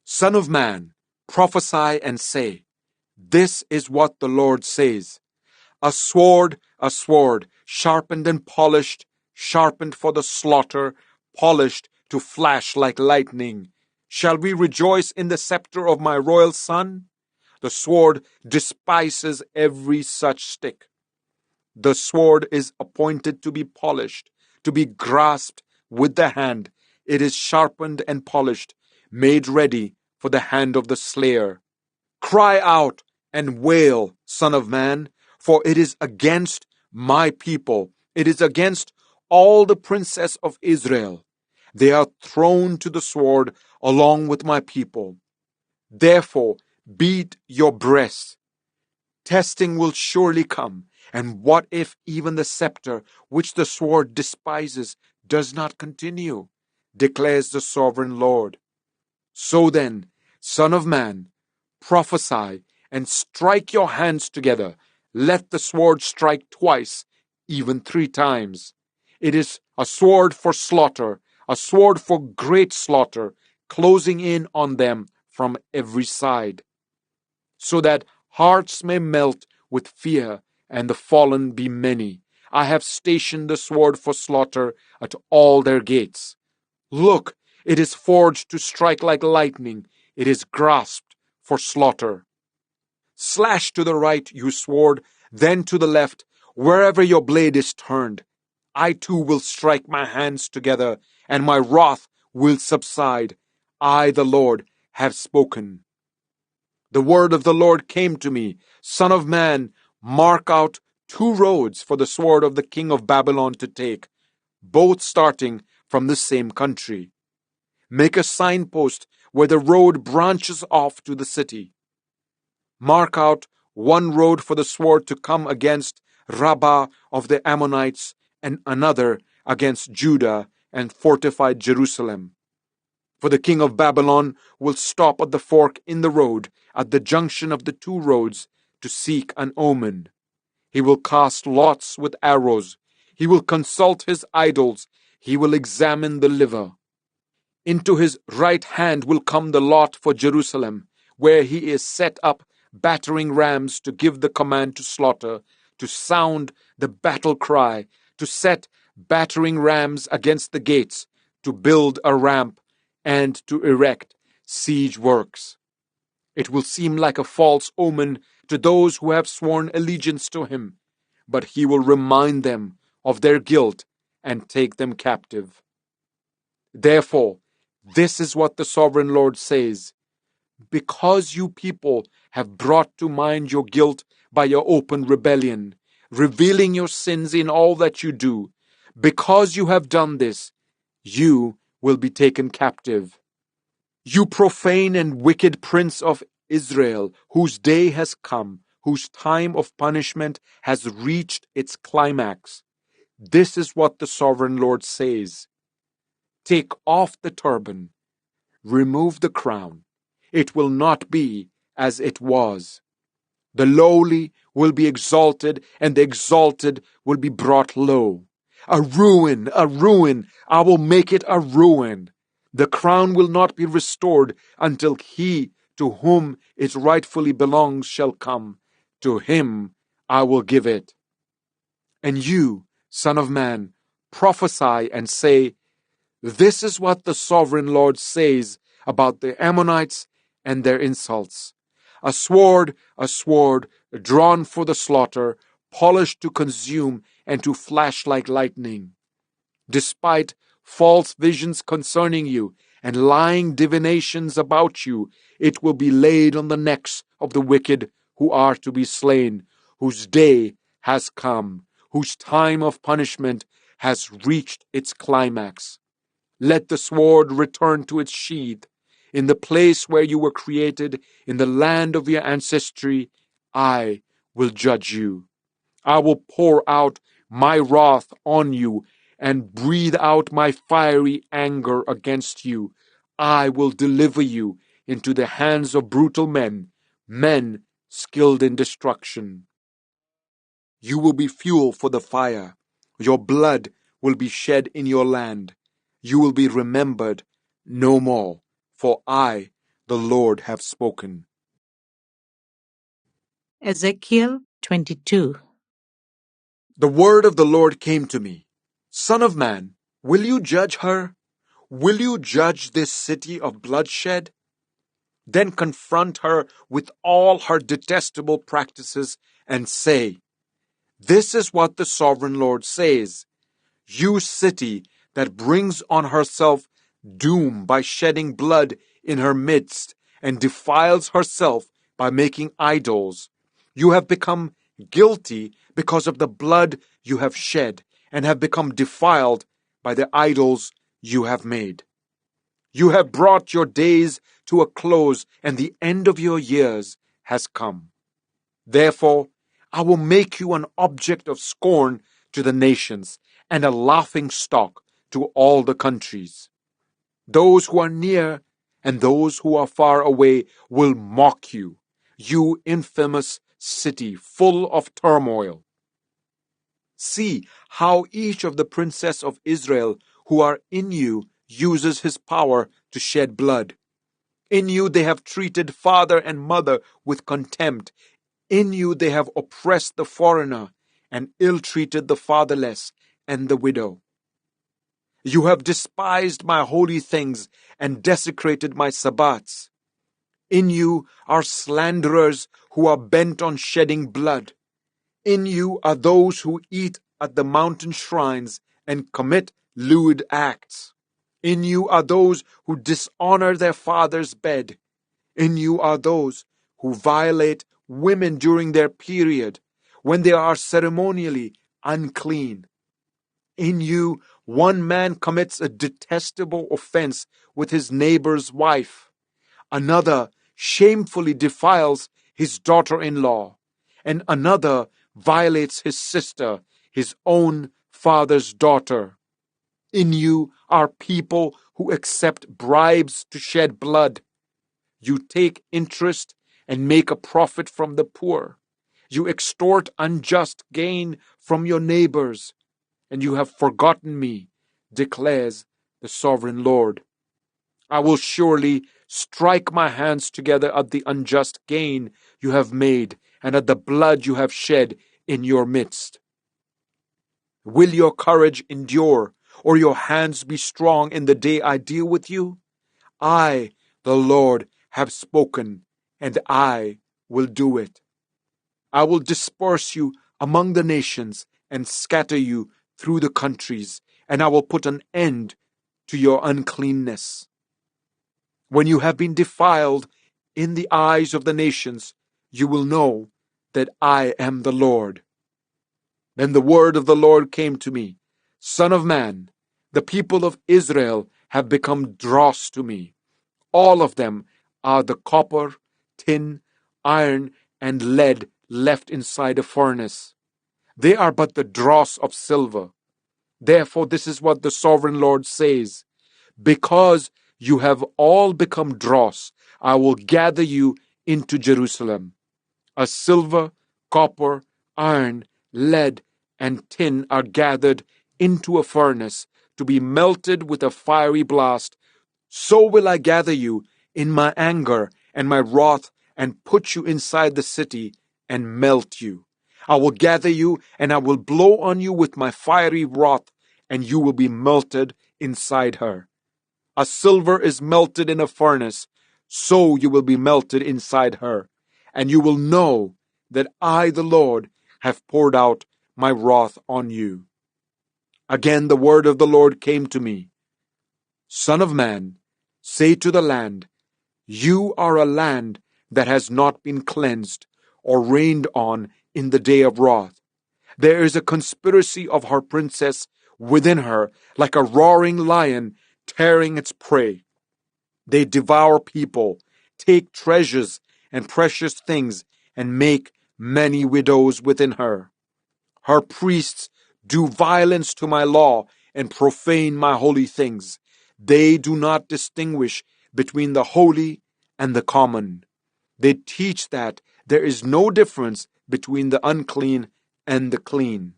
S2: Son of man, prophesy and say, this is what the Lord says. A sword, sharpened and polished, sharpened for the slaughter, polished to flash like lightning. Shall we rejoice in the scepter of my royal son? The sword despises every such stick. The sword is appointed to be polished, to be grasped with the hand. It is sharpened and polished, made ready for the hand of the slayer. Cry out and wail, Son of man, for it is against my people. It is against all the princes of Israel. They are thrown to the sword along with my people. Therefore, beat your breasts. Testing will surely come. And what if even the scepter which the sword despises does not continue? Declares the sovereign Lord. So then, Son of man, prophesy and strike your hands together. Let the sword strike twice, even 3 times. It is a sword for slaughter, a sword for great slaughter, closing in on them from every side, so that hearts may melt with fear and the fallen be many. I have stationed the sword for slaughter at all their gates. Look, it is forged to strike like lightning. It is grasped for slaughter. Slash to the right, you sword, then to the left, wherever your blade is turned. I too will strike my hands together, and my wrath will subside. I, the Lord, have spoken. The word of the Lord came to me. Son of man, mark out 2 roads for the sword of the king of Babylon to take, both starting from the same country. Make a signpost where the road branches off to the city. Mark out 1 road for the sword to come against Rabbah of the Ammonites, and another against Judah and fortified Jerusalem. For the king of Babylon will stop at the fork in the road, at the junction of the 2 roads, to seek an omen. He will cast lots with arrows. He will consult his idols. He will examine the liver. Into his right hand will come the lot for Jerusalem, where he is set up battering rams to give the command to slaughter, to sound the battle cry, to set battering rams against the gates, to build a ramp, and to erect siege works. It will seem like a false omen to those who have sworn allegiance to him, but he will remind them of their guilt and take them captive. Therefore, this is what the sovereign Lord says. Because you people have brought to mind your guilt by your open rebellion, revealing your sins in all that you do, because you have done this, you will be taken captive. You profane and wicked prince of Israel, whose day has come, whose time of punishment has reached its climax. This is what the sovereign Lord says. Take off the turban, remove the crown. It will not be as it was. The lowly will be exalted, and the exalted will be brought low. A ruin, I will make it a ruin. The crown will not be restored until he to whom it rightfully belongs shall come. To him I will give it. And you, Son of man, prophesy and say, this is what the sovereign Lord says about the Ammonites and their insults. A sword, drawn for the slaughter, polished to consume and to flash like lightning. Despite false visions concerning you and lying divinations about you, it will be laid on the necks of the wicked who are to be slain, whose day has come, whose time of punishment has reached its climax. Let the sword return to its sheath. In the place where you were created, in the land of your ancestry, I will judge you. I will pour out my wrath on you and breathe out my fiery anger against you. I will deliver you into the hands of brutal men, men skilled in destruction. You will be fuel for the fire. Your blood will be shed in your land. You will be remembered no more, for I, the Lord, have spoken.
S1: Ezekiel 22.
S2: The word of the Lord came to me. Son of man, will you judge her? Will you judge this city of bloodshed? Then confront her with all her detestable practices and say, this is what the sovereign Lord says. You city that brings on herself doom by shedding blood in her midst and defiles herself by making idols. You have become guilty because of the blood you have shed and have become defiled by the idols you have made. You have brought your days to a close and the end of your years has come. Therefore, I will make you an object of scorn to the nations and a laughing stock to all the countries. Those who are near and those who are far away will mock you, you infamous city full of turmoil. See how each of the princes of Israel who are in you uses his power to shed blood. In you they have treated father and mother with contempt. In you they have oppressed the foreigner and ill-treated the fatherless and the widow. You have despised my holy things and desecrated my Sabbats. In you are slanderers who are bent on shedding blood. In you are those who eat at the mountain shrines and commit lewd acts. In you are those who dishonor their father's bed. In you are those who violate women during their period, when they are ceremonially unclean. In you, one man commits a detestable offense with his neighbor's wife. Another shamefully defiles his daughter-in-law, and another violates his sister, his own father's daughter. In you are people who accept bribes to shed blood. You take interest and make a profit from the poor. You extort unjust gain from your neighbors, and you have forgotten me, declares the sovereign Lord. I will surely strike my hands together at the unjust gain you have made and at the blood you have shed in your midst. Will your courage endure, or your hands be strong in the day I deal with you? I, the Lord, have spoken, and I will do it. I will disperse you among the nations and scatter you through the countries, and I will put an end to your uncleanness. When you have been defiled in the eyes of the nations, you will know that I am the Lord. Then the word of the Lord came to me, Son of man, the people of Israel have become dross to me. All of them are the copper, tin, iron, and lead left inside a furnace. They are but the dross of silver. Therefore, this is what the sovereign Lord says. Because you have all become dross, I will gather you into Jerusalem. As silver, copper, iron, lead, and tin are gathered into a furnace to be melted with a fiery blast, so will I gather you in my anger and my wrath and put you inside the city and melt you. I will gather you and I will blow on you with my fiery wrath, and you will be melted inside her. As silver is melted in a furnace, so you will be melted inside her, and you will know that I, the Lord, have poured out my wrath on you. Again the word of the Lord came to me. Son of man, say to the land, you are a land that has not been cleansed or rained on in the day of wrath. There is a conspiracy of her princess within her like a roaring lion tearing its prey. They devour people, take treasures and precious things, and make many widows within her. Her priests do violence to my law and profane my holy things. They do not distinguish between the holy and the common. They teach that there is no difference between the unclean and the clean.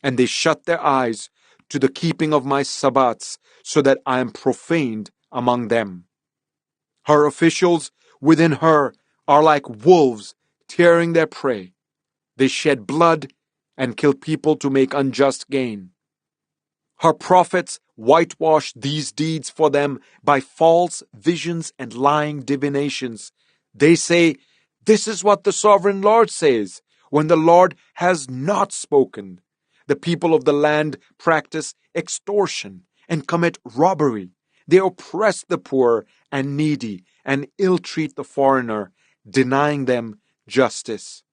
S2: And they shut their eyes to the keeping of my Sabbats, so that I am profaned among them. Her officials within her are like wolves tearing their prey. They shed blood and kill people to make unjust gain. Her prophets whitewash these deeds for them by false visions and lying divinations. They say, "This is what the sovereign Lord says," when the Lord has not spoken. The people of the land practice extortion and commit robbery. They oppress the poor and needy and ill-treat the foreigner, denying them justice.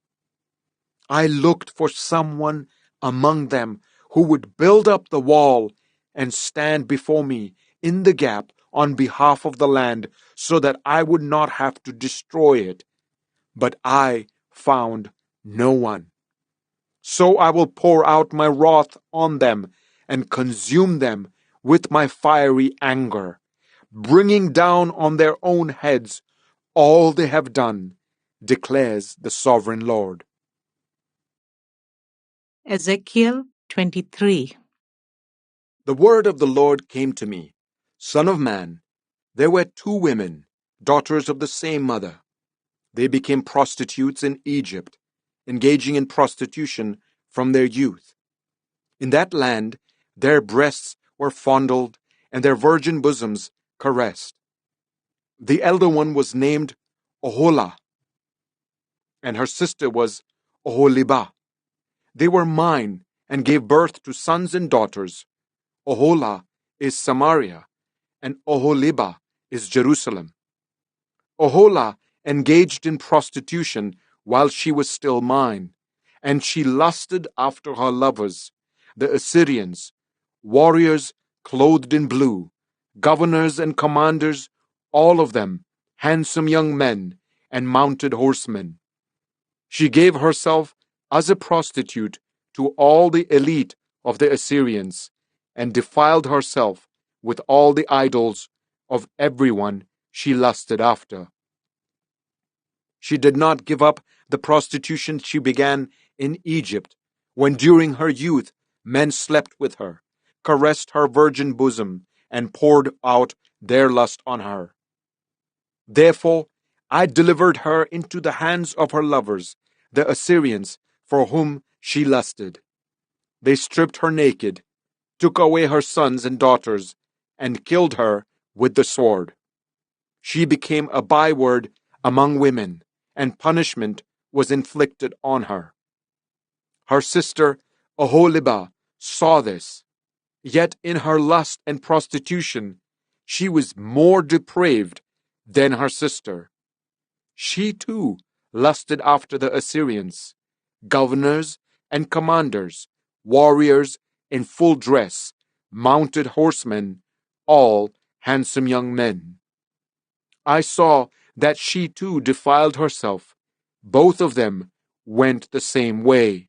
S2: I looked for someone among them who would build up the wall and stand before me in the gap on behalf of the land, so that I would not have to destroy it. But I found no one. So I will pour out my wrath on them and consume them with my fiery anger, bringing down on their own heads all they have done, declares the sovereign Lord.
S1: Ezekiel 23.
S2: The word of the Lord came to me, "Son of man, there were two women, daughters of the same mother. They became prostitutes in Egypt, engaging in prostitution from their youth. In that land, their breasts were fondled and their virgin bosoms caressed. The elder one was named Oholah, and her sister was Oholibah. They were mine and gave birth to sons and daughters. Oholah is Samaria, and Oholibah is Jerusalem. Oholah engaged in prostitution while she was still mine, and she lusted after her lovers, the Assyrians, warriors clothed in blue, governors and commanders, all of them handsome young men and mounted horsemen. She gave herself as a prostitute to all the elite of the Assyrians, and defiled herself with all the idols of everyone she lusted after. She did not give up the prostitution she began in Egypt, when during her youth men slept with her, caressed her virgin bosom, and poured out their lust on her. Therefore I delivered her into the hands of her lovers, the Assyrians, for whom she lusted. They stripped her naked, took away her sons and daughters, and killed her with the sword. She became a byword among women, and punishment was inflicted on her. Her sister Oholibah saw this, yet in her lust and prostitution she was more depraved than her sister. She too lusted after the Assyrians, governors and commanders, warriors in full dress, mounted horsemen, all handsome young men. I saw that she too defiled herself. Both of them went the same way.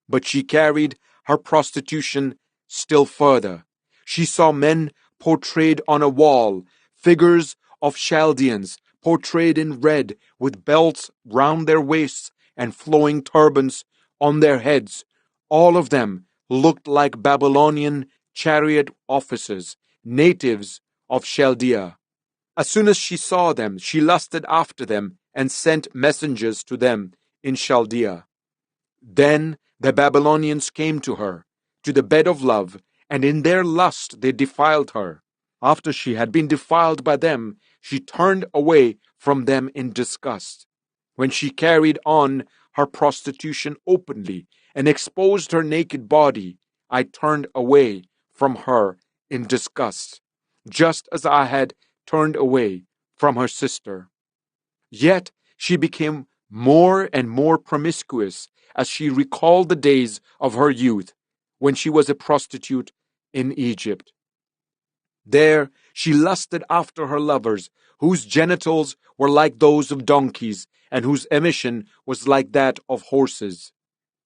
S2: But she carried her prostitution still further. She saw men portrayed on a wall, figures of Chaldeans portrayed in red, with belts round their waists and flowing turbans on their heads. All of them looked like Babylonian chariot officers, natives of Chaldea. As soon as she saw them, she lusted after them and sent messengers to them in Chaldea. Then the Babylonians came to her, to the bed of love, and in their lust they defiled her. After she had been defiled by them, she turned away from them in disgust. When she carried on her prostitution openly and exposed her naked body, I turned away from her in disgust, just as I had turned away from her sister. Yet she became more and more promiscuous as she recalled the days of her youth, when she was a prostitute in Egypt. There she lusted after her lovers, whose genitals were like those of donkeys, and whose emission was like that of horses.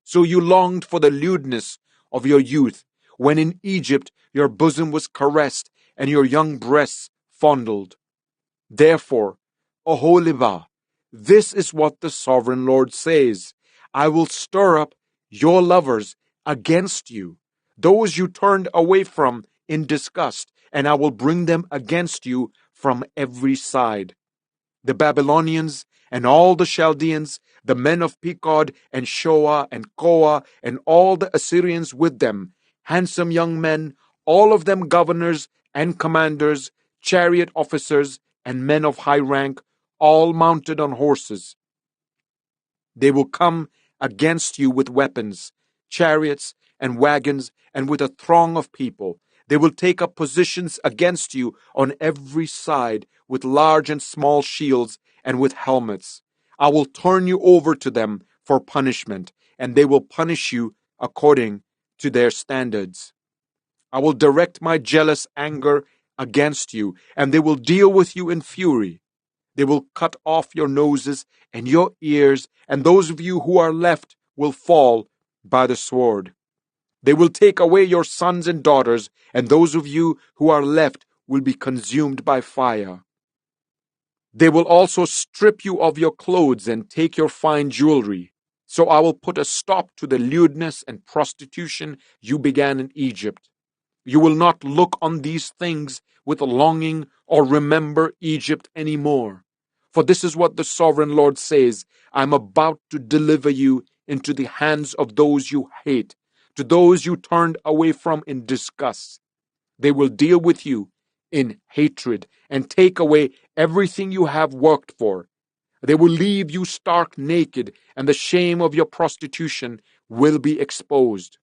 S2: So you longed for the lewdness of your youth, when in Egypt your bosom was caressed, and your young breasts fondled. Therefore, Oholibah, this is what the sovereign Lord says: I will stir up your lovers against you, those you turned away from in disgust, and I will bring them against you from every side. The Babylonians and all the Chaldeans, the men of Pekod and Shoah and Koah, and all the Assyrians with them, handsome young men, all of them governors and commanders, chariot officers, and men of high rank, all mounted on horses. They will come against you with weapons, chariots, and wagons, and with a throng of people. They will take up positions against you on every side with large and small shields and with helmets. I will turn you over to them for punishment, and they will punish you according to their standards. I will direct my jealous anger against you, and they will deal with you in fury. They will cut off your noses and your ears, and those of you who are left will fall by the sword. They will take away your sons and daughters, and those of you who are left will be consumed by fire. They will also strip you of your clothes and take your fine jewelry. So I will put a stop to the lewdness and prostitution you began in Egypt. You will not look on these things with longing or remember Egypt anymore. For this is what the sovereign Lord says: I am about to deliver you into the hands of those you hate, to those you turned away from in disgust. They will deal with you in hatred and take away everything you have worked for. They will leave you stark naked, and the shame of your prostitution will be exposed.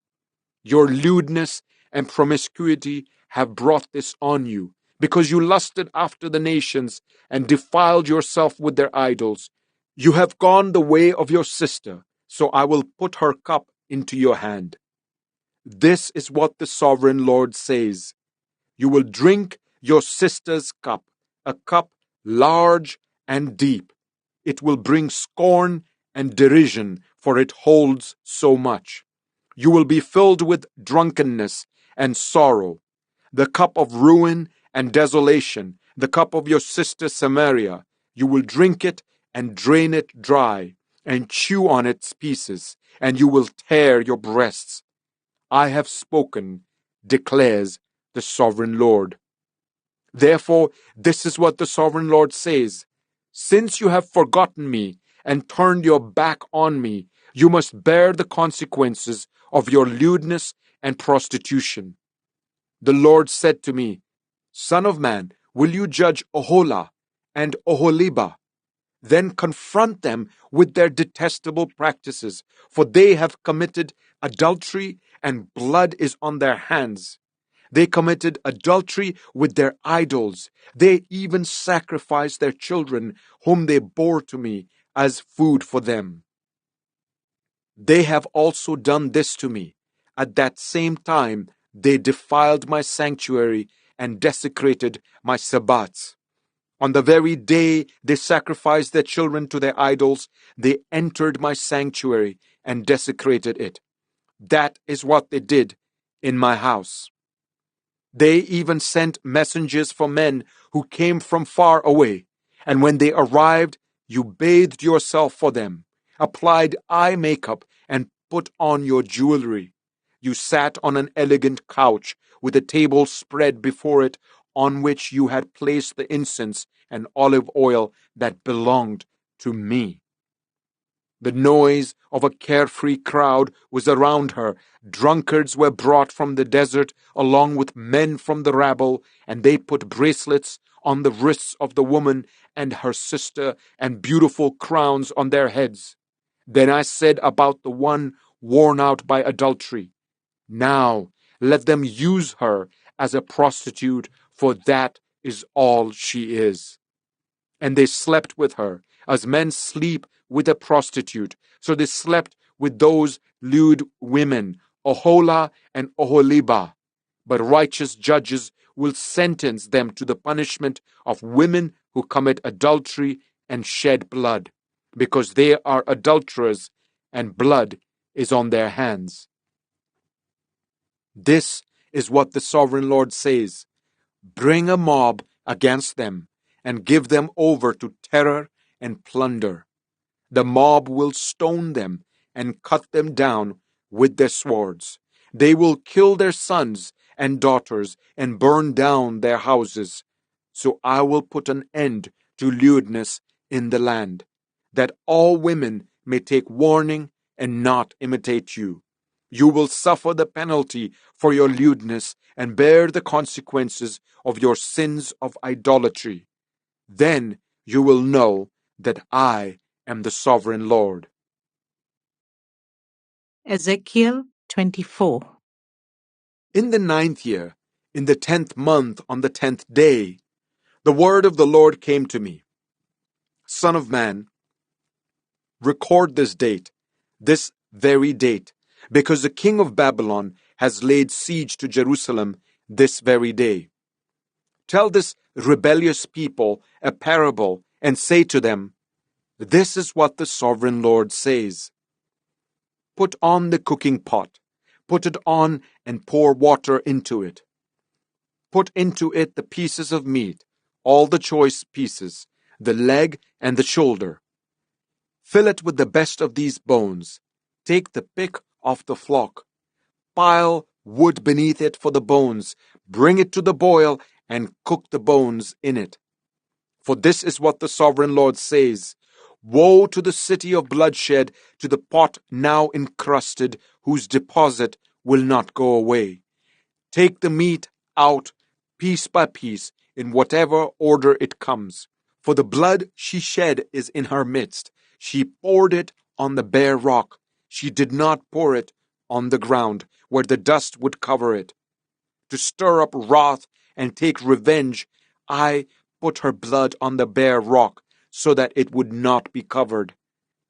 S2: Your lewdness and promiscuity have brought this on you, because you lusted after the nations and defiled yourself with their idols. You have gone the way of your sister, so I will put her cup into your hand. This is what the sovereign Lord says: you will drink your sister's cup, a cup large and deep. It will bring scorn and derision, for it holds so much. You will be filled with drunkenness and sorrow, the cup of ruin and desolation, the cup of your sister Samaria. You will drink it and drain it dry, and chew on its pieces, and you will tear your breasts. I have spoken, declares the sovereign Lord. Therefore, this is what the sovereign Lord says: since you have forgotten me and turned your back on me, you must bear the consequences of your lewdness and prostitution. The Lord said to me, Son of man, will you judge Oholah and Oholibah? Then confront them with their detestable practices, for they have committed adultery, and blood is on their hands. They committed adultery with their idols. They even sacrificed their children, whom they bore to me, as food for them. They have also done this to me. At that same time, they defiled my sanctuary and desecrated my Sabbats. On the very day they sacrificed their children to their idols, they entered my sanctuary and desecrated it. That is what they did in my house. They even sent messengers for men who came from far away, and when they arrived, you bathed yourself for them, applied eye makeup, and put on your jewelry. You sat on an elegant couch with a table spread before it, on which you had placed the incense and olive oil that belonged to me. The noise of a carefree crowd was around her. Drunkards were brought from the desert along with men from the rabble, and they put bracelets on the wrists of the woman and her sister and beautiful crowns on their heads. Then I said about the one worn out by adultery, now let them use her as a prostitute, for that is all she is. And they slept with her, as men sleep with a prostitute. So they slept with those lewd women Oholah and Oholibah, but righteous judges will sentence them to the punishment of women who commit adultery and shed blood, because they are adulterers and blood is on their hands. This is what the sovereign Lord says. Bring a mob against them and give them over to terror and plunder. The mob will stone them and cut them down with their swords. They will kill their sons and daughters and burn down their houses. So I will put an end to lewdness in the land, that all women may take warning and not imitate you. You will suffer the penalty for your lewdness and bear the consequences of your sins of idolatry. Then you will know that I am the sovereign Lord.
S1: Ezekiel 24.
S2: In the 9th year, in the 10th month, on the 10th day, the word of the Lord came to me. Son of man, record this date, this very date, because the king of Babylon has laid siege to Jerusalem this very day. Tell this rebellious people a parable and say to them, this is what the sovereign Lord says. Put on the cooking pot, put it on and pour water into it. Put into it the pieces of meat, all the choice pieces, the leg and the shoulder. Fill it with the best of these bones. Take the pick off the flock. Pile wood beneath it for the bones. Bring it to the boil and cook the bones in it. For this is what the sovereign Lord says. Woe to the city of bloodshed, to the pot now encrusted, whose deposit will not go away. Take the meat out, piece by piece, in whatever order it comes. For the blood she shed is in her midst. She poured it on the bare rock. She did not pour it on the ground, where the dust would cover it. To stir up wrath and take revenge, I put her blood on the bare rock, so that it would not be covered.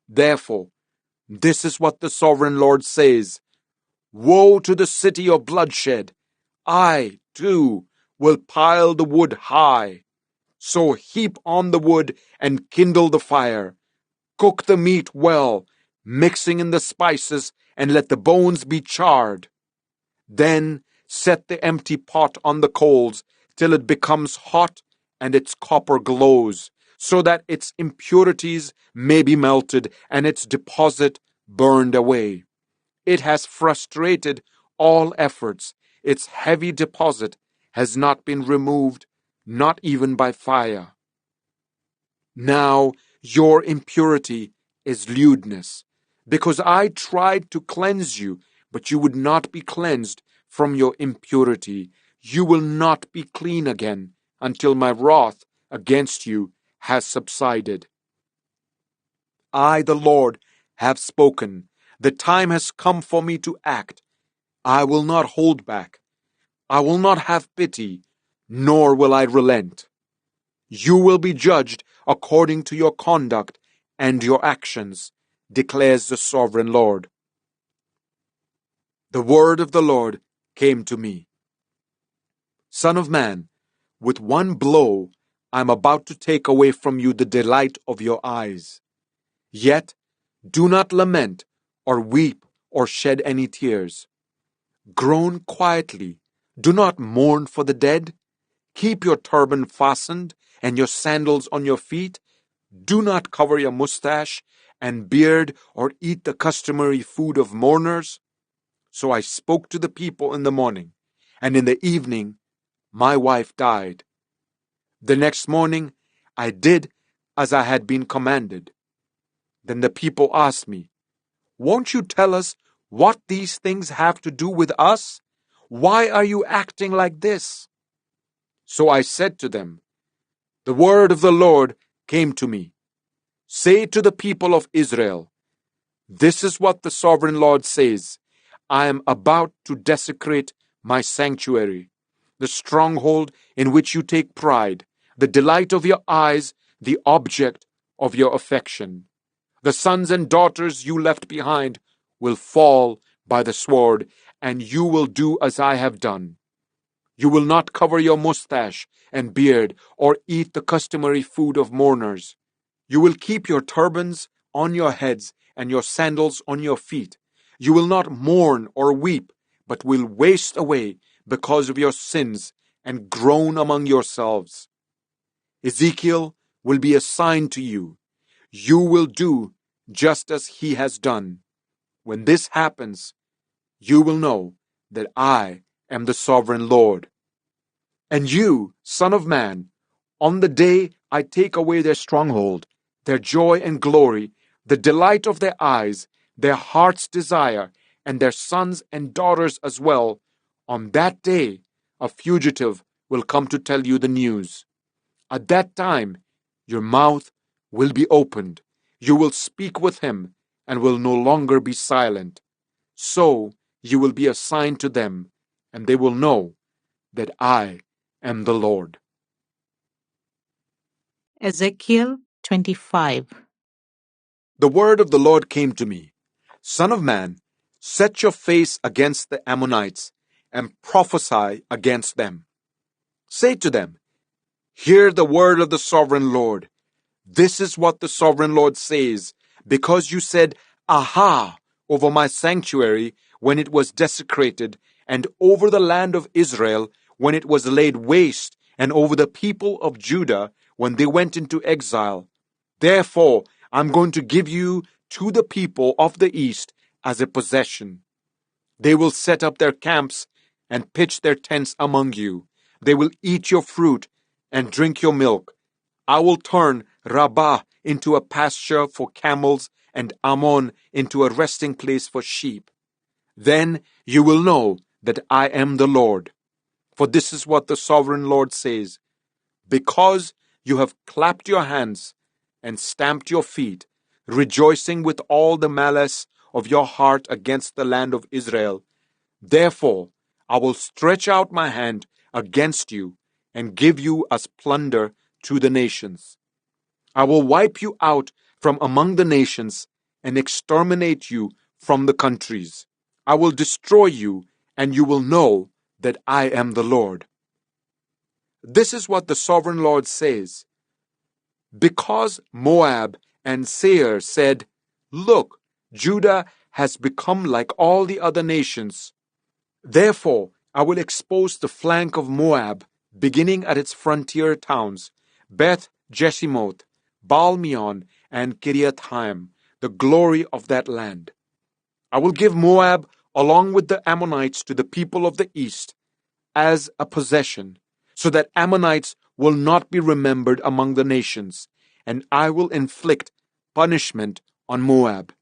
S2: Therefore, this is what the sovereign Lord says. Woe to the city of bloodshed! I, too, will pile the wood high. So heap on the wood and kindle the fire. Cook the meat well, mixing in the spices, and let the bones be charred. Then set the empty pot on the coals till it becomes hot and its copper glows, so that its impurities may be melted and its deposit burned away. It has frustrated all efforts. Its heavy deposit has not been removed, not even by fire. Now your impurity is lewdness, because I tried to cleanse you, but you would not be cleansed from your impurity. You will not be clean again until my wrath against you has subsided. I, the Lord, have spoken. The time has come for me to act. I will not hold back. I will not have pity, nor will I relent. You will be judged according to your conduct and your actions, declares the sovereign Lord. The word of the Lord came to me. Son of man, with one blow I am about to take away from you the delight of your eyes. Yet do not lament or weep or shed any tears. Groan quietly. Do not mourn for the dead. Keep your turban fastened and your sandals on your feet. Do not cover your mustache and beard or eat the customary food of mourners. So I spoke to the people in the morning, and in the evening my wife died. The next morning I did as I had been commanded. Then the people asked me, won't you tell us what these things have to do with us? Why are you acting like this? So I said to them, the word of the Lord came to me. Say to the people of Israel, this is what the sovereign Lord says. I am about to desecrate my sanctuary, the stronghold in which you take pride, the delight of your eyes, the object of your affection. The sons and daughters you left behind will fall by the sword, and you will do as I have done. You will not cover your mustache and beard or eat the customary food of mourners. You will keep your turbans on your heads and your sandals on your feet. You will not mourn or weep, but will waste away because of your sins and groan among yourselves. Ezekiel will be a sign to you. You will do just as he has done. When this happens, you will know that I am the sovereign Lord. And you, son of man, on the day I take away their stronghold, their joy and glory, the delight of their eyes, their heart's desire, and their sons and daughters as well, on that day a fugitive will come to tell you the news. At that time your mouth will be opened. You will speak with him and will no longer be silent. So you will be a sign to them, and they will know that I am the Lord.
S1: Ezekiel 25.
S2: The word of the Lord came to me. Son of man, set your face against the Ammonites and prophesy against them. Say to them, hear the word of the sovereign Lord. This is what the sovereign Lord says, because you said, Aha, over my sanctuary when it was desecrated, and over the land of Israel when it was laid waste, and over the people of Judah when they went into exile. Therefore, I'm going to give you to the people of the east as a possession. They will set up their camps and pitch their tents among you. They will eat your fruit and drink your milk. I will turn Rabbah into a pasture for camels and Ammon into a resting place for sheep. Then you will know that I am the Lord. For this is what the sovereign Lord says. Because you have clapped your hands and stamped your feet, rejoicing with all the malice of your heart against the land of Israel, therefore I will stretch out my hand against you and give you as plunder to the nations. I will wipe you out from among the nations and exterminate you from the countries. I will destroy you, and you will know that I am the Lord. This is what the sovereign Lord says. Because Moab and Seir said, Look, Judah has become like all the other nations. Therefore, I will expose the flank of Moab, beginning at its frontier towns, Beth Jeshimoth, Baal-meon, and Kiriathaim, the glory of that land. I will give Moab along with the Ammonites to the people of the east as a possession, so that Ammonites will not be remembered among the nations, and I will inflict punishment on Moab.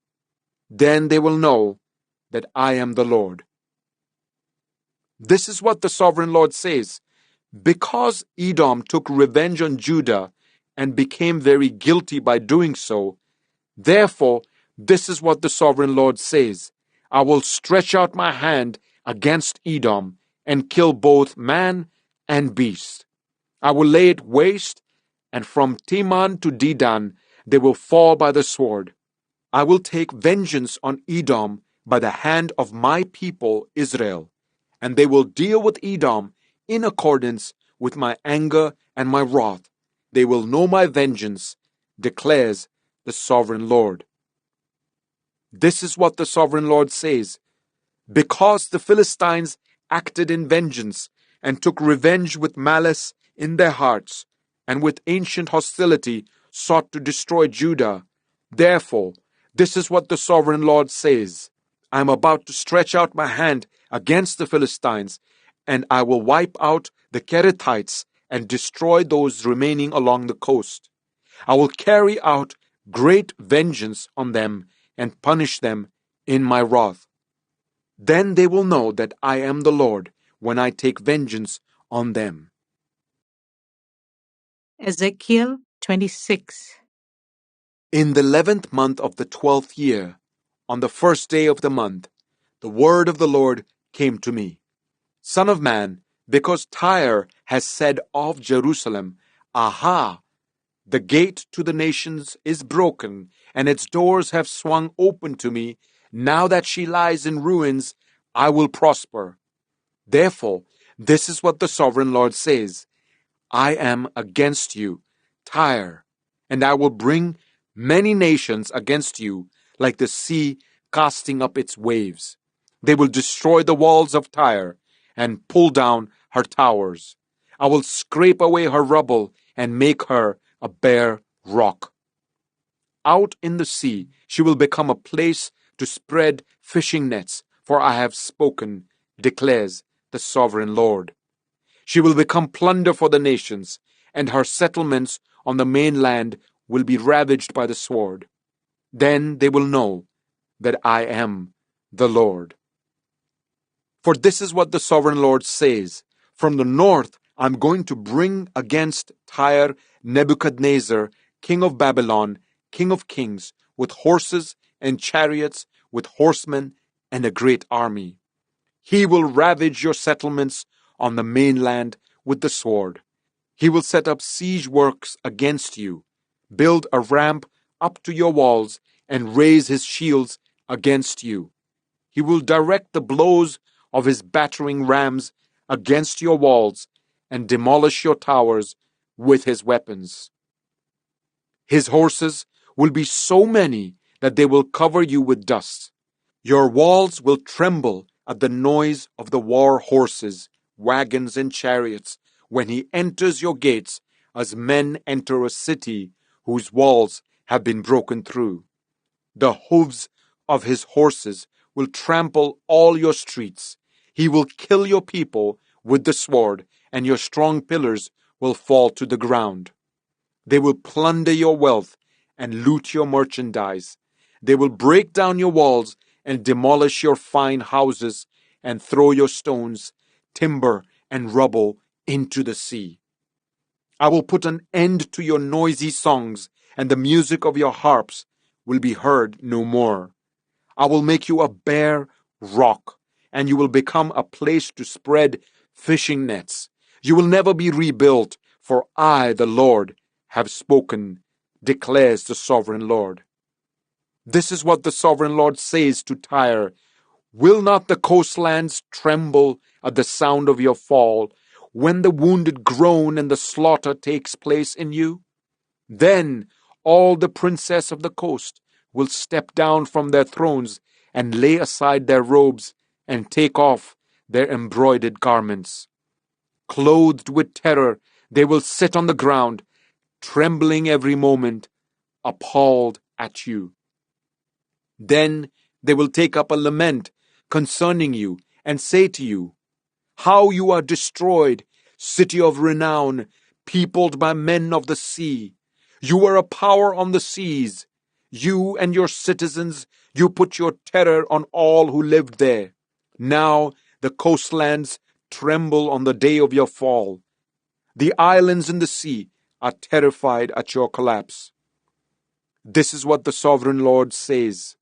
S2: Then they will know that I am the Lord. This is what the sovereign Lord says. Because Edom took revenge on Judah and became very guilty by doing so, therefore, this is what the sovereign Lord says. I will stretch out my hand against Edom and kill both man and beast. I will lay it waste, and from Teman to Dedan they will fall by the sword. I will take vengeance on Edom by the hand of my people Israel, and they will deal with Edom in accordance with my anger and my wrath. They will know my vengeance, declares the sovereign Lord. This is what the sovereign Lord says. Because the Philistines acted in vengeance and took revenge with malice in their hearts, and with ancient hostility sought to destroy Judah, therefore, this is what the sovereign Lord says. I am about to stretch out my hand against the Philistines, and I will wipe out the Kerethites and destroy those remaining along the coast. I will carry out great vengeance on them and punish them in my wrath. Then they will know that I am the Lord when I take vengeance on them.
S1: Ezekiel 26.
S2: In the 11th month of the 12th year, on the first day of the month, the word of the Lord came to me. Son of man, because Tyre has said of Jerusalem, Aha! The gate to the nations is broken, and its doors have swung open to me, Now that she lies in ruins, I will prosper. Therefore, this is what the sovereign Lord says: I am against you, Tyre, and I will bring many nations against you, like the sea casting up its waves. They will destroy the walls of Tyre and pull down her towers. I will scrape away her rubble and make her a bare rock. Out in the sea she will become a place to spread fishing nets, for I have spoken, declares the sovereign Lord. She will become plunder for the nations, and her settlements on the mainland will be ravaged by the sword. Then they will know that I am the Lord. For this is what the sovereign Lord says: from the north I am going to bring against Tyre Nebuchadnezzar, king of Babylon, king of kings, with horses and chariots, with horsemen and a great army. He will ravage your settlements on the mainland with the sword. He will set up siege works against you, build a ramp up to your walls, and raise his shields against you. He will direct the blows of his battering rams against your walls and demolish your towers with his weapons. His horses will be so many that they will cover you with dust. Your walls will tremble at the noise of the war horses, wagons, and chariots when he enters your gates, as men enter a city whose walls have been broken through. The hooves of his horses will trample all your streets. He will kill your people with the sword, and your strong pillars will fall to the ground. They will plunder your wealth and loot your merchandise. They will break down your walls and demolish your fine houses and throw your stones, timber, and rubble into the sea. I will put an end to your noisy songs, and the music of your harps will be heard no more. I will make you a bare rock, and you will become a place to spread fishing nets. You will never be rebuilt, for I, the Lord, have spoken, declares the sovereign Lord. This is what the sovereign Lord says to Tyre: will not the coastlands tremble at the sound of your fall, when the wounded groan and the slaughter takes place in you? Then all the princes of the coast will step down from their thrones and lay aside their robes and take off their embroidered garments. Clothed with terror, they will sit on the ground, trembling every moment, appalled at you. Then they will take up a lament concerning you and say to you, how you are destroyed, city of renown, peopled by men of the sea. You were a power on the seas. You and your citizens, you put your terror on all who lived there. Now the coastlands tremble on the day of your fall. The islands in the sea are terrified at your collapse. This is what the sovereign Lord says: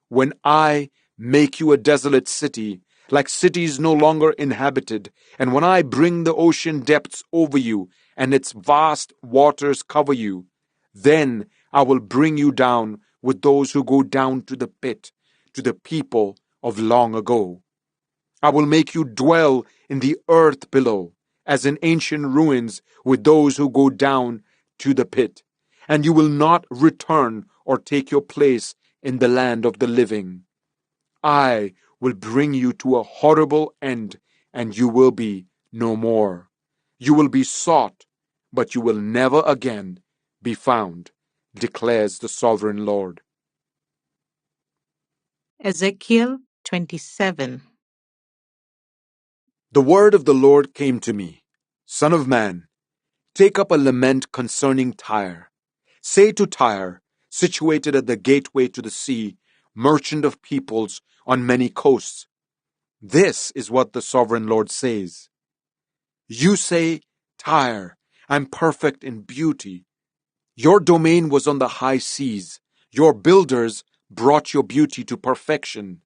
S2: when I make you a desolate city, like cities no longer inhabited, and when I bring the ocean depths over you, and its vast waters cover you, then I will bring you down with those who go down to the pit, to the people of long ago. I will make you dwell in the earth below, as in ancient ruins with those who go down to the pit, and you will not return or take your place in the land of the living. I will bring you to a horrible end, and you will be no more. You will be sought, but you will never again be found, declares the sovereign Lord.
S1: Ezekiel 27.
S2: The word of the Lord came to me: Son of man, take up a lament concerning Tyre. Say to Tyre, situated at the gateway to the sea, merchant of peoples on many coasts, this is what the sovereign Lord says. You say, Tyre, I'm perfect in beauty. Your domain was on the high seas. Your builders brought your beauty to perfection.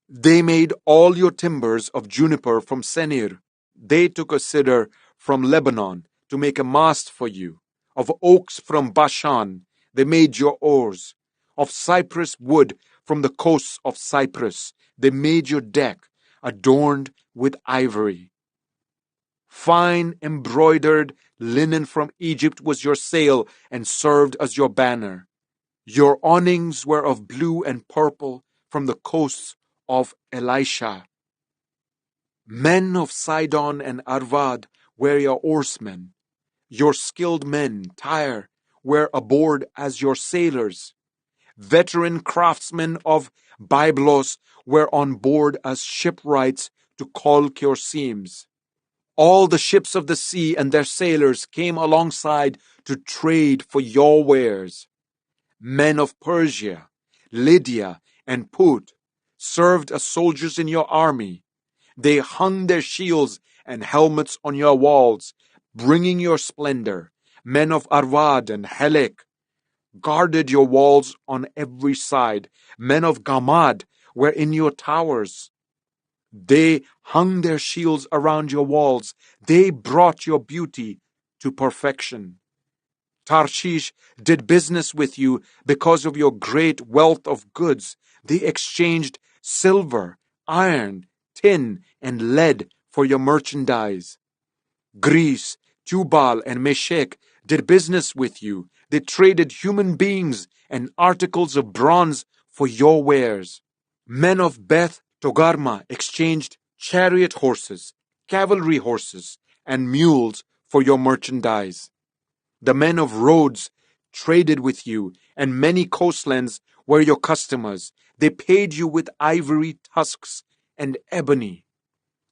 S2: They made all your timbers of juniper from Senir. They took a cedar from Lebanon to make a mast for you. Of oaks from Bashan, they made your oars. Of cypress wood from the coasts of Cyprus. They made your deck, adorned with ivory. Fine embroidered linen from Egypt was your sail and served as your banner. Your awnings were of blue and purple from the coasts of Elisha. Men of Sidon and Arvad were your oarsmen. Your skilled men, Tyre, were aboard as your sailors. Veteran craftsmen of Byblos were on board as shipwrights to caulk your seams. All the ships of the sea and their sailors came alongside to trade for your wares. Men of Persia, Lydia, and Put served as soldiers in your army. They hung their shields and helmets on your walls, bringing your splendor. Men of Arvad and Helek guarded your walls on every side. Men of Gamad were in your towers. They hung their shields around your walls. They brought your beauty to perfection. Tarshish did business with you because of your great wealth of goods. They exchanged silver, iron, tin, and lead for your merchandise. Greece, Tubal, and Meshech did business with you. They traded human beings and articles of bronze for your wares. Men of Beth Togarmah exchanged chariot horses, cavalry horses, and mules for your merchandise. The men of Rhodes traded with you, and many coastlands were your customers. They paid you with ivory tusks and ebony.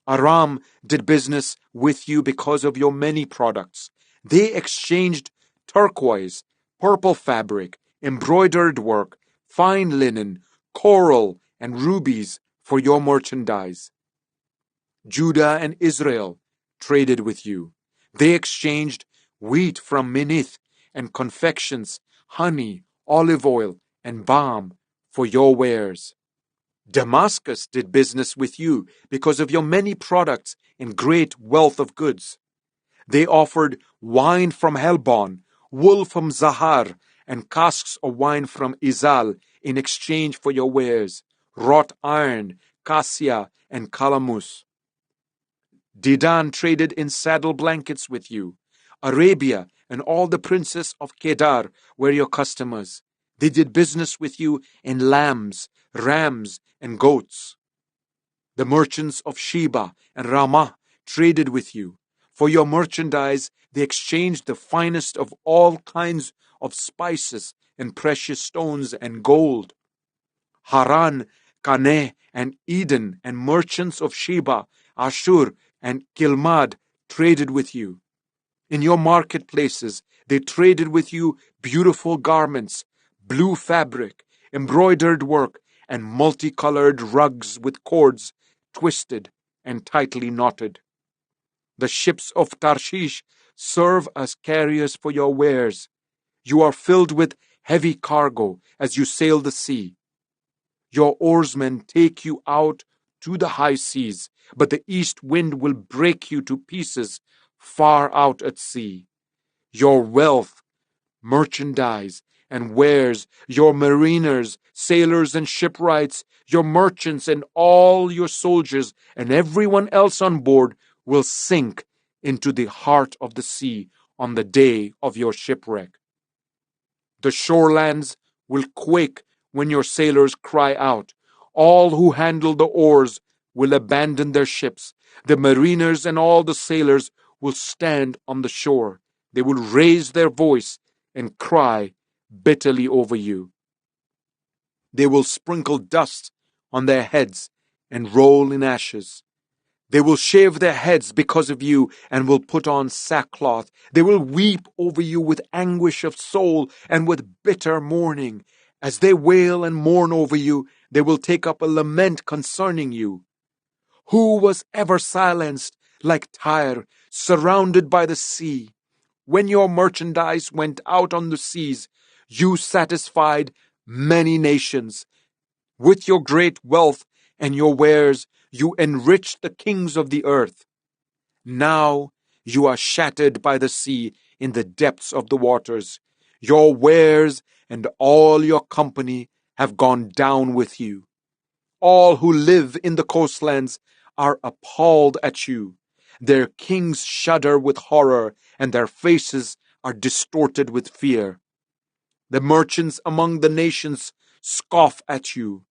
S2: Aram did business with you because of your many products. They exchanged turquoise, purple fabric, embroidered work, fine linen, coral, and rubies for your merchandise. Judah and Israel traded with you. They exchanged wheat from Minnith and confections, honey, olive oil, and balm for your wares. Damascus did business with you because of your many products and great wealth of goods. They offered wine from Helbon, wool from Zahar, and casks of wine from Izal in exchange for your wares, wrought iron, cassia, and calamus. Dedan traded in saddle blankets with you. Arabia and all the princes of Kedar were your customers. They did business with you in lambs, rams, and goats. The merchants of Sheba and Ramah traded with you. For your merchandise, they exchanged the finest of all kinds of spices and precious stones and gold. Haran, Caneh, and Eden and merchants of Sheba, Ashur, and Kilmad traded with you. In your marketplaces, they traded with you beautiful garments, blue fabric, embroidered work, and multicolored rugs with cords twisted and tightly knotted. The ships of Tarshish serve as carriers for your wares. You are filled with heavy cargo as you sail the sea. Your oarsmen take you out to the high seas, but the east wind will break you to pieces far out at sea. Your wealth, merchandise, and wares, your mariners, sailors, and shipwrights, your merchants, and all your soldiers, and everyone else on board will sink into the heart of the sea on the day of your shipwreck. The shorelands will quake when your sailors cry out. All who handle the oars will abandon their ships. The mariners and all the sailors will stand on the shore. They will raise their voice and cry bitterly over you. They will sprinkle dust on their heads and roll in ashes. They will shave their heads because of you and will put on sackcloth. They will weep over you with anguish of soul and with bitter mourning. As they wail and mourn over you, they will take up a lament concerning you. Who was ever silenced like Tyre, surrounded by the sea? When your merchandise went out on the seas, you satisfied many nations. With your great wealth and your wares, you enriched the kings of the earth. Now you are shattered by the sea in the depths of the waters. Your wares and all your company have gone down with you. All who live in the coastlands are appalled at you. Their kings shudder with horror, and their faces are distorted with fear. The merchants among the nations scoff at you.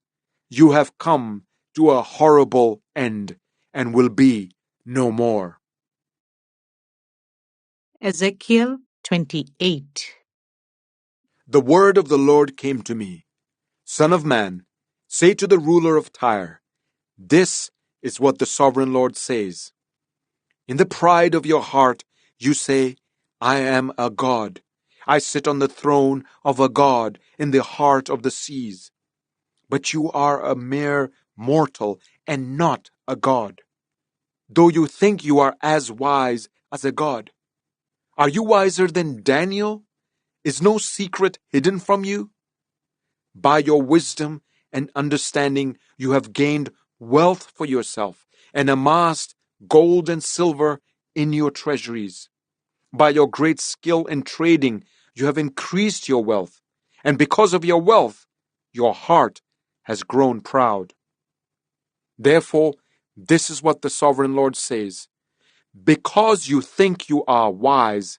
S2: You have come to a horrible end and will be no more.
S1: Ezekiel 28.
S2: The word of the Lord came to me. Son of man, say to the ruler of Tyre, this is what the sovereign Lord says. In the pride of your heart, you say, I am a god. I sit on the throne of a god in the heart of the seas. But you are a mere mortal and not a god, though you think you are as wise as a god. Are you wiser than Daniel? Is no secret hidden from you? By your wisdom and understanding, you have gained wealth for yourself and amassed gold and silver in your treasuries. By your great skill in trading, you have increased your wealth, and because of your wealth, your heart has grown proud. Therefore, this is what the sovereign Lord says. Because you think you are wise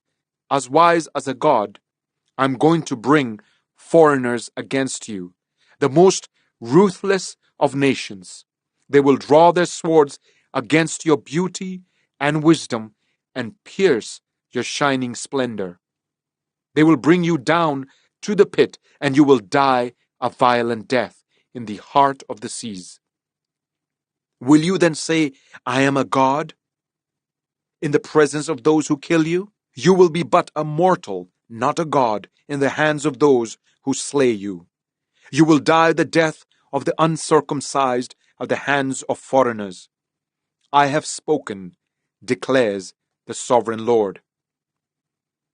S2: as a god, I'm going to bring foreigners against you, the most ruthless of nations. They will draw their swords against your beauty and wisdom and pierce your shining splendor. They will bring you down to the pit, and you will die a violent death in the heart of the seas. Will you then say, I am a god, in the presence of those who kill you? You will be but a mortal, not a god, in the hands of those who slay you. You will die the death of the uncircumcised at the hands of foreigners. I have spoken, declares the sovereign Lord.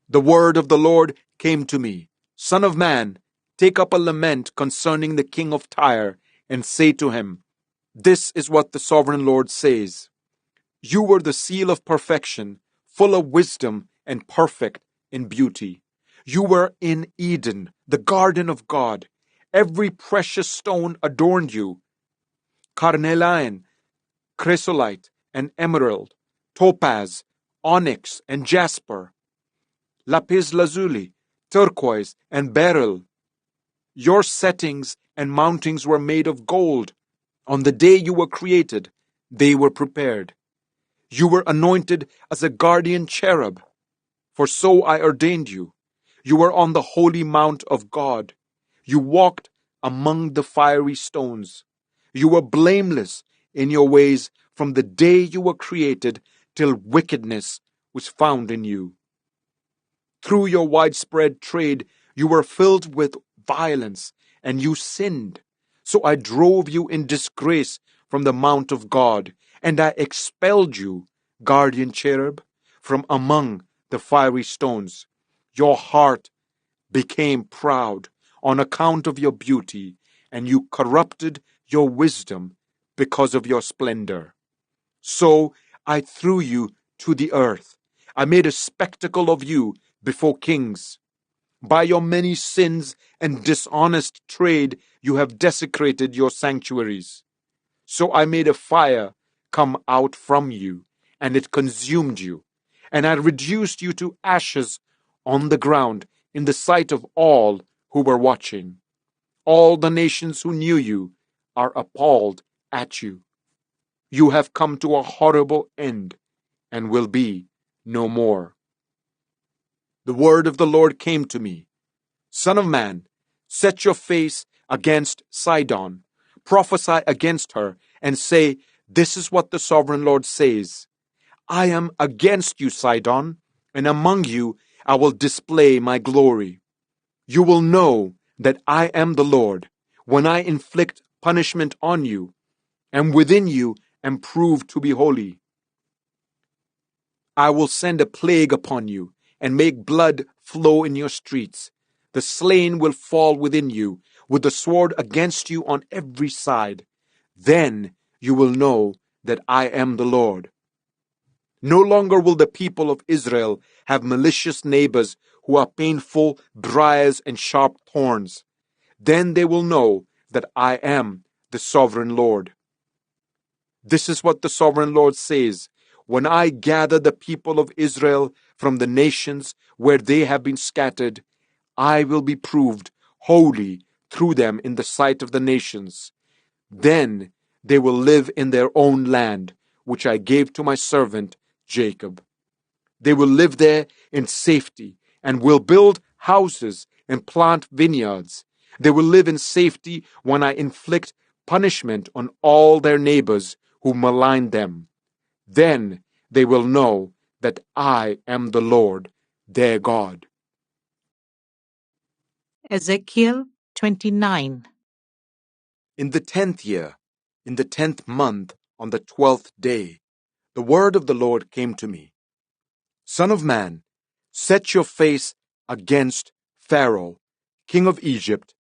S2: The word of the Lord came to me. Son of man, take up a lament concerning the king of Tyre, and say to him, this is what the sovereign Lord says. You were the seal of perfection, full of wisdom and perfect in beauty. You were in Eden, the garden of God. Every precious stone adorned you. Carnelian, chrysolite, and emerald, topaz, onyx, and jasper, lapis lazuli, turquoise, and beryl. Your settings and mountings were made of gold. On the day you were created, they were prepared. You were anointed as a guardian cherub, for so I ordained you. You were on the holy mount of God. You walked among the fiery stones. You were blameless in your ways from the day you were created till wickedness was found in you. Through your widespread trade, you were filled with violence, and you sinned. So I drove you in disgrace from the mount of God, and I expelled you, guardian cherub, from among the fiery stones. Your heart became proud on account of your beauty, and you corrupted your wisdom because of your splendor. So I threw you to the earth. I made a spectacle of you before kings. By your many sins and dishonest trade, you have desecrated your sanctuaries. So I made a fire come out from you, and it consumed you. And I reduced you to ashes on the ground in the sight of all who were watching. All the nations who knew you are appalled at you. You have come to a horrible end and will be no more. The word of the Lord came to me. Son of man, set your face against Sidon, prophesy against her, and say, this is what the sovereign Lord says. I am against you, Sidon, and among you I will display my glory. You will know that I am the Lord when I inflict punishment on you, and within you am proved to be holy. I will send a plague upon you, and make blood flow in your streets. The slain will fall within you, with the sword against you on every side. Then you will know that I am the Lord. No longer will the people of Israel have malicious neighbors who are painful briars and sharp thorns. Then they will know that I am the sovereign Lord. This is what the sovereign Lord says. When I gather the people of Israel from the nations where they have been scattered, I will be proved holy through them in the sight of the nations. Then they will live in their own land, which I gave to my servant Jacob. They will live there in safety and will build houses and plant vineyards. They will live in safety when I inflict punishment on all their neighbors who malign them. Then they will know that I am the Lord, their God.
S1: Ezekiel 29.
S2: In the 10th year, in the 10th month, on the 12th day, the word of the Lord came to me. Son of man, set your face against Pharaoh, king of Egypt,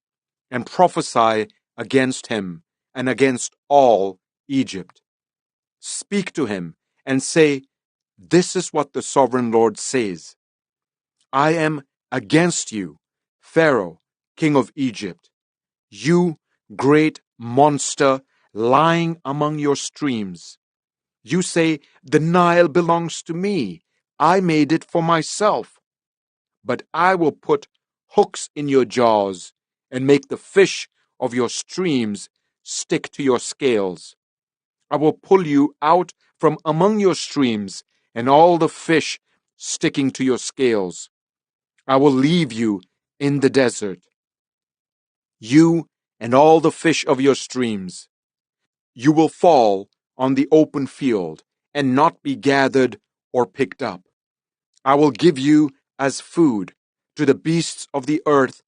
S2: and prophesy against him and against all Egypt. Speak to him and say, this is what the sovereign Lord says. I am against you, Pharaoh, king of Egypt, you great monster lying among your streams. You say, the Nile belongs to me. I made it for myself. But I will put hooks in your jaws and make the fish of your streams stick to your scales. I will pull you out from among your streams and all the fish sticking to your scales. I will leave you in the desert, you and all the fish of your streams. You will fall on the open field and not be gathered or picked up. I will give you as food to the beasts of the earth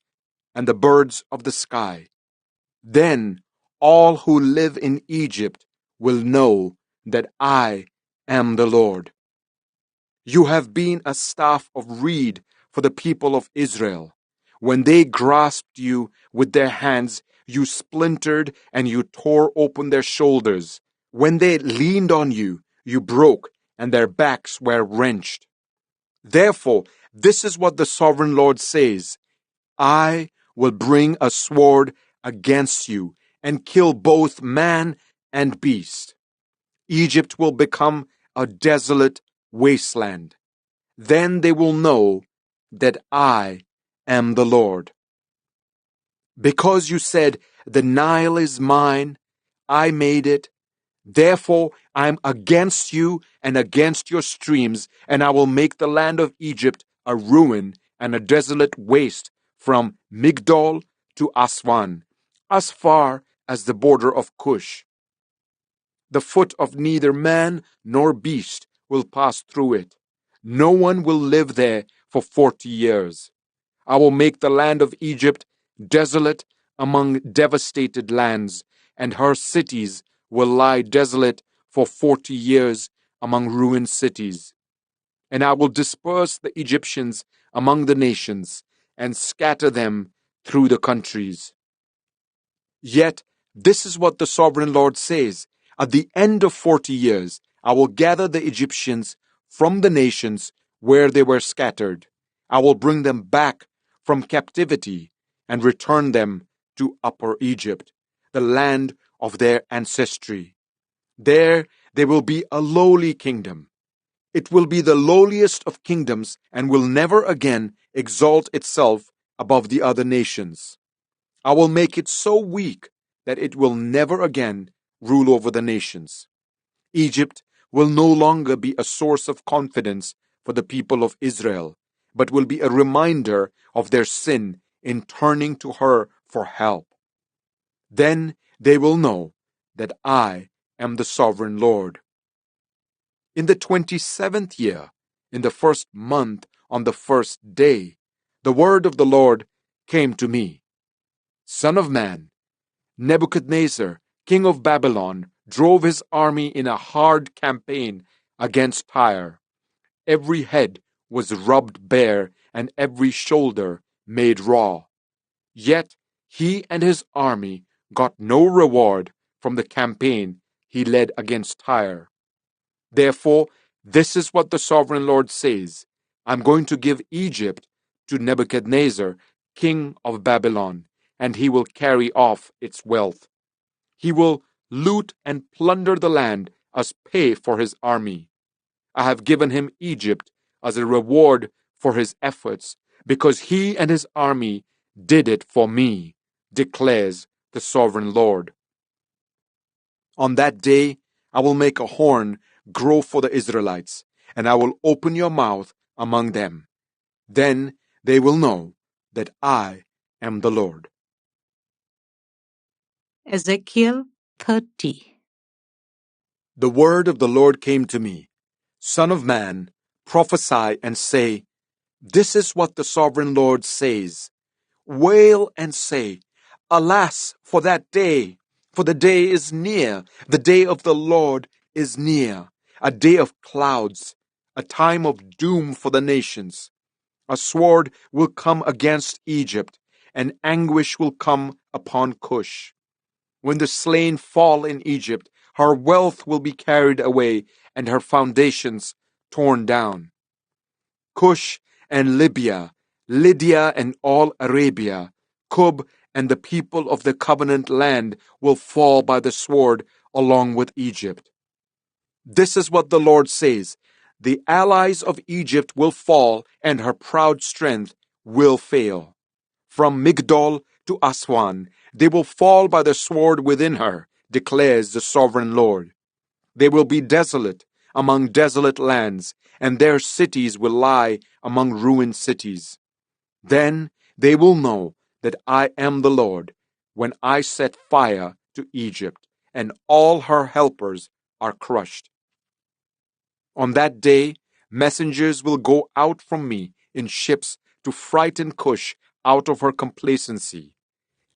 S2: and the birds of the sky. Then all who live in Egypt will know that I am the Lord. You have been a staff of reed for the people of Israel. When they grasped you with their hands, you splintered and you tore open their shoulders. When they leaned on you, you broke and their backs were wrenched. Therefore, this is what the sovereign Lord says. I will bring a sword against you and kill both man and beast. Egypt will become a desolate wasteland. Then they will know that I am the Lord. Because you said, the Nile is mine, I made it. Therefore, I am against you and against your streams, and I will make the land of Egypt a ruin and a desolate waste from Migdol to Aswan, as far as the border of Cush. The foot of neither man nor beast will pass through it. No one will live there for 40 years. I will make the land of Egypt desolate among devastated lands, and her cities will lie desolate for 40 years among ruined cities. And I will disperse the Egyptians among the nations and scatter them through the countries. Yet, this is what the sovereign Lord says. At the end of 40 years, I will gather the Egyptians from the nations where they were scattered. I will bring them back from captivity and return them to Upper Egypt, the land of their ancestry. There they will be a lowly kingdom. It will be the lowliest of kingdoms and will never again exalt itself above the other nations. I will make it so weak that it will never again rule over the nations. Egypt will no longer be a source of confidence for the people of Israel, but will be a reminder of their sin in turning to her for help. Then they will know that I am the sovereign Lord. In the 27th year, in the first month, on the first day, the word of the Lord came to me. Son of man, Nebuchadnezzar, king of Babylon, drove his army in a hard campaign against Tyre. Every head was rubbed bare and every shoulder made raw. Yet he and his army got no reward from the campaign he led against Tyre. Therefore, this is what the sovereign Lord says. I'm going to give Egypt to Nebuchadnezzar, king of Babylon, and he will carry off its wealth. He will loot and plunder the land as pay for his army. I have given him Egypt as a reward for his efforts, because he and his army did it for me, declares the sovereign Lord. On that day, I will make a horn grow for the Israelites, and I will open your mouth among them. Then they will know that I am the Lord.
S1: Ezekiel 30.
S2: The word of the Lord came to me. Son of man, prophesy and say, this is what the sovereign Lord says. Wail and say, alas for that day, for the day is near, the day of the Lord is near, a day of clouds, a time of doom for the nations. A sword will come against Egypt, and anguish will come upon Cush. When the slain fall in Egypt, her wealth will be carried away, and her foundations torn down. Cush and Libya, Lydia and all Arabia, Cub and the people of the covenant land will fall by the sword along with Egypt. This is what the Lord says. The allies of Egypt will fall, and her proud strength will fail. From Migdol to Aswan, they will fall by the sword within her, declares the sovereign Lord. They will be desolate among desolate lands, and their cities will lie among ruined cities. Then they will know that I am the Lord, when I set fire to Egypt, and all her helpers are crushed. On that day, messengers will go out from me in ships to frighten Cush out of her complacency.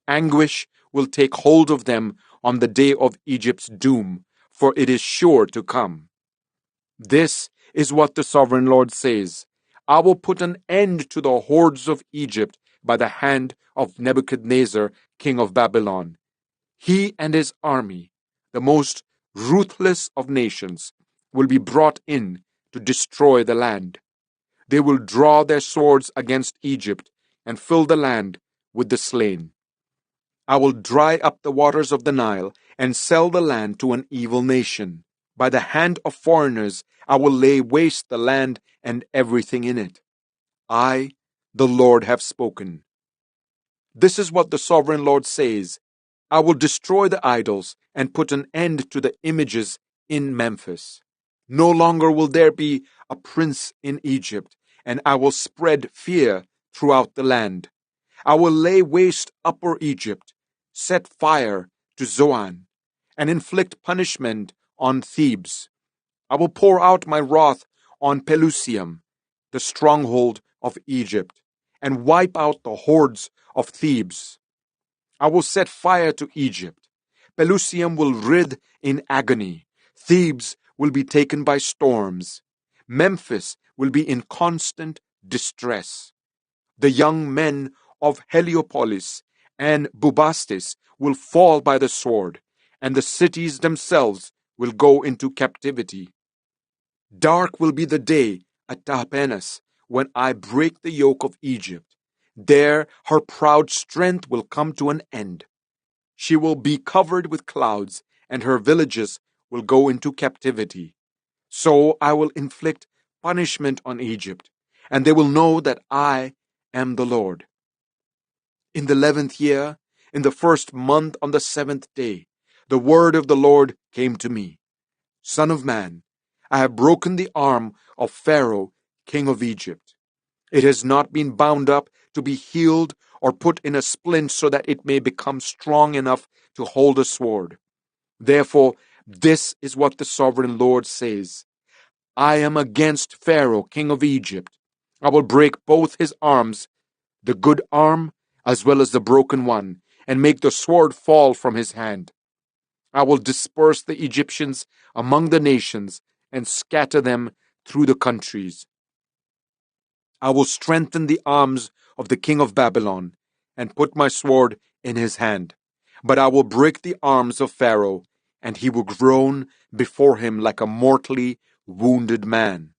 S2: Anguish will take hold of them on the day of Egypt's doom, for it is sure to come. This is what the sovereign Lord says. I will put an end to the hordes of Egypt by the hand of Nebuchadnezzar, king of Babylon. He and his army, the most ruthless of nations, will be brought in to destroy the land. They will draw their swords against Egypt and fill the land with the slain. I will dry up the waters of the Nile and sell the land to an evil nation. By the hand of foreigners I will lay waste the land and everything in it. I, the Lord, have spoken. This is what the sovereign Lord says. I will destroy the idols and put an end to the images in Memphis. No longer will there be a prince in Egypt, and I will spread fear throughout the land. I will lay waste Upper Egypt, set fire to Zoan, and inflict punishment on Thebes. I will pour out my wrath on Pelusium, the stronghold of Egypt, and wipe out the hordes of Thebes. I will set fire to Egypt. Pelusium will writhe in agony. Thebes will be taken by storms. Memphis will be in constant distress. The young men of Heliopolis and Bubastis will fall by the sword, and the cities themselves will go into captivity. Dark will be the day at Tahpenes when I break the yoke of Egypt. There her proud strength will come to an end. She will be covered with clouds, and her villages will go into captivity. So I will inflict punishment on Egypt, and they will know that I am the Lord. In the 11th year, in the first month on the 7th day, the word of the Lord came to me. Son of man, I have broken the arm of Pharaoh, king of Egypt. It has not been bound up to be healed or put in a splint so that it may become strong enough to hold a sword. Therefore, this is what the sovereign Lord says. I am against Pharaoh, king of Egypt. I will break both his arms, the good arm as well as the broken one, and make the sword fall from his hand. I will disperse the Egyptians among the nations and scatter them through the countries. I will strengthen the arms of the king of Babylon and put my sword in his hand. But I will break the arms of Pharaoh, and he will groan before him like a mortally wounded man.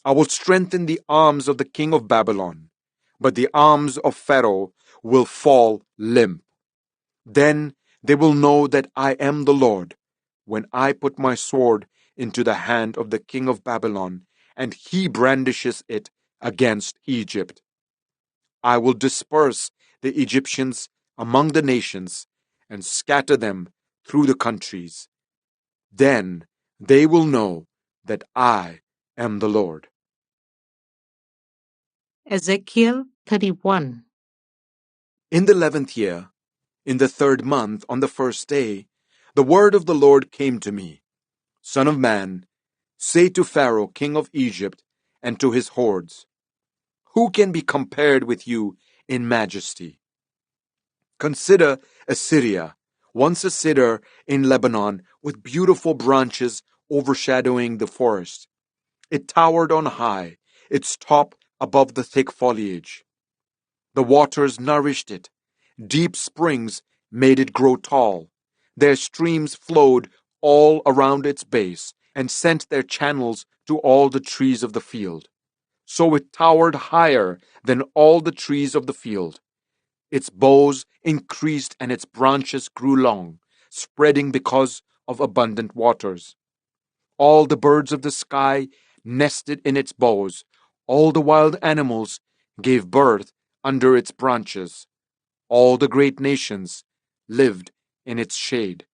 S2: I will strengthen the arms of the king of Babylon, but the arms of Pharaoh will fall limp. Then they will know that I am the Lord, when I put my sword into the hand of the king of Babylon, and he brandishes it against Egypt. I will disperse the Egyptians among the nations and scatter them through the countries. Then they will know that I am the Lord.
S1: Ezekiel 31.
S2: In the 11th year, in the 3rd month, on the 1st day, the word of the Lord came to me. Son of man, say to Pharaoh, king of Egypt, and to his hordes, who can be compared with you in majesty? Consider Assyria, once a cedar in Lebanon with beautiful branches overshadowing the forest. It towered on high, its top above the thick foliage. The waters nourished it. Deep springs made it grow tall. Their streams flowed all around its base and sent their channels to all the trees of the field. So it towered higher than all the trees of the field. Its boughs increased and its branches grew long, spreading because of abundant waters. All the birds of the sky nested in its boughs. All the wild animals gave birth under its branches. All the great nations lived in its shade.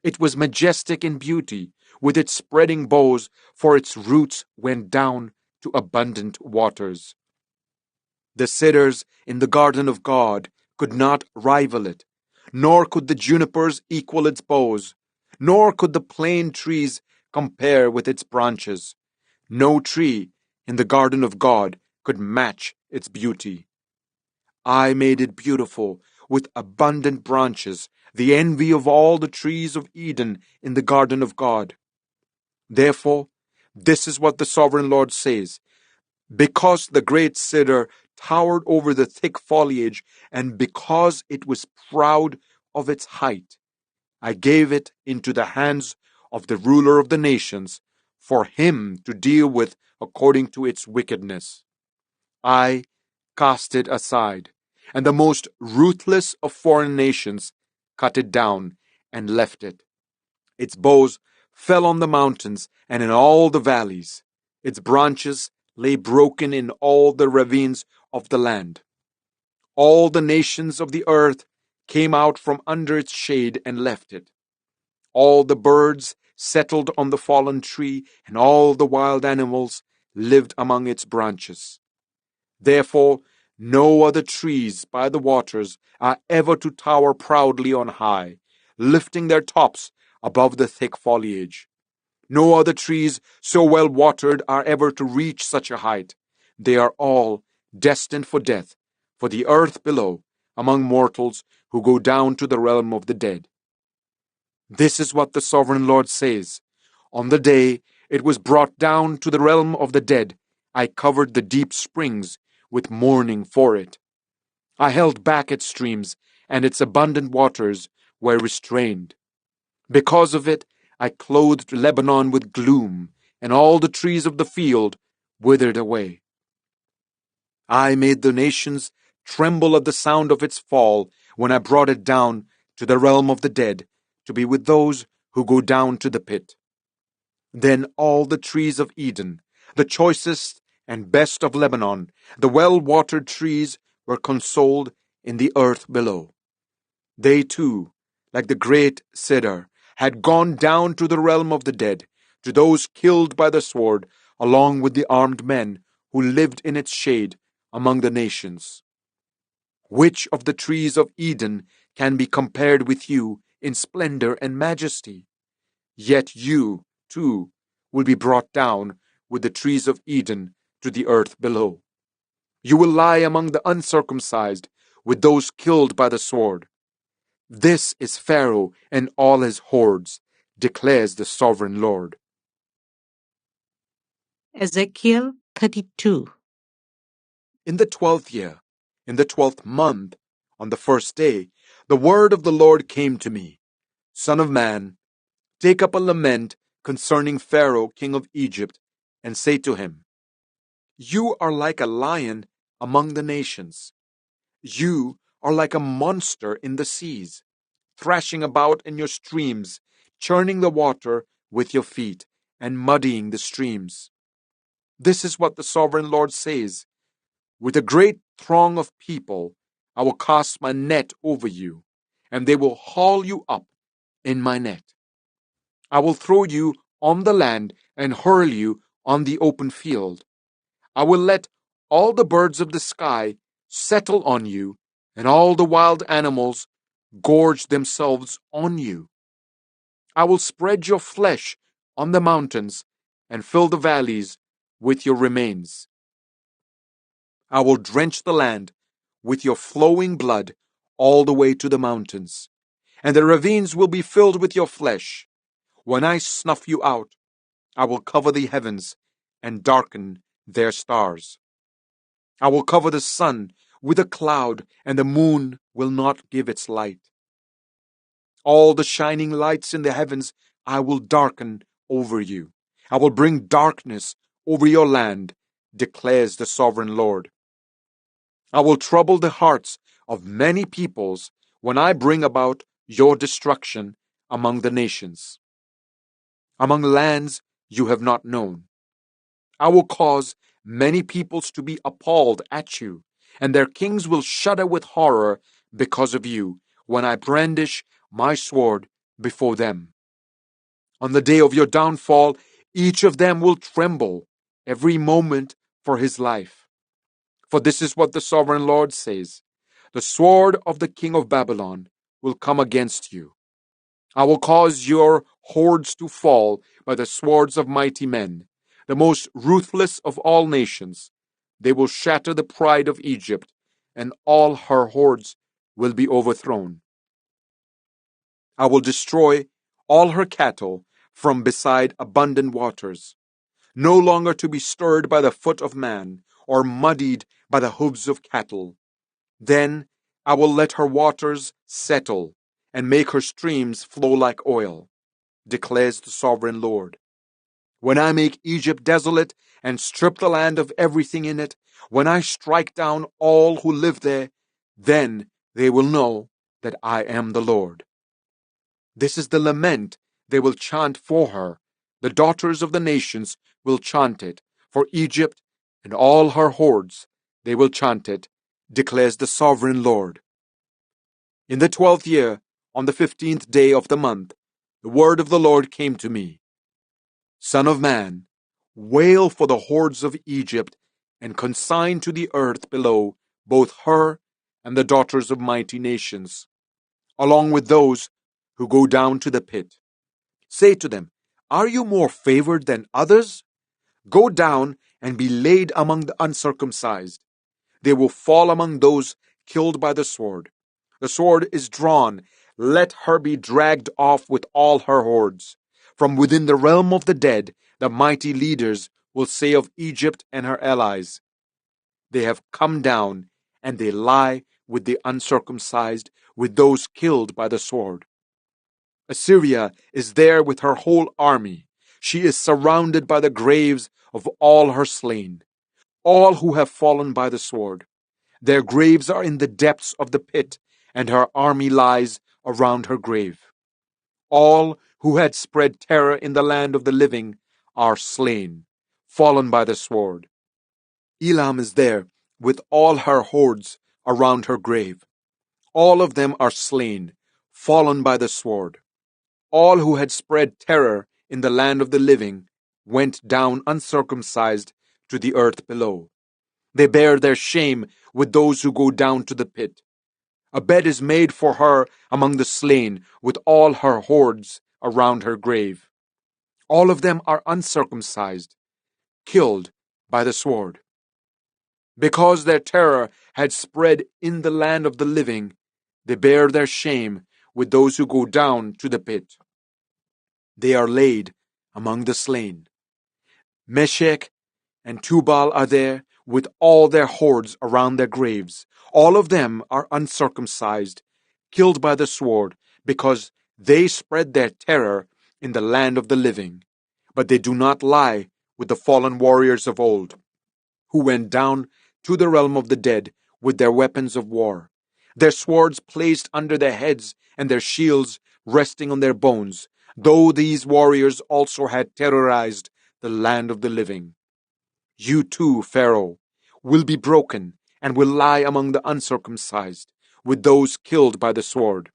S2: It was majestic in beauty, with its spreading boughs, for its roots went down to abundant waters. The cedars in the garden of God could not rival it, nor could the junipers equal its boughs, nor could the plane trees compare with its branches. No tree in the garden of God could match its beauty. I made it beautiful with abundant branches, the envy of all the trees of Eden in the garden of God. Therefore, this is what the sovereign Lord says. Because the great cedar towered over the thick foliage, and because it was proud of its height, I gave it into the hands of the ruler of the nations, for him to deal with according to its wickedness. I cast it aside, and the most ruthless of foreign nations cut it down and left it. Its boughs fell on the mountains and in all the valleys. Its branches lay broken in all the ravines of the land. All the nations of the earth came out from under its shade and left it. All the birds settled on the fallen tree, and all the wild animals lived among its branches. Therefore, no other trees by the waters are ever to tower proudly on high, lifting their tops above the thick foliage. No other trees so well watered are ever to reach such a height. They are all destined for death, for the earth below, among mortals who go down to the realm of the dead. This is what the sovereign Lord says. On the day it was brought down to the realm of the dead, I covered the deep springs with mourning for it. I held back its streams, and its abundant waters were restrained. Because of it, I clothed Lebanon with gloom, and all the trees of the field withered away. I made the nations tremble at the sound of its fall when I brought it down to the realm of the dead, to be with those who go down to the pit. Then all the trees of Eden, the choicest and best of Lebanon, the well-watered trees, were consoled in the earth below. They too, like the great cedar, had gone down to the realm of the dead, to those killed by the sword, along with the armed men who lived in its shade among the nations. Which of the trees of Eden can be compared with you in splendor and majesty? Yet you, too, will be brought down with the trees of Eden to the earth below. You will lie among the uncircumcised with those killed by the sword. This is Pharaoh and all his hordes, declares the sovereign Lord.
S1: Ezekiel 32.
S2: In the 12th year, in the 12th month, on the 1st day, the word of the Lord came to me. Son of man, take up a lament concerning Pharaoh, king of Egypt, and say to him, You are like a lion among the nations. You are like a monster in the seas, thrashing about in your streams, churning the water with your feet, and muddying the streams. This is what the sovereign Lord says. With a great throng of people, I will cast my net over you, and they will haul you up in my net. I will throw you on the land and hurl you on the open field. I will let all the birds of the sky settle on you, and all the wild animals gorge themselves on you. I will spread your flesh on the mountains and fill the valleys with your remains. I will drench the land with your flowing blood all the way to the mountains, and the ravines will be filled with your flesh. When I snuff you out, I will cover the heavens and darken their stars. I will cover the sun with a cloud, and the moon will not give its light. All the shining lights in the heavens I will darken over you. I will bring darkness over your land, declares the sovereign Lord. I will trouble the hearts of many peoples when I bring about your destruction among the nations, among lands you have not known. I will cause many peoples to be appalled at you, and their kings will shudder with horror because of you when I brandish my sword before them. On the day of your downfall, each of them will tremble every moment for his life. For this is what the sovereign Lord says: the sword of the king of Babylon will come against you. I will cause your hordes to fall by the swords of mighty men, the most ruthless of all nations. They will shatter the pride of Egypt, and all her hordes will be overthrown. I will destroy all her cattle from beside abundant waters, no longer to be stirred by the foot of man, or muddied by the hooves of cattle. Then I will let her waters settle, and make her streams flow like oil, declares the sovereign Lord. When I make Egypt desolate and strip the land of everything in it, when I strike down all who live there, then they will know that I am the Lord. This is the lament they will chant for her. The daughters of the nations will chant it. For Egypt and all her hordes, they will chant it, declares the sovereign Lord. In the 12th year, on the 15th day of the month, the word of the Lord came to me. Son of man, wail for the hordes of Egypt, and consign to the earth below both her and the daughters of mighty nations, along with those who go down to the pit. Say to them, are you more favored than others? Go down and be laid among the uncircumcised. They will fall among those killed by the sword. The sword is drawn. Let her be dragged off with all her hordes. From within the realm of the dead, the mighty leaders will say of Egypt and her allies, they have come down, and they lie with the uncircumcised, with those killed by the sword. Assyria is there with her whole army. She is surrounded by the graves of all her slain, all who have fallen by the sword. Their graves are in the depths of the pit, and her army lies around her grave. All who had spread terror in the land of the living are slain, fallen by the sword. Elam is there with all her hordes around her grave. All of them are slain, fallen by the sword. All who had spread terror in the land of the living went down uncircumcised to the earth below. They bear their shame with those who go down to the pit. A bed is made for her among the slain, with all her hordes around her grave. All of them are uncircumcised, killed by the sword. Because their terror had spread in the land of the living, they bear their shame with those who go down to the pit. They are laid among the slain. Meshech and Tubal are there with all their hordes around their graves. All of them are uncircumcised, killed by the sword, because they spread their terror in the land of the living. But they do not lie with the fallen warriors of old, who went down to the realm of the dead with their weapons of war. their swords placed under their heads and their shields resting on their bones, though these warriors also had terrorized the land of the living. You too, Pharaoh, will be broken and will lie among the uncircumcised, with those killed by the sword.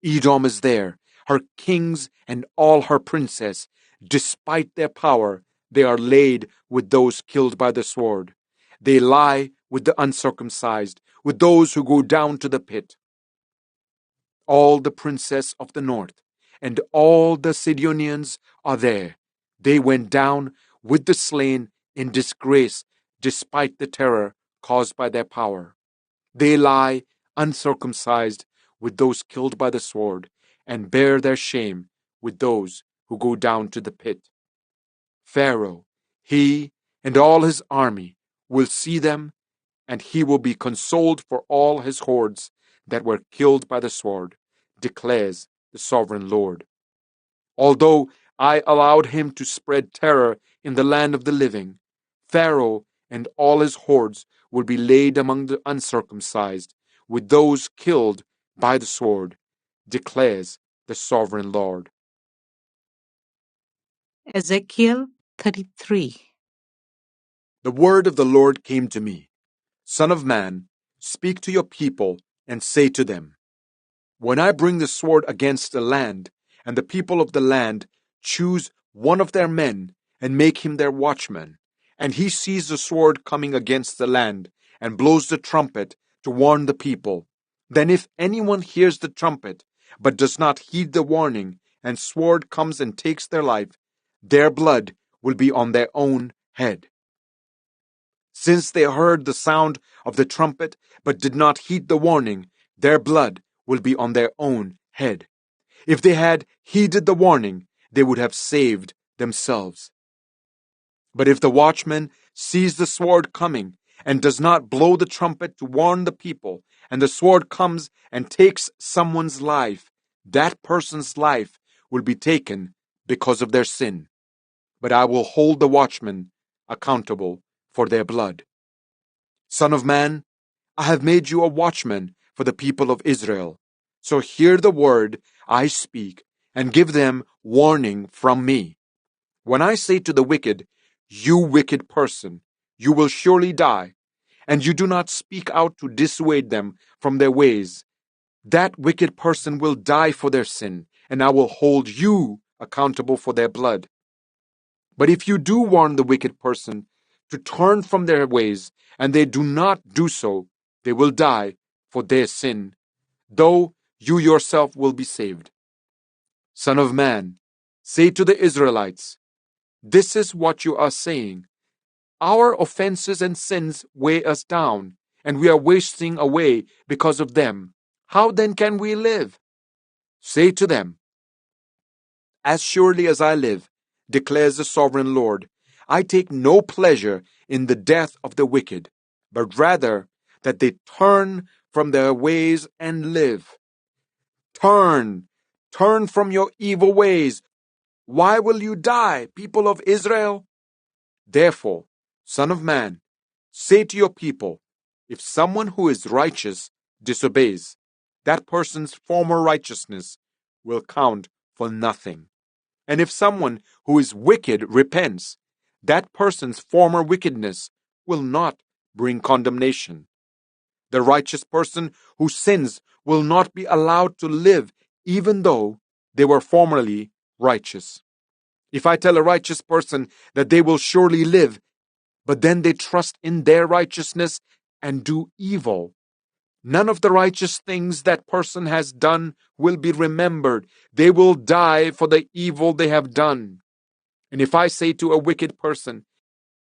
S2: Edom is there, her kings and all her princes. Despite their power, they are laid with those killed by the sword. They lie with the uncircumcised, with those who go down to the pit. All the princes of the north and all the Sidonians are there. They went down with the slain in disgrace, despite the terror caused by their power. They lie uncircumcised with those killed by the sword, and bear their shame with those who go down to the pit. Pharaoh, he and all his army, will see them, and he will be consoled for all his hordes that were killed by the sword, declares the sovereign Lord. Although I allowed him to spread terror in the land of the living, Pharaoh and all his hordes will be laid among the uncircumcised, with those killed by the sword, declares the sovereign Lord.
S1: Ezekiel 33.
S2: The word of the Lord came to me. Son of man, speak to your people and say to them, when I bring the sword against the land, and the people of the land choose one of their men and make him their watchman, and he sees the sword coming against the land and blows the trumpet to warn the people, then if anyone hears the trumpet but does not heed the warning, and sword comes and takes their life, their blood will be on their own head. Since they heard the sound of the trumpet but did not heed the warning, their blood will be on their own head. If they had heeded the warning, they would have saved themselves. But if the watchman sees the sword coming and does not blow the trumpet to warn the people, and the sword comes and takes someone's life, that person's life will be taken because of their sin. But I will hold the watchmen accountable for their blood. Son of man, I have made you a watchman for the people of Israel. So hear the word I speak and give them warning from me. When I say to the wicked, you wicked person, you will surely die, and you do not speak out to dissuade them from their ways, that wicked person will die for their sin, and I will hold you accountable for their blood. But if you do warn the wicked person to turn from their ways, and they do not do so, they will die for their sin, though you yourself will be saved. Son of man, say to the Israelites, this is what you are saying. Our offenses and sins weigh us down, and we are wasting away because of them. How then can we live? Say to them, as surely as I live, declares the sovereign Lord, I take no pleasure in the death of the wicked, but rather that they turn from their ways and live. Turn from your evil ways. Why will you die, people of Israel? Therefore, Son of man, say to your people, if someone who is righteous disobeys, that person's former righteousness will count for nothing. And if someone who is wicked repents, that person's former wickedness will not bring condemnation. The righteous person who sins will not be allowed to live even though they were formerly righteous. If I tell a righteous person that they will surely live, but then they trust in their righteousness and do evil, none of the righteous things that person has done will be remembered. They will die for the evil they have done. And if I say to a wicked person,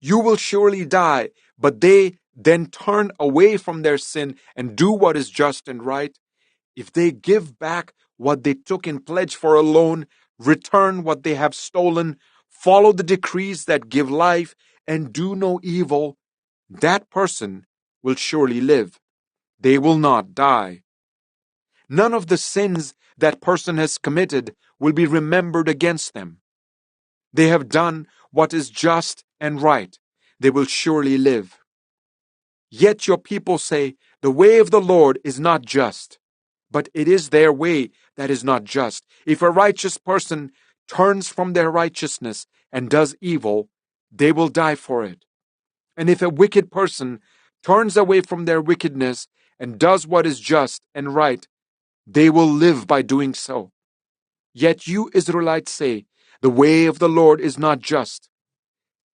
S2: you will surely die, but they then turn away from their sin and do what is just and right, if they give back what they took in pledge for a loan, return what they have stolen, follow the decrees that give life, and do no evil, that person will surely live. They will not die. None of the sins that person has committed will be remembered against them. They have done what is just and right. They will surely live. Yet your people say, The way of the Lord is not just, but it is their way that is not just. If a righteous person turns from their righteousness and does evil, they will die for it. And if a wicked person turns away from their wickedness and does what is just and right, they will live by doing so. Yet you Israelites say, the way of the Lord is not just,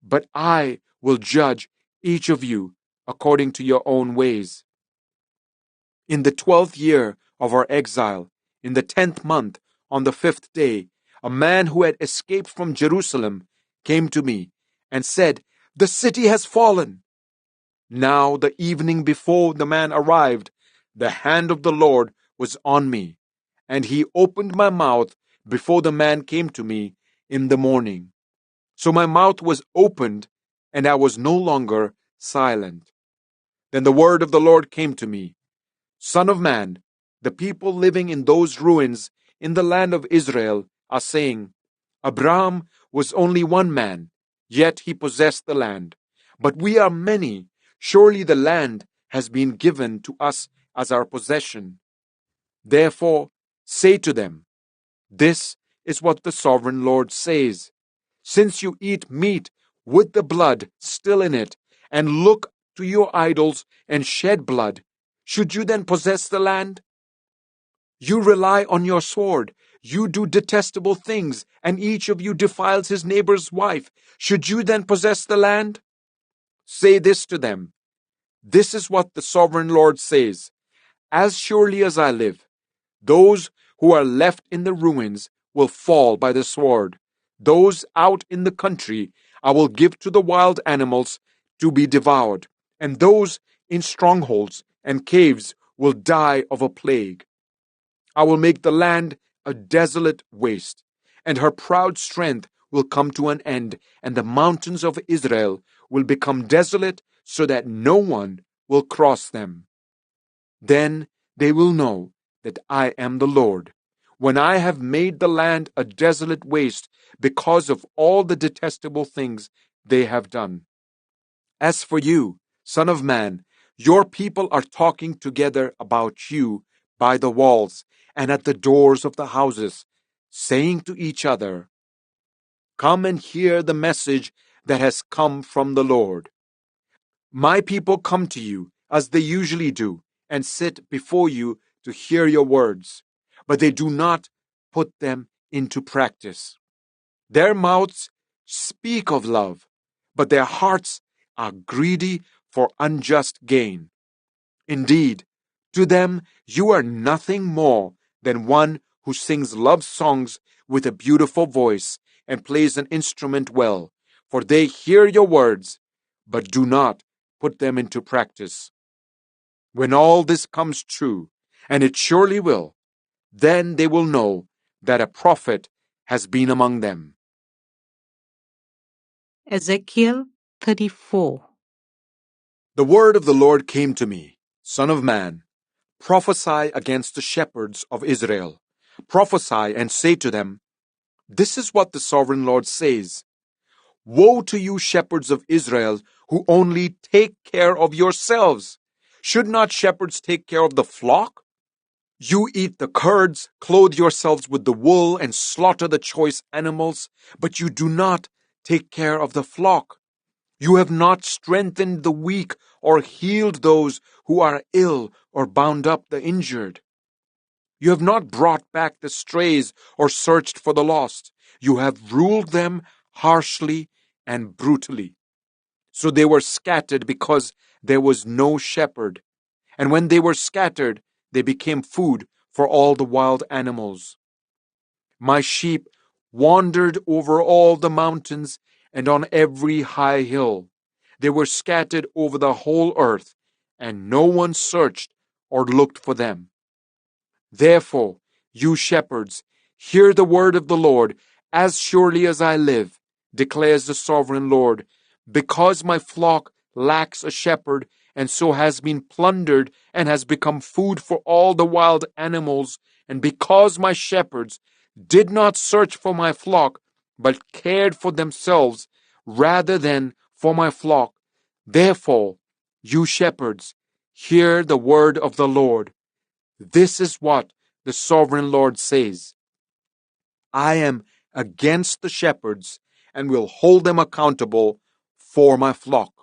S2: but I will judge each of you according to your own ways. In the 12th year of our exile, in the 10th month, on the 5th day, a man who had escaped from Jerusalem came to me and said, "The city has fallen." Now, the evening before the man arrived, the hand of the Lord was on me, and he opened my mouth before the man came to me in the morning. So my mouth was opened, and I was no longer silent. Then the word of the Lord came to me, "Son of man, the people living in those ruins in the land of Israel are saying, Abraham was only one man, yet he possessed the land. But we are many. Surely the land has been given to us as our possession. Therefore, say to them, this is what the sovereign Lord says. Since you eat meat with the blood still in it, and look to your idols and shed blood, should you then possess the land? You rely on your sword. You do detestable things, and each of you defiles his neighbor's wife. Should you then possess the land? Say this to them. This is what the sovereign Lord says. As surely as I live, those who are left in the ruins will fall by the sword. Those out in the country I will give to the wild animals to be devoured, and those in strongholds and caves will die of a plague. I will make the land a desolate waste, and her proud strength will come to an end, and the mountains of Israel will become desolate so that no one will cross them. Then they will know that I am the Lord, when I have made the land a desolate waste because of all the detestable things they have done. As for you, son of man, your people are talking together about you by the walls and at the doors of the houses, saying to each other, Come and hear the message that has come from the Lord. My people come to you, as they usually do, and sit before you to hear your words, but they do not put them into practice. Their mouths speak of love, but their hearts are greedy for unjust gain. Indeed, to them you are nothing more than one who sings love songs with a beautiful voice and plays an instrument well, for they hear your words, but do not put them into practice. When all this comes true, and it surely will, then they will know that a prophet has been among them.
S1: Ezekiel 34.
S2: The word of the Lord came to me, Son of man, prophesy against the shepherds of Israel. Prophesy and say to them, This is what the sovereign Lord says. Woe to you, shepherds of Israel, who only take care of yourselves. Should not shepherds take care of the flock? You eat the curds, clothe yourselves with the wool, and slaughter the choice animals, but you do not take care of the flock. You have not strengthened the weak or healed those who are ill or bound up the injured. You have not brought back the strays or searched for the lost. You have ruled them harshly and brutally. So they were scattered because there was no shepherd. And when they were scattered, they became food for all the wild animals. My sheep wandered over all the mountains and on every high hill. They were scattered over the whole earth, and no one searched or looked for them. Therefore, you shepherds, hear the word of the Lord. As surely as I live, declares the sovereign Lord, because my flock lacks a shepherd, and so has been plundered and has become food for all the wild animals, and because my shepherds did not search for my flock, but cared for themselves rather than for my flock, therefore, you shepherds, Hear the word of the Lord. This is what the sovereign Lord says. I am against the shepherds and will hold them accountable for my flock.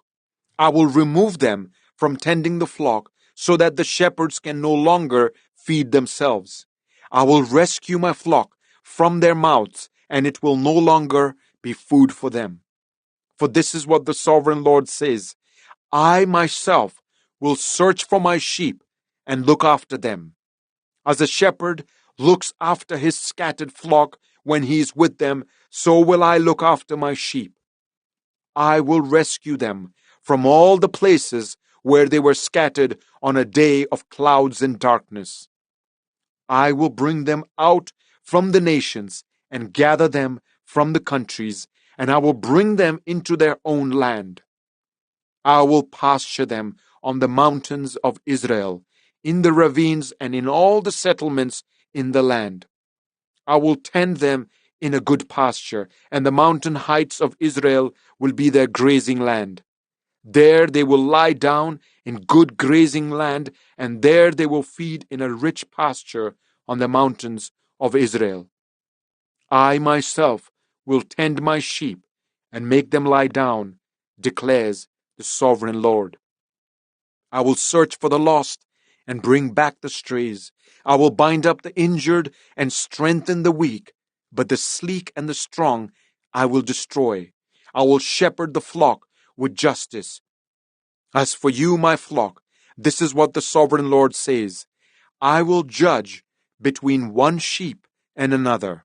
S2: I will remove them from tending the flock so that the shepherds can no longer feed themselves. I will rescue my flock from their mouths, and it will no longer be food for them. For this is what the sovereign Lord says: I myself will search for my sheep and look after them. As a shepherd looks after his scattered flock when he is with them, so will I look after my sheep. I will rescue them from all the places where they were scattered on a day of clouds and darkness. I will bring them out from the nations and gather them from the countries, and I will bring them into their own land. I will pasture them on the mountains of Israel, in the ravines and in all the settlements in the land. I will tend them in a good pasture, and the mountain heights of Israel will be their grazing land. There they will lie down in good grazing land, and there they will feed in a rich pasture on the mountains of Israel. I myself will tend my sheep and make them lie down, declares the sovereign Lord. I will search for the lost and bring back the strays. I will bind up the injured and strengthen the weak, but the sleek and the strong I will destroy. I will shepherd the flock with justice. As for you, my flock, this is what the sovereign Lord says: I will judge between one sheep and another,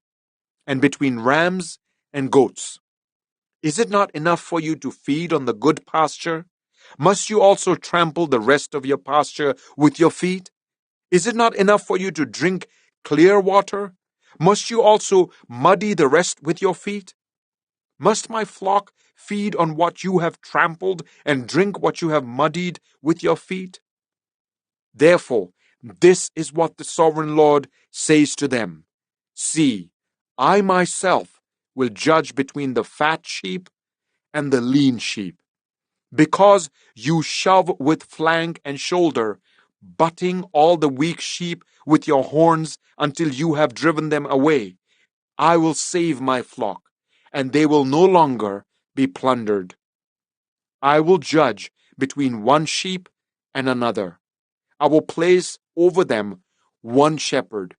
S2: and between rams and goats. Is it not enough for you to feed on the good pasture? Must you also trample the rest of your pasture with your feet? Is it not enough for you to drink clear water? Must you also muddy the rest with your feet? Must my flock feed on what you have trampled and drink what you have muddied with your feet? Therefore, this is what the sovereign Lord says to them: See, I myself will judge between the fat sheep and the lean sheep. Because you shove with flank and shoulder, butting all the weak sheep with your horns until you have driven them away, I will save my flock, and they will no longer be plundered. I will judge between one sheep and another. I will place over them one shepherd,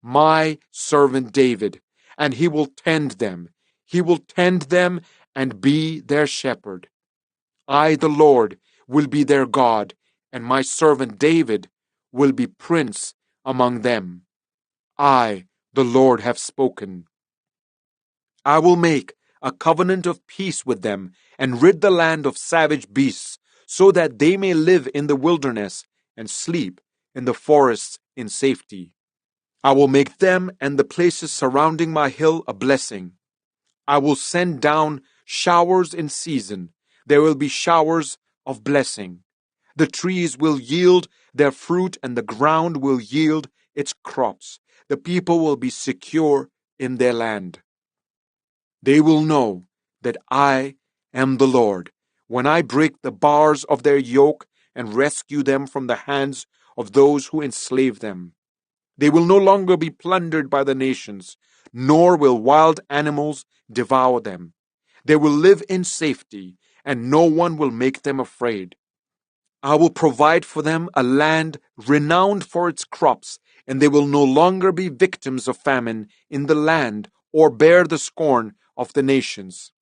S2: my servant David, and he will tend them. He will tend them and be their shepherd. I, the Lord, will be their God, and my servant David will be prince among them. I, the Lord, have spoken. I will make a covenant of peace with them and rid the land of savage beasts, so that they may live in the wilderness and sleep in the forests in safety. I will make them and the places surrounding my hill a blessing. I will send down showers in season. There will be showers of blessing. The trees will yield their fruit and the ground will yield its crops. The people will be secure in their land. They will know that I am the Lord when I break the bars of their yoke and rescue them from the hands of those who enslave them. They will no longer be plundered by the nations, nor will wild animals devour them. They will live in safety, and no one will make them afraid. I will provide for them a land renowned for its crops, and they will no longer be victims of famine in the land or bear the scorn of the nations.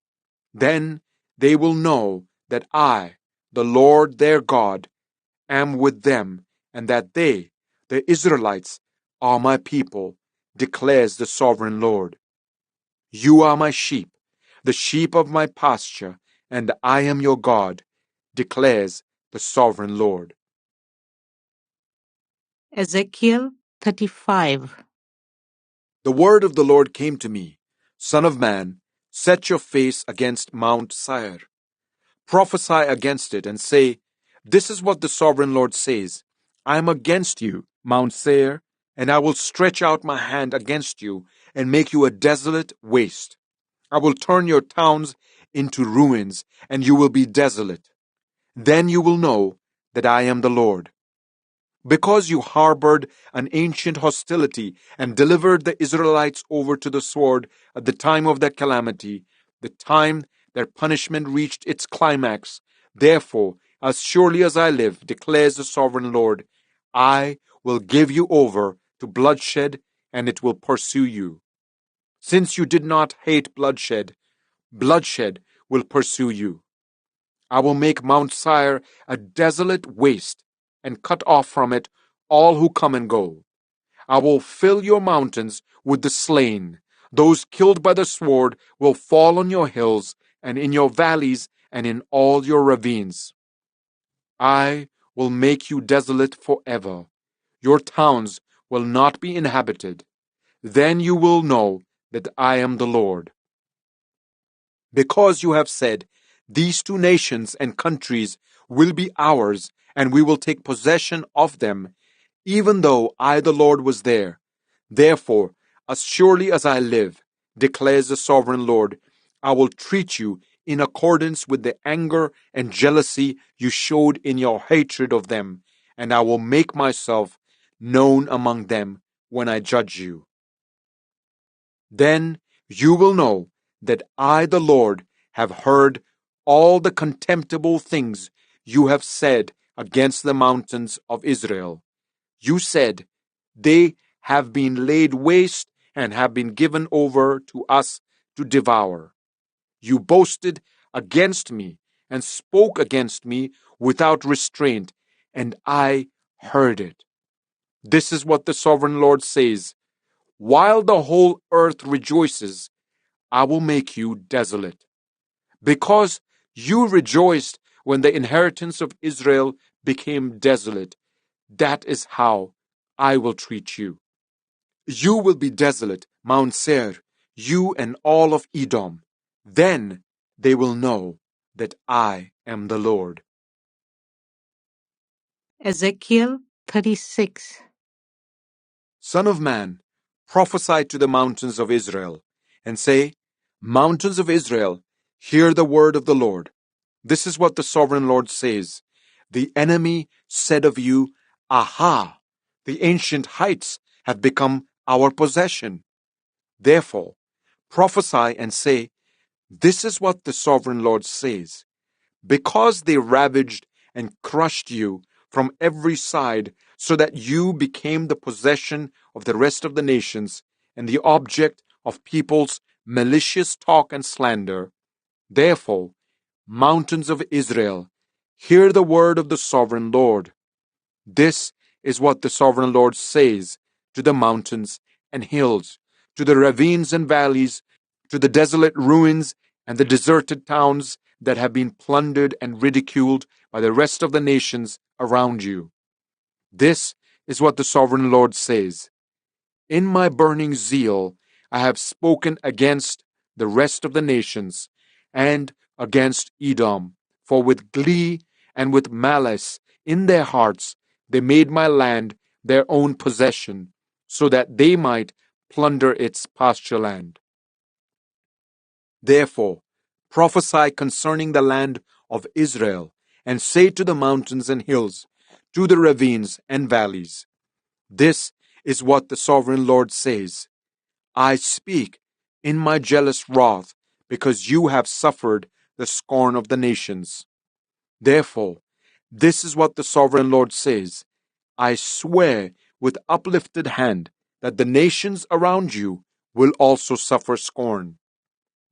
S2: Then they will know that I, the Lord their God, am with them, and that they, the Israelites, are my people, declares the sovereign Lord. You are my sheep, the sheep of my pasture, and I am your God, declares the sovereign Lord.
S1: Ezekiel 35.
S2: The word of the Lord came to me: Son of man, set your face against Mount Seir. Prophesy against it and say, This is what the sovereign Lord says: I am against you, Mount Seir, and I will stretch out my hand against you and make you a desolate waste. I will turn your towns into ruins, and you will be desolate. Then you will know that I am the Lord. Because you harbored an ancient hostility and delivered the Israelites over to the sword at the time of their calamity, the time their punishment reached its climax, therefore, as surely as I live, declares the sovereign Lord, I will give you over to bloodshed, and it will pursue you. Since you did not hate bloodshed, bloodshed will pursue you. I will make Mount Seir a desolate waste, and cut off from it all who come and go. I will fill your mountains with the slain. Those killed by the sword will fall on your hills, and in your valleys, and in all your ravines. I will make you desolate forever. Your towns will not be inhabited. Then you will know that I am the Lord. Because you have said, these two nations and countries will be ours, and we will take possession of them, even though I, the Lord, was there. Therefore, as surely as I live, declares the sovereign Lord, I will treat you in accordance with the anger and jealousy you showed in your hatred of them, and I will make myself known among them when I judge you. Then you will know that I, the Lord, have heard all the contemptible things you have said against the mountains of Israel. You said, they have been laid waste and have been given over to us to devour. You boasted against me and spoke against me without restraint, and I heard it. This is what the sovereign Lord says. While the whole earth rejoices, I will make you desolate. Because you rejoiced when the inheritance of Israel became desolate, that is how I will treat you. You will be desolate, Mount Seir, you and all of Edom. Then they will know that I am the Lord.
S1: Ezekiel 36.
S2: Son of man, prophesy to the mountains of Israel, and say, Mountains of Israel, hear the word of the Lord. This is what the sovereign Lord says. The enemy said of you, Aha! The ancient heights have become our possession. Therefore, prophesy and say, This is what the sovereign Lord says. Because they ravaged and crushed you from every side, so that you became the possession of the rest of the nations and the object of people's malicious talk and slander. Therefore, mountains of Israel, hear the word of the sovereign Lord. This is what the sovereign Lord says to the mountains and hills, to the ravines and valleys, to the desolate ruins and the deserted towns that have been plundered and ridiculed by the rest of the nations around you. This is what the sovereign Lord says. In my burning zeal, I have spoken against the rest of the nations and against Edom, for with glee and with malice in their hearts they made my land their own possession, so that they might plunder its pasture land. Therefore, prophesy concerning the land of Israel, and say to the mountains and hills, to the ravines and valleys, This is what the sovereign Lord says. I speak in my jealous wrath, because you have suffered the scorn of the nations. Therefore, this is what the sovereign Lord says. I swear with uplifted hand that the nations around you will also suffer scorn.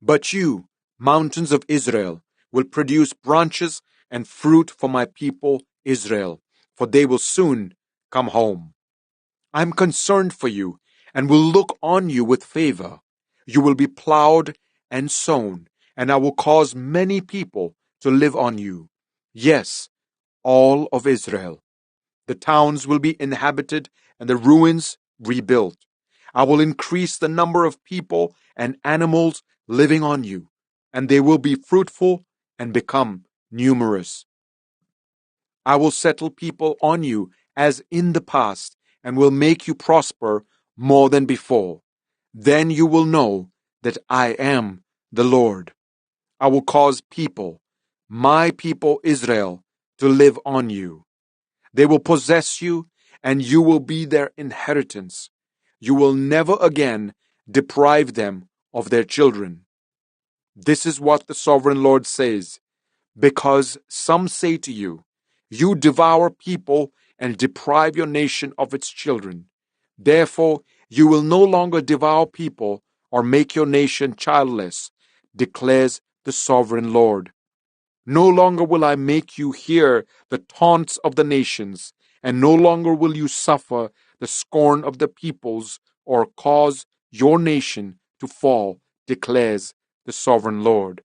S2: But you, mountains of Israel, will produce branches and fruit for my people Israel, for they will soon come home. I am concerned for you and will look on you with favor. You will be plowed and sown, and I will cause many people to live on you. Yes, all of Israel. The towns will be inhabited and the ruins rebuilt. I will increase the number of people and animals living on you, and they will be fruitful and become numerous. I will settle people on you as in the past, and will make you prosper more than before. Then you will know that I am the Lord. I will cause people, my people Israel, to live on you. They will possess you, and you will be their inheritance. You will never again deprive them of their children. This is what the sovereign Lord says, because some say to you, you devour people and deprive your nation of its children. Therefore, you will no longer devour people or make your nation childless, declares the sovereign Lord. No longer will I make you hear the taunts of the nations, and no longer will you suffer the scorn of the peoples or cause your nation to fall, declares the sovereign Lord.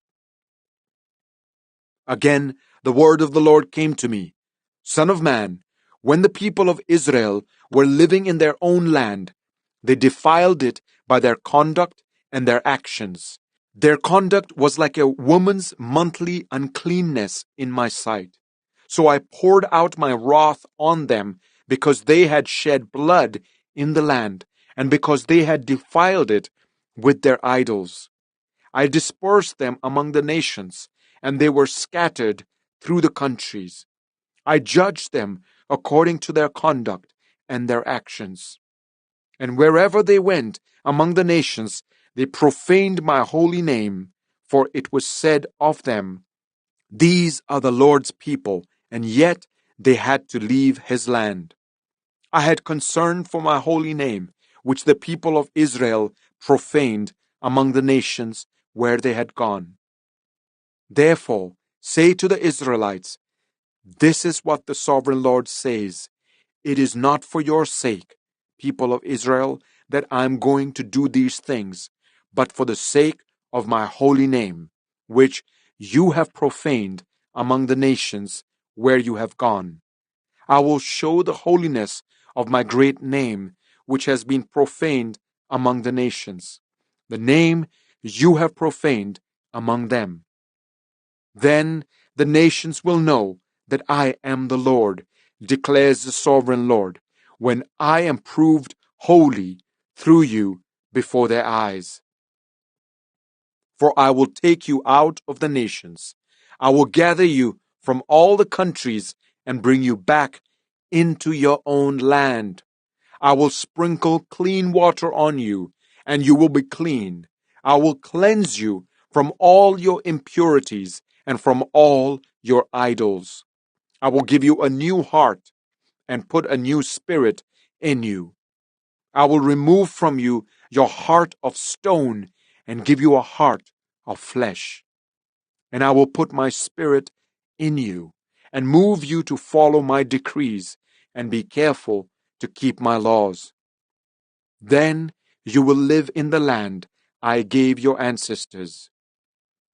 S2: Again, the word of the Lord came to me. Son of man, when the people of Israel were living in their own land, they defiled it by their conduct and their actions. Their conduct was like a woman's monthly uncleanness in my sight. So I poured out my wrath on them because they had shed blood in the land and because they had defiled it with their idols. I dispersed them among the nations, and they were scattered through the countries. I judged them according to their conduct and their actions. And wherever they went among the nations, they profaned my holy name, for it was said of them, these are the Lord's people, and yet they had to leave his land. I had concern for my holy name, which the people of Israel profaned among the nations where they had gone. Therefore, say to the Israelites, this is what the sovereign Lord says. It is not for your sake, people of Israel, that I am going to do these things, but for the sake of my holy name, which you have profaned among the nations where you have gone. I will show the holiness of my great name, which has been profaned among the nations, the name you have profaned among them. Then the nations will know that I am the Lord, declares the sovereign Lord, when I am proved holy through you before their eyes. For I will take you out of the nations. I will gather you from all the countries and bring you back into your own land. I will sprinkle clean water on you, and you will be clean. I will cleanse you from all your impurities and from all your idols. I will give you a new heart and put a new spirit in you. I will remove from you your heart of stone and give you a heart of flesh. And I will put my spirit in you and move you to follow my decrees and be careful to keep my laws. Then you will live in the land I gave your ancestors.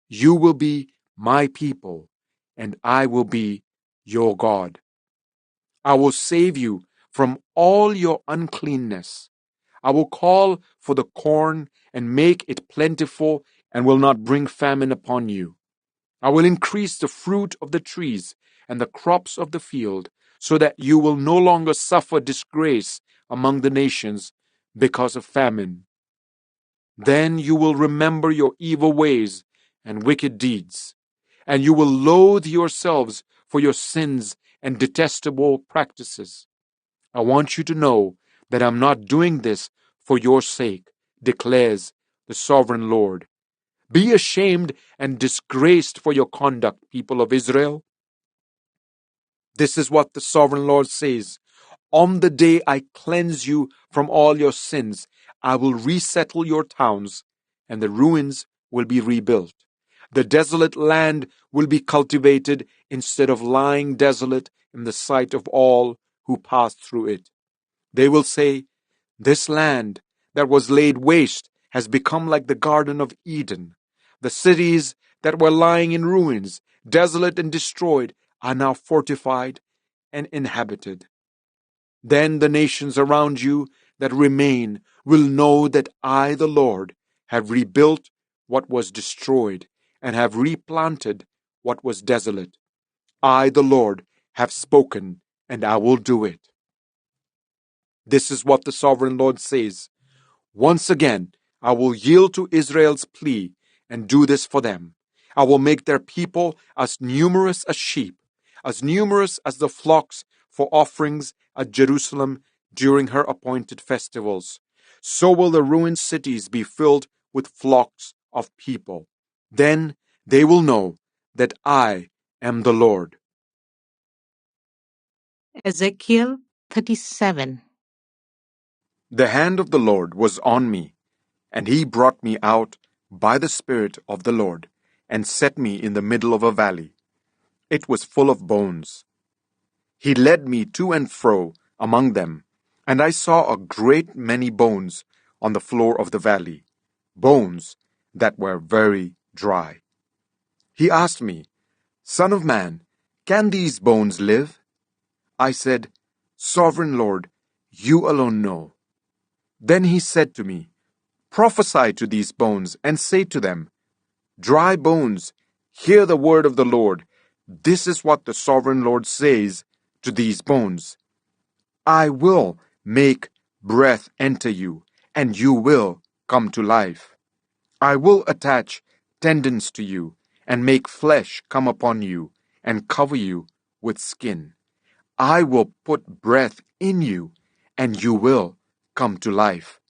S2: You will be my people, and I will be your God. I will save you from all your uncleanness. I will call for the corn and make it plentiful and will not bring famine upon you. I will increase the fruit of the trees and the crops of the field, so that you will no longer suffer disgrace among the nations because of famine. Then you will remember your evil ways and wicked deeds, and you will loathe yourselves for your sins and detestable practices. I want you to know that I'm not doing this for your sake, declares the sovereign Lord. Be ashamed and disgraced for your conduct, people of Israel. This is what the sovereign Lord says. On the day I cleanse you from all your sins, I will resettle your towns, and the ruins will be rebuilt. The desolate land will be cultivated instead of lying desolate in the sight of all who pass through it. They will say, this land that was laid waste has become like the Garden of Eden. The cities that were lying in ruins, desolate and destroyed, are now fortified and inhabited. Then the nations around you that remain will know that I, the Lord, have rebuilt what was destroyed and have replanted what was desolate. I, the Lord, have spoken, and I will do it. This is what the sovereign Lord says. Once again, I will yield to Israel's plea and do this for them. I will make their people as numerous as sheep, as numerous as the flocks for offerings at Jerusalem during her appointed festivals, so will the ruined cities be filled with flocks of people. Then they will know that I am the Lord.
S1: Ezekiel 37.
S2: The hand of the Lord was on me, and he brought me out by the Spirit of the Lord, and set me in the middle of a valley. It was full of bones. He led me to and fro among them, and I saw a great many bones on the floor of the valley, bones that were very dry. He asked me, Son of man, can these bones live? I said, Sovereign Lord, you alone know. Then he said to me, Prophesy to these bones, and say to them, Dry bones, hear the word of the Lord. This is what the Sovereign Lord says to these bones. I will make breath enter you, and you will come to life. I will attach tendons to you, and make flesh come upon you, and cover you with skin. I will put breath in you, and you will come to life.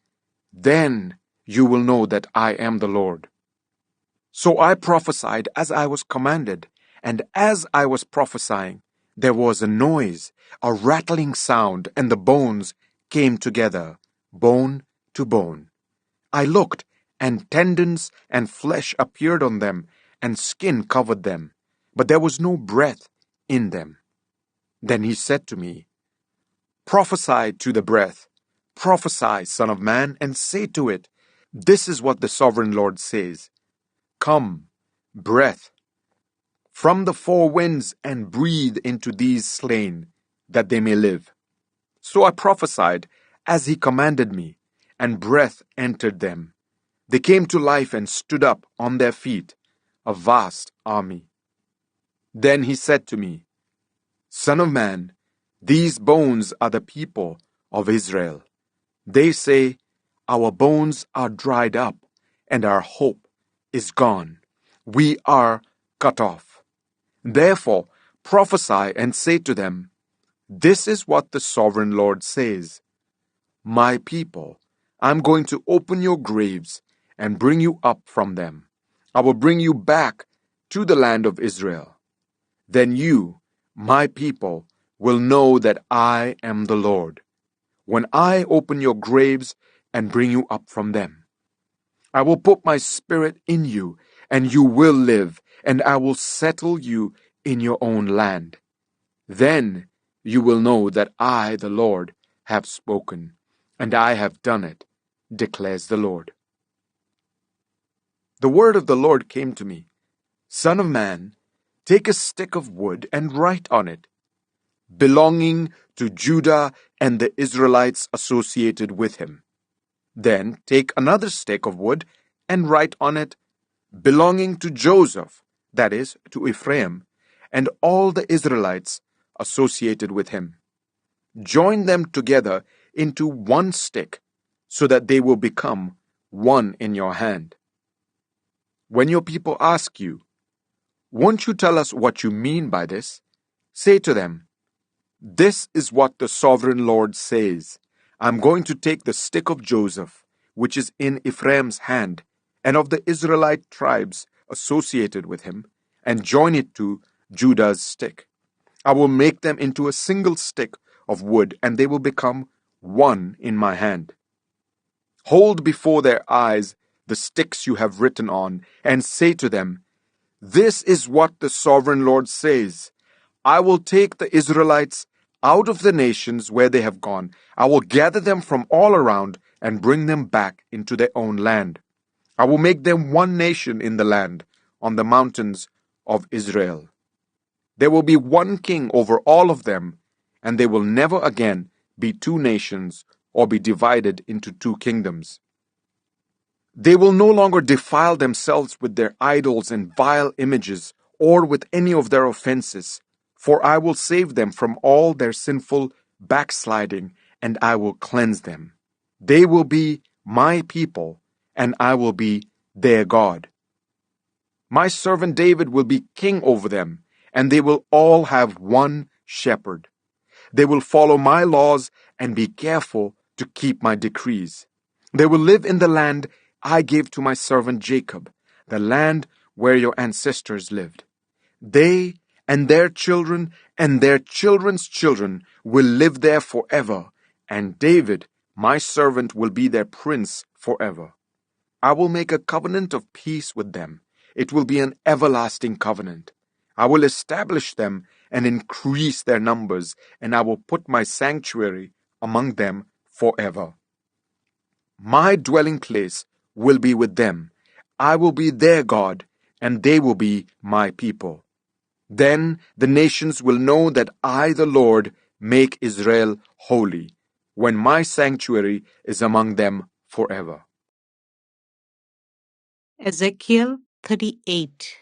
S2: Then you will know that I am the Lord. So I prophesied as I was commanded, and as I was prophesying, there was a noise, a rattling sound, and the bones came together, bone to bone. I looked, and tendons and flesh appeared on them, and skin covered them, but there was no breath in them. Then he said to me, Prophesy to the breath, prophesy, Son of man, and say to it, This is what the Sovereign Lord says. Come, breath, from the four winds, and breathe into these slain, that they may live. So I prophesied as he commanded me, and breath entered them. They came to life and stood up on their feet, a vast army. Then he said to me, Son of man, these bones are the people of Israel. They say, Our bones are dried up, and our hope is gone. We are cut off. Therefore prophesy and say to them, This is what the Sovereign Lord says. My people, I'm going to open your graves and bring you up from them. I will bring you back to the land of Israel. Then you, my people, will know that I am the Lord, when I open your graves and bring you up from them. I will put my spirit in you, and you will live, and I will settle you in your own land. Then you will know that I, the Lord, have spoken, and I have done it, declares the Lord. The word of the Lord came to me, Son of man, take a stick of wood and write on it, belonging to Judah and the Israelites associated with him. Then take another stick of wood and write on it, belonging to Joseph, that is, to Ephraim, and all the Israelites associated with him. Join them together into one stick, so that they will become one in your hand. When your people ask you, Won't you tell us what you mean by this? Say to them, This is what the Sovereign Lord says. I'm going to take the stick of Joseph, which is in Ephraim's hand, and of the Israelite tribes associated with him, and join it to Judah's stick. I will make them into a single stick of wood, and they will become one in my hand. Hold before their eyes the sticks you have written on, and say to them, This is what the Sovereign Lord says. I will take the Israelites out of the nations where they have gone. I will gather them from all around and bring them back into their own land. I will make them one nation in the land, on the mountains of Israel. There will be one king over all of them, and they will never again be two nations or be divided into two kingdoms. They will no longer defile themselves with their idols and vile images, or with any of their offenses, for I will save them from all their sinful backsliding, and I will cleanse them. They will be my people, and I will be their God. My servant David will be king over them, and they will all have one shepherd. They will follow my laws and be careful to keep my decrees. They will live in the land I gave to my servant Jacob, the land where your ancestors lived. They and their children and their children's children will live there forever, and David, my servant, will be their prince forever. I will make a covenant of peace with them. It will be an everlasting covenant. I will establish them and increase their numbers, and I will put my sanctuary among them forever. My dwelling place will be with them. I will be their God, and they will be my people. Then the nations will know that I, the Lord, make Israel holy, when my sanctuary is among them forever.
S1: Ezekiel 38.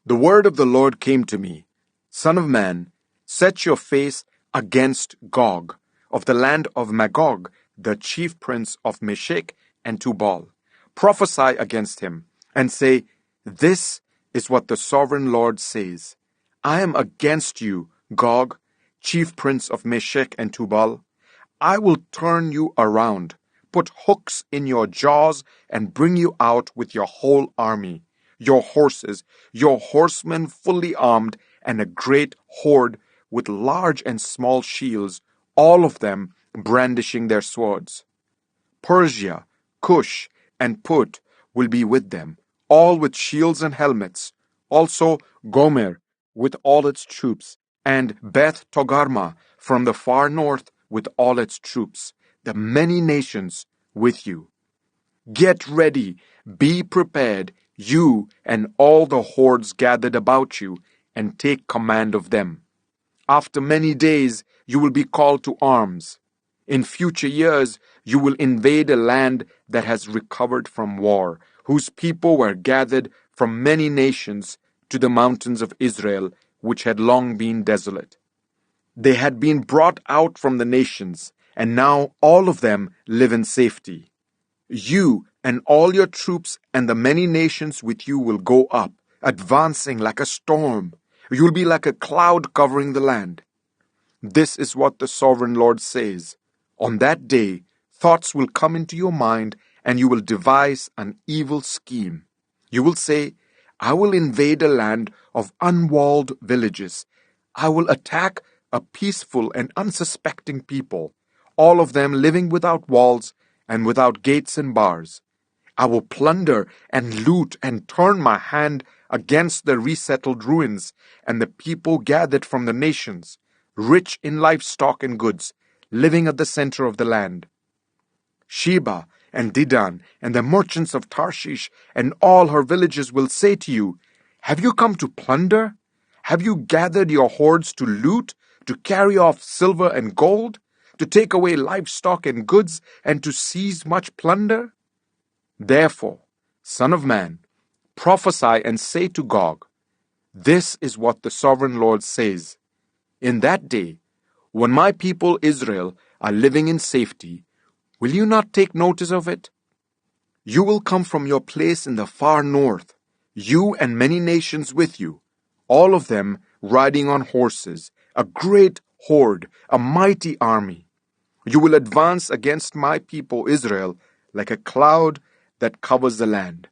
S2: The word of the Lord came to me, Son of man, set your face against Gog, of the land of Magog, the chief prince of Meshech and Tubal. Prophesy against him, and say, This is what the sovereign Lord says. I am against you, Gog, chief prince of Meshech and Tubal. I will turn you around, put hooks in your jaws, and bring you out with your whole army, your horses, your horsemen fully armed, and a great horde with large and small shields, all of them brandishing their swords. Persia, Cush, and Put will be with them, all with shields and helmets. Also Gomer with all its troops, and Beth Togarmah from the far north with all its troops, the many nations with you. Get ready, be prepared, you and all the hordes gathered about you, and take command of them. After many days you will be called to arms. In future years you will invade a land that has recovered from war, whose people were gathered from many nations to the mountains of Israel, which had long been desolate. They had been brought out from the nations, and now all of them live in safety. You and all your troops and the many nations with you will go up, advancing like a storm. You will be like a cloud covering the land. This is what the sovereign Lord says. On that day, thoughts will come into your mind, and you will devise an evil scheme. You will say, I will invade a land of unwalled villages. I will attack a peaceful and unsuspecting people, all of them living without walls and without gates and bars. I will plunder and loot and turn my hand against the resettled ruins and the people gathered from the nations, rich in livestock and goods, living at the center of the land. Sheba and Dedan and the merchants of Tarshish and all her villages will say to you, Have you come to plunder? Have you gathered your hordes to loot, to carry off silver and gold, to take away livestock and goods, and to seize much plunder? Therefore, Son of man, prophesy and say to Gog, This is what the sovereign Lord says. In that day, when my people Israel are living in safety, will you not take notice of it? You will come from your place in the far north, you and many nations with you, all of them riding on horses, a great horde, a mighty army. You will advance against my people Israel like a cloud that covers the land.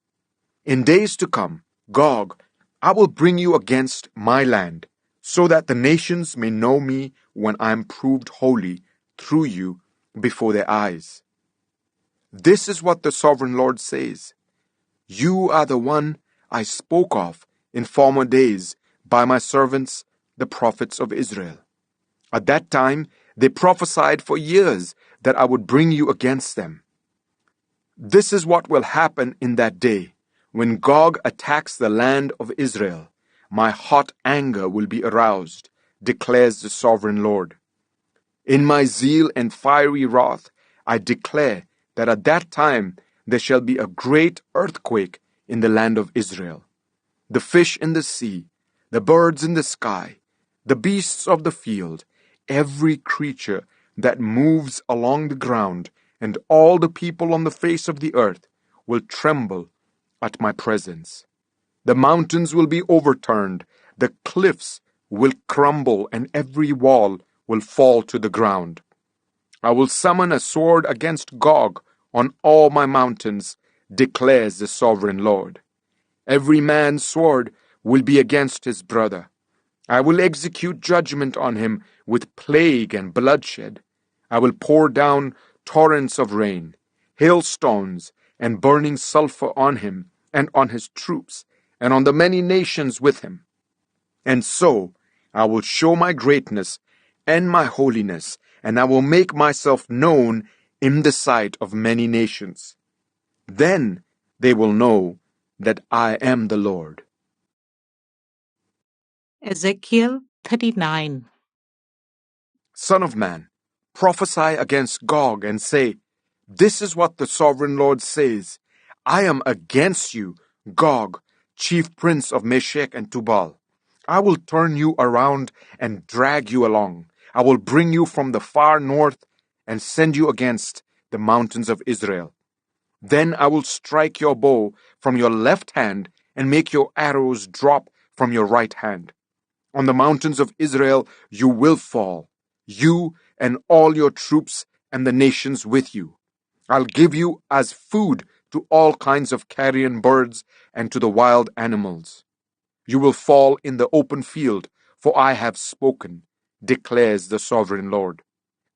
S2: In days to come, Gog, I will bring you against my land, so that the nations may know me when I am proved holy through you before their eyes. This is what the sovereign Lord says. You are the one I spoke of in former days by my servants, the prophets of Israel. At that time, they prophesied for years that I would bring you against them. This is what will happen in that day, when Gog attacks the land of Israel. My hot anger will be aroused, declares the sovereign Lord. In my zeal and fiery wrath, I declare that at that time there shall be a great earthquake in the land of Israel. The fish in the sea, the birds in the sky, the beasts of the field, every creature that moves along the ground, and all the people on the face of the earth will tremble at my presence. The mountains will be overturned, the cliffs will crumble and every wall will fall to the ground. I will summon a sword against Gog on all my mountains, declares the sovereign Lord. Every man's sword will be against his brother. I will execute judgment on him with plague and bloodshed. I will pour down torrents of rain, hailstones, and burning sulfur on him and on his troops, and on the many nations with him. And so I will show my greatness and my holiness, and I will make myself known in the sight of many nations. Then they will know that I am the Lord.
S1: Ezekiel 39.
S2: Son of man, prophesy against Gog and say, This is what the sovereign Lord says. I am against you, Gog, chief prince of Meshech and Tubal. I will turn you around and drag you along. I will bring you from the far north and send you against the mountains of Israel. Then I will strike your bow from your left hand and make your arrows drop from your right hand. On the mountains of Israel you will fall, you and all your troops and the nations with you. I'll give you as food to all kinds of carrion birds and to the wild animals. You will fall in the open field, for I have spoken, declares the sovereign Lord.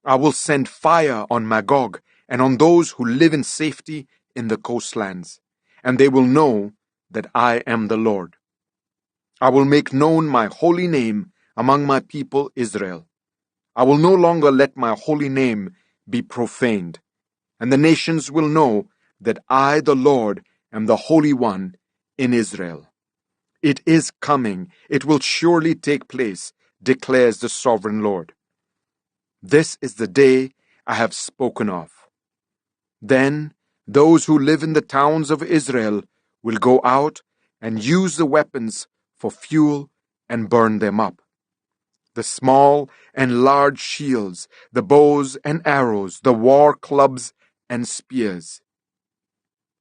S2: I will send fire on Magog and on those who live in safety in the coastlands, and they will know that I am the Lord. I will make known my holy name among my people Israel. I will no longer let my holy name be profaned, and the nations will know that I, the Lord, am the Holy One in Israel. It is coming, it will surely take place, declares the sovereign Lord. This is the day I have spoken of. Then those who live in the towns of Israel will go out and use the weapons for fuel and burn them up. The small and large shields, the bows and arrows, the war clubs and spears.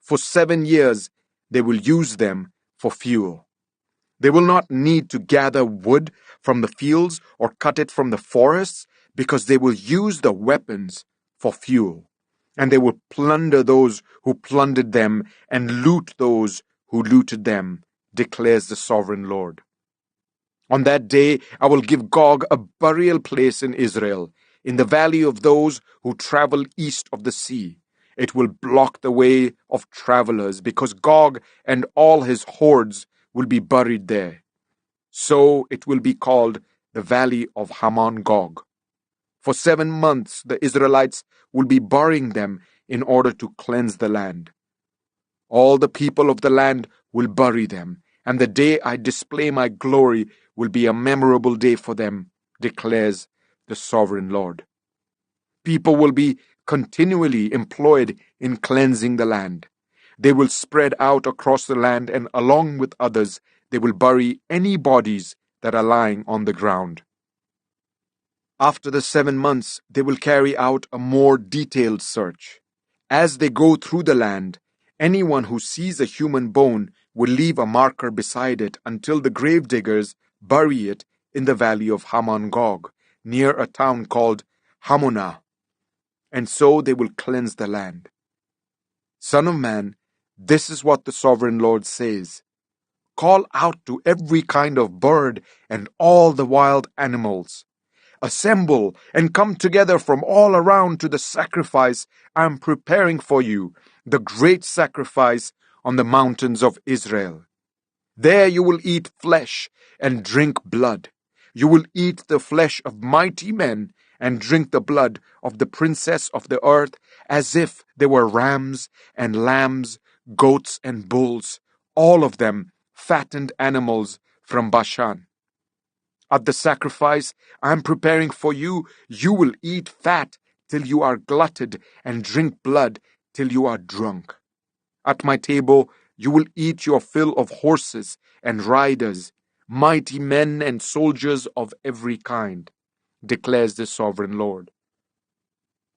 S2: For 7 years they will use them for fuel. They will not need to gather wood from the fields or cut it from the forests, because they will use the weapons for fuel. And they will plunder those who plundered them and loot those who looted them, declares the sovereign Lord. On that day I will give Gog a burial place in Israel, in the valley of those who travel east of the sea. It will block the way of travelers, because Gog and all his hordes will be buried there. So it will be called the Valley of Hamon Gog. For 7 months the Israelites will be burying them in order to cleanse the land. All the people of the land will bury them, and the day I display my glory will be a memorable day for them, declares the sovereign Lord. People will be continually employed in cleansing the land. They will spread out across the land, and along with others, they will bury any bodies that are lying on the ground. After the 7 months, they will carry out a more detailed search. As they go through the land, anyone who sees a human bone will leave a marker beside it until the gravediggers bury it in the valley of Hamon Gog, near a town called Hamonah. And so they will cleanse the land. Son of man, this is what the sovereign Lord says. Call out to every kind of bird and all the wild animals. Assemble and come together from all around to the sacrifice I am preparing for you, the great sacrifice on the mountains of Israel. There you will eat flesh and drink blood. You will eat the flesh of mighty men and drink the blood of the princess of the earth, as if they were rams and lambs, goats and bulls, all of them fattened animals from Bashan. At the sacrifice I am preparing for you, you will eat fat till you are glutted and drink blood till you are drunk. At my table you will eat your fill of horses and riders, mighty men and soldiers of every kind, declares the sovereign Lord.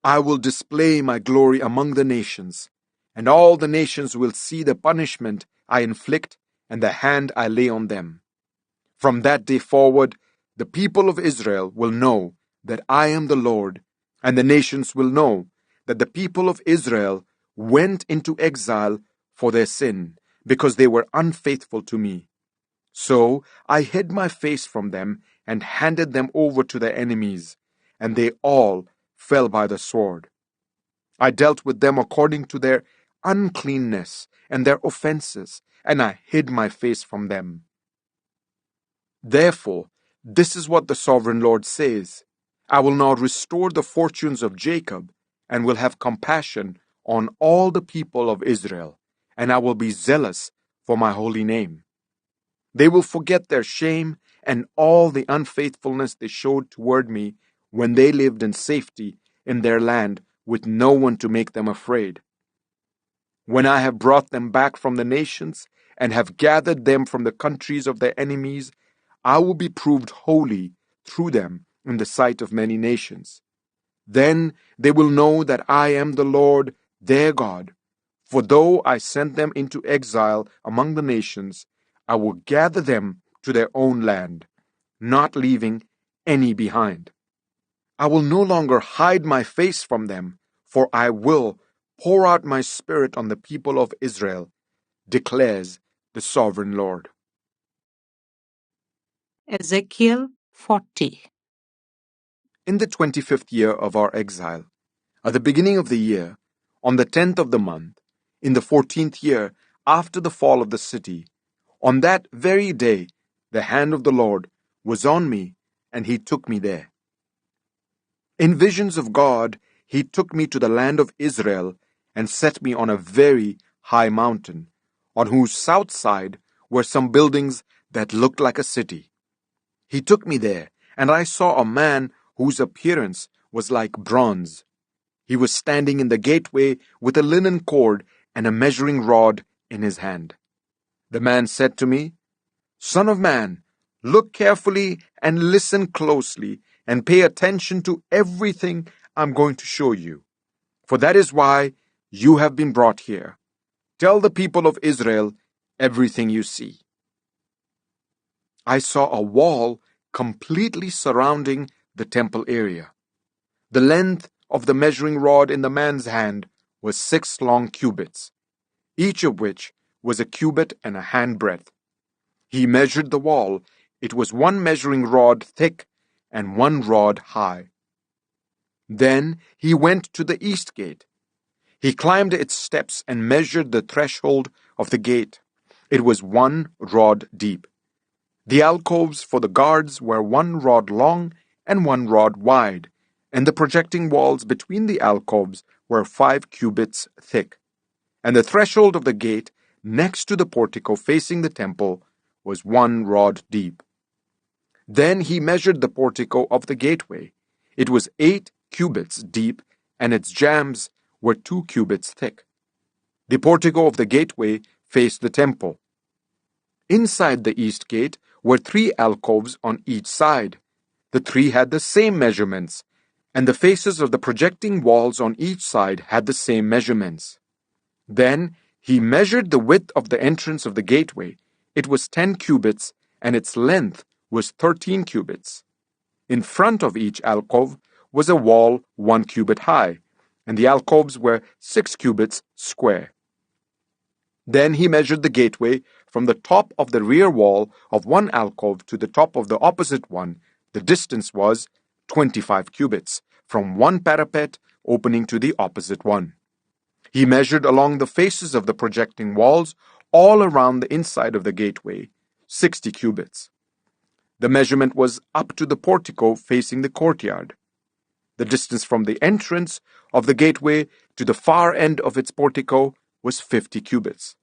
S2: I will display my glory among the nations, and all the nations will see the punishment I inflict and the hand I lay on them. From that day forward, The people of Israel will know that I am the Lord, and the nations will know that the people of Israel went into exile for their sin, because they were unfaithful to me. So I hid my face from them and handed them over to their enemies, and they all fell by the sword. I dealt with them according to their uncleanness and their offenses, and I hid my face from them. Therefore, this is what the sovereign Lord says: I will now restore the fortunes of Jacob, and will have compassion on all the people of Israel, and I will be zealous for my holy name. They will forget their shame and all the unfaithfulness they showed toward me when they lived in safety in their land with no one to make them afraid. When I have brought them back from the nations and have gathered them from the countries of their enemies, I will be proved holy through them in the sight of many nations. Then they will know that I am the Lord their God. For though I sent them into exile among the nations, I will gather them to their own land, not leaving any behind. I will no longer hide my face from them, for I will pour out my spirit on the people of Israel, declares the sovereign Lord.
S1: Ezekiel 40.
S2: In the 25th year of our exile, at the beginning of the year, on the 10th of the month, in the 14th year after the fall of the city, on that very day the hand of the Lord was on me, and he took me there. In visions of God, he took me to the land of Israel and set me on a very high mountain, on whose south side were some buildings that looked like a city. He took me there, and I saw a man whose appearance was like bronze. He was standing in the gateway with a linen cord and a measuring rod in his hand. The man said to me, Son of man, look carefully and listen closely and pay attention to everything I'm going to show you. For that is why you have been brought here. Tell the people of Israel everything you see. I saw a wall completely surrounding the temple area. The length of the measuring rod in the man's hand was 6 long cubits, each of which was a cubit and a handbreadth. He measured the wall. It was 1 measuring rod thick and 1 rod high. Then he went to the east gate. He climbed its steps and measured the threshold of the gate. It was 1 rod deep. The alcoves for the guards were 1 rod long and 1 rod wide, and the projecting walls between the alcoves were 5 cubits thick. And the threshold of the gate next to the portico facing the temple was 1 rod deep. Then he measured the portico of the gateway. It was 8 cubits deep, and its jambs were 2 cubits thick. The portico of the gateway faced the temple. Inside the east gate were 3 alcoves on each side. The 3 had the same measurements, and the faces of the projecting walls on each side had the same measurements. Then he measured the width of the entrance of the gateway. It was 10 cubits, and its length was 13 cubits. In front of each alcove was a wall 1 cubit high, and the alcoves were 6 cubits square. Then he measured the gateway from the top of the rear wall of one alcove to the top of the opposite one. The distance was 25 cubits, from one parapet opening to the opposite one. He measured along the faces of the projecting walls all around the inside of the gateway, 60 cubits. The measurement was up to the portico facing the courtyard. The distance from the entrance of the gateway to the far end of its portico was 50 cubits.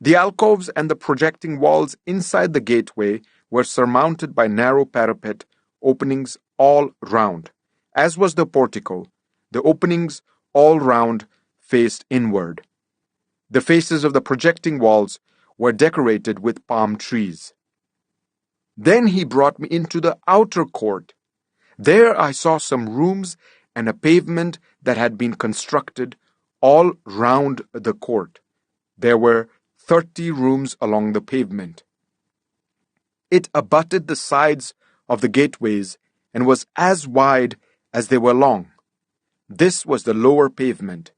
S2: The alcoves and the projecting walls inside the gateway were surmounted by narrow parapet openings all round. As was the portico, the openings all round faced inward. The faces of the projecting walls were decorated with palm trees. Then he brought me into the outer court. There I saw some rooms and a pavement that had been constructed all round the court. There were 30 rooms along the pavement. It abutted the sides of the gateways and was as wide as they were long. This was the lower pavement.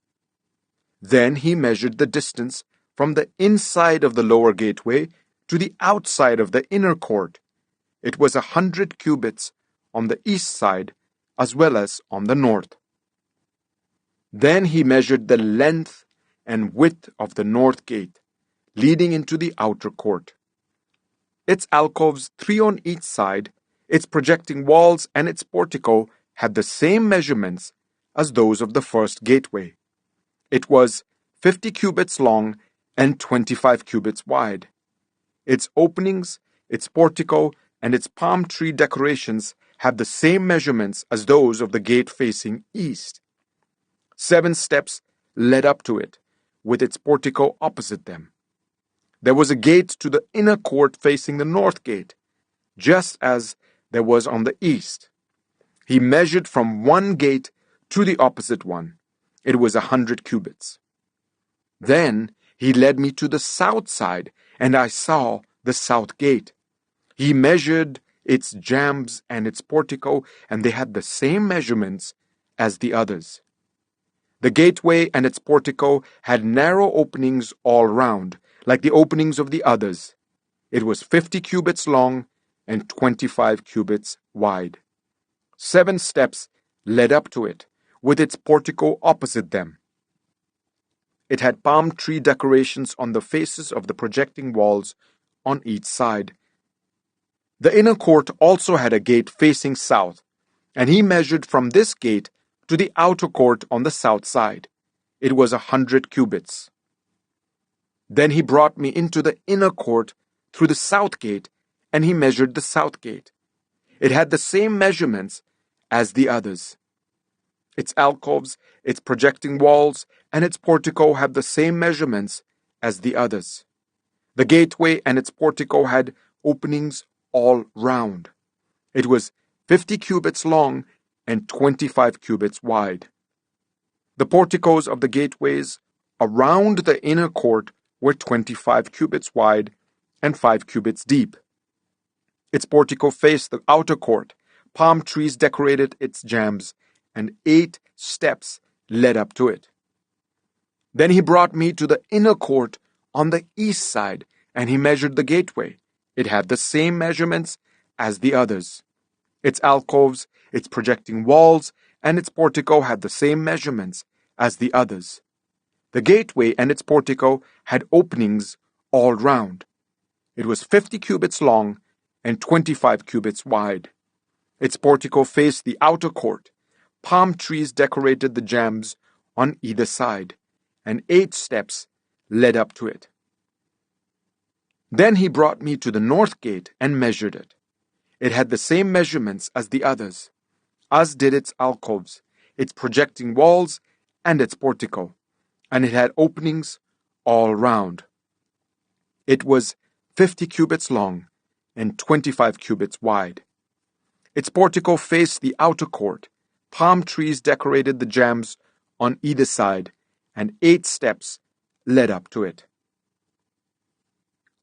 S2: Then he measured the distance from the inside of the lower gateway to the outside of the inner court. It was 100 cubits on the east side as well as on the north. Then he measured the length and width of the north gate, leading into the outer court. Its alcoves, 3 on each side, its projecting walls, and its portico had the same measurements as those of the first gateway. It was 50 cubits long and 25 cubits wide. Its openings, its portico, and its palm tree decorations had the same measurements as those of the gate facing east. 7 steps led up to it, with its portico opposite them. There was a gate to the inner court facing the north gate, just as there was on the east. He measured from one gate to the opposite one. It was 100 cubits. Then he led me to the south side, and I saw the south gate. He measured its jambs and its portico, and they had the same measurements as the others. The gateway and its portico had narrow openings all round, like the openings of the others. It was 50 cubits long and 25 cubits wide. 7 steps led up to it, with its portico opposite them. It had palm tree decorations on the faces of the projecting walls on each side. The inner court also had a gate facing south, and he measured from this gate to the outer court on the south side. It was 100 cubits. Then he brought me into the inner court through the south gate, and he measured the south gate. It had the same measurements as the others. Its alcoves, its projecting walls, and its portico had the same measurements as the others. The gateway and its portico had openings all round. It was 50 cubits long and 25 cubits wide. The porticos of the gateways around the inner court were 25 cubits wide and 5 cubits deep. Its portico faced the outer court. Palm trees decorated its jambs, and 8 steps led up to it. Then he brought me to the inner court on the east side, and he measured the gateway. It had the same measurements as the others. Its alcoves, its projecting walls, and its portico had the same measurements as the others. The gateway and its portico had openings all round. It was 50 cubits long and 25 cubits wide. Its portico faced the outer court. Palm trees decorated the jambs on either side, and 8 steps led up to it. Then he brought me to the north gate and measured it. It had the same measurements as the others, as did its alcoves, its projecting walls, and its portico, and it had openings all round. It was 50 cubits long and 25 cubits wide. Its portico faced the outer court. Palm trees decorated the jambs on either side, and 8 steps led up to it.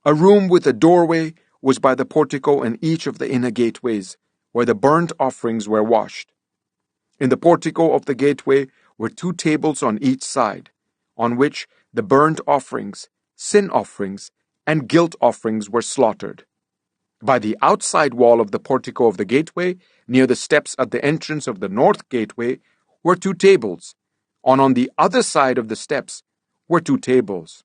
S2: A room with a doorway was by the portico and each of the inner gateways, where the burnt offerings were washed. In the portico of the gateway were 2 tables on each side, on which the burnt offerings, sin offerings, and guilt offerings were slaughtered. By the outside wall of the portico of the gateway, near the steps at the entrance of the north gateway, were 2 tables, and on the other side of the steps were 2 tables.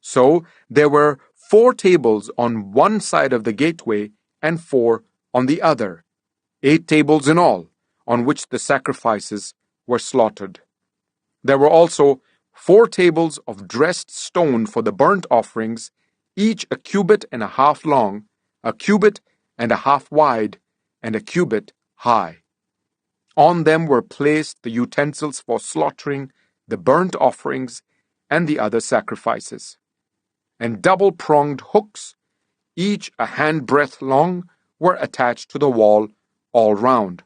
S2: So there were 4 tables on one side of the gateway and 4 on the other, 8 tables in all, on which the sacrifices were slaughtered. There were also 4 tables of dressed stone for the burnt offerings, each a cubit and a half long, a cubit and a half wide, and a cubit high. On them were placed the utensils for slaughtering the burnt offerings and the other sacrifices. And double-pronged hooks, each a handbreadth long, were attached to the wall all round.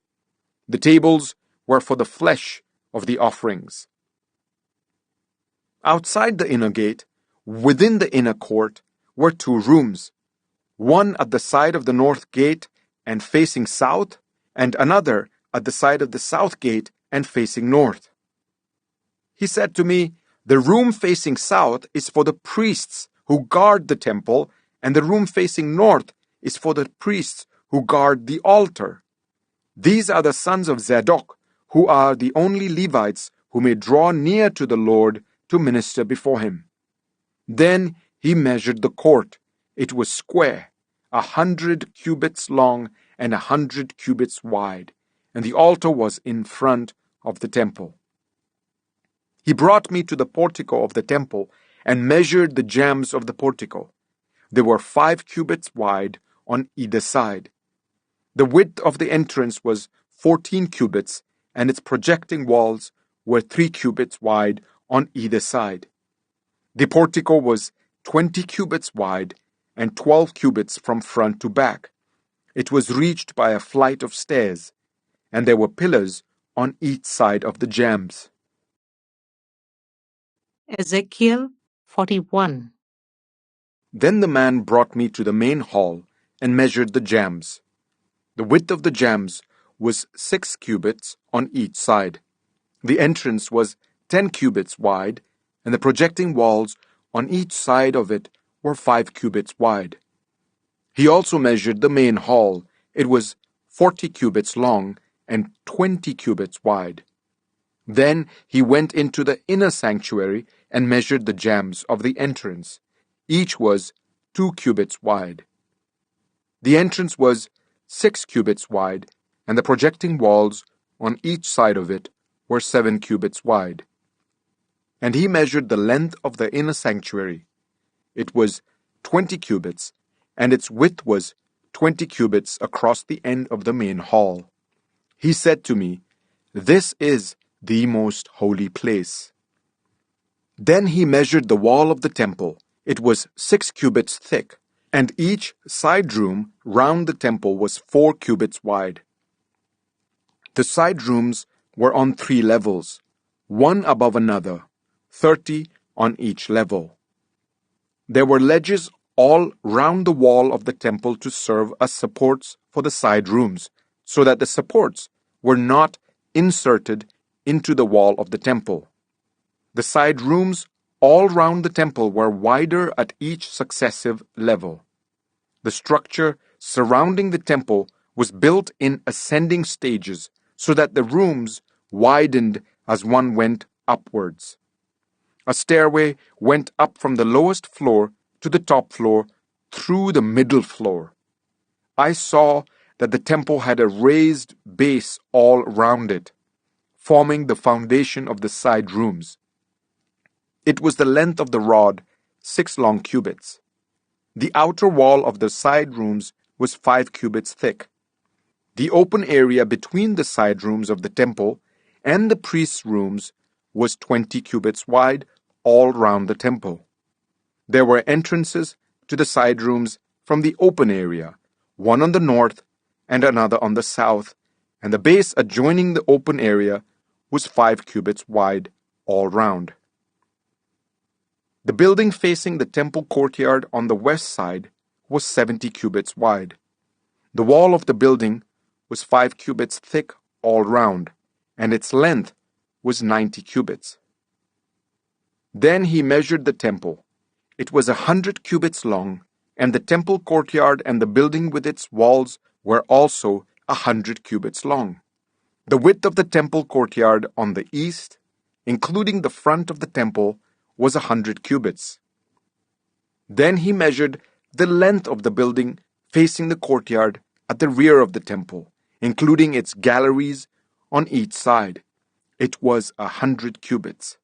S2: The tables were for the flesh of the offerings. Outside the inner gate, within the inner court, were 2 rooms, one at the side of the north gate and facing south, and another at the side of the south gate and facing north. He said to me, "The room facing south is for the priests who guard the temple, and the room facing north is for the priests who guard the altar. These are the sons of Zadok, who are the only Levites who may draw near to the Lord to minister before him." Then he measured the court. It was square, 100 cubits long and 100 cubits wide, and the altar was in front of the temple. He brought me to the portico of the temple and measured the jambs of the portico. They were 5 cubits wide on either side. The width of the entrance was 14 cubits, and its projecting walls were 3 cubits wide on either side. The portico was 20 cubits wide and 12 cubits from front to back. It was reached by a flight of stairs, and there were pillars on each side of the jambs.
S1: Ezekiel 41.
S2: Then the man brought me to the main hall and measured the jambs. The width of the jambs was 6 cubits on each side. The entrance was 10 cubits wide, and the projecting walls on each side of it were 5 cubits wide. He also measured the main hall. It was 40 cubits long and 20 cubits wide. Then he went into the inner sanctuary and measured the jambs of the entrance. Each was 2 cubits wide. The entrance was 6 cubits wide, and the projecting walls on each side of it were 7 cubits wide. And he measured the length of the inner sanctuary. It was 20 cubits, and its width was 20 cubits across the end of the main hall. He said to me, "This is the most holy place." Then he measured the wall of the temple. It was 6 cubits thick, and each side room round the temple was 4 cubits wide. The side rooms were on 3 levels, one above another, 30 on each level. There were ledges all round the wall of the temple to serve as supports for the side rooms, so that the supports were not inserted into the wall of the temple. The side rooms all round the temple were wider at each successive level. The structure surrounding the temple was built in ascending stages, so that the rooms widened as one went upwards. A stairway went up from the lowest floor to the top floor through the middle floor. I saw that the temple had a raised base all round it, forming the foundation of the side rooms. It was the length of the rod, 6 long cubits. The outer wall of the side rooms was 5 cubits thick. The open area between the side rooms of the temple and the priests' rooms was 20 cubits wide all round the temple. There were entrances to the side rooms from the open area, one on the north and another on the south, and the base adjoining the open area was 5 cubits wide all round. The building facing the temple courtyard on the west side was 70 cubits wide. The wall of the building was 5 cubits thick all round, and its length was 90 cubits. Then he measured the temple. It was 100 cubits long, and the temple courtyard and the building with its walls were also 100 cubits long. The width of the temple courtyard on the east, including the front of the temple, was 100 cubits. Then he measured the length of the building facing the courtyard at the rear of the temple, including its galleries on each side. It was 100 cubits.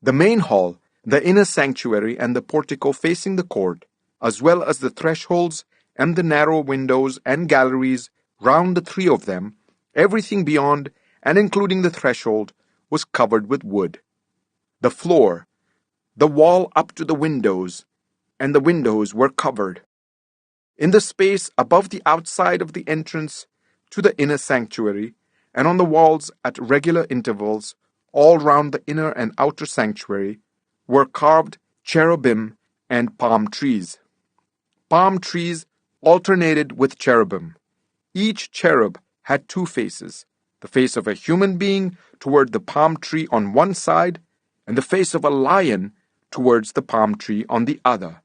S2: The main hall, the inner sanctuary, and the portico facing the court, as well as the thresholds and the narrow windows and galleries round the 3 of them, everything beyond and including the threshold, was covered with wood. The floor, the wall up to the windows, and the windows were covered. In the space above the outside of the entrance to the inner sanctuary, and on the walls at regular intervals, all round the inner and outer sanctuary, were carved cherubim and palm trees. Palm trees alternated with cherubim. Each cherub had two faces, the face of a human being toward the palm tree on one side, and the face of a lion towards the palm tree on the other.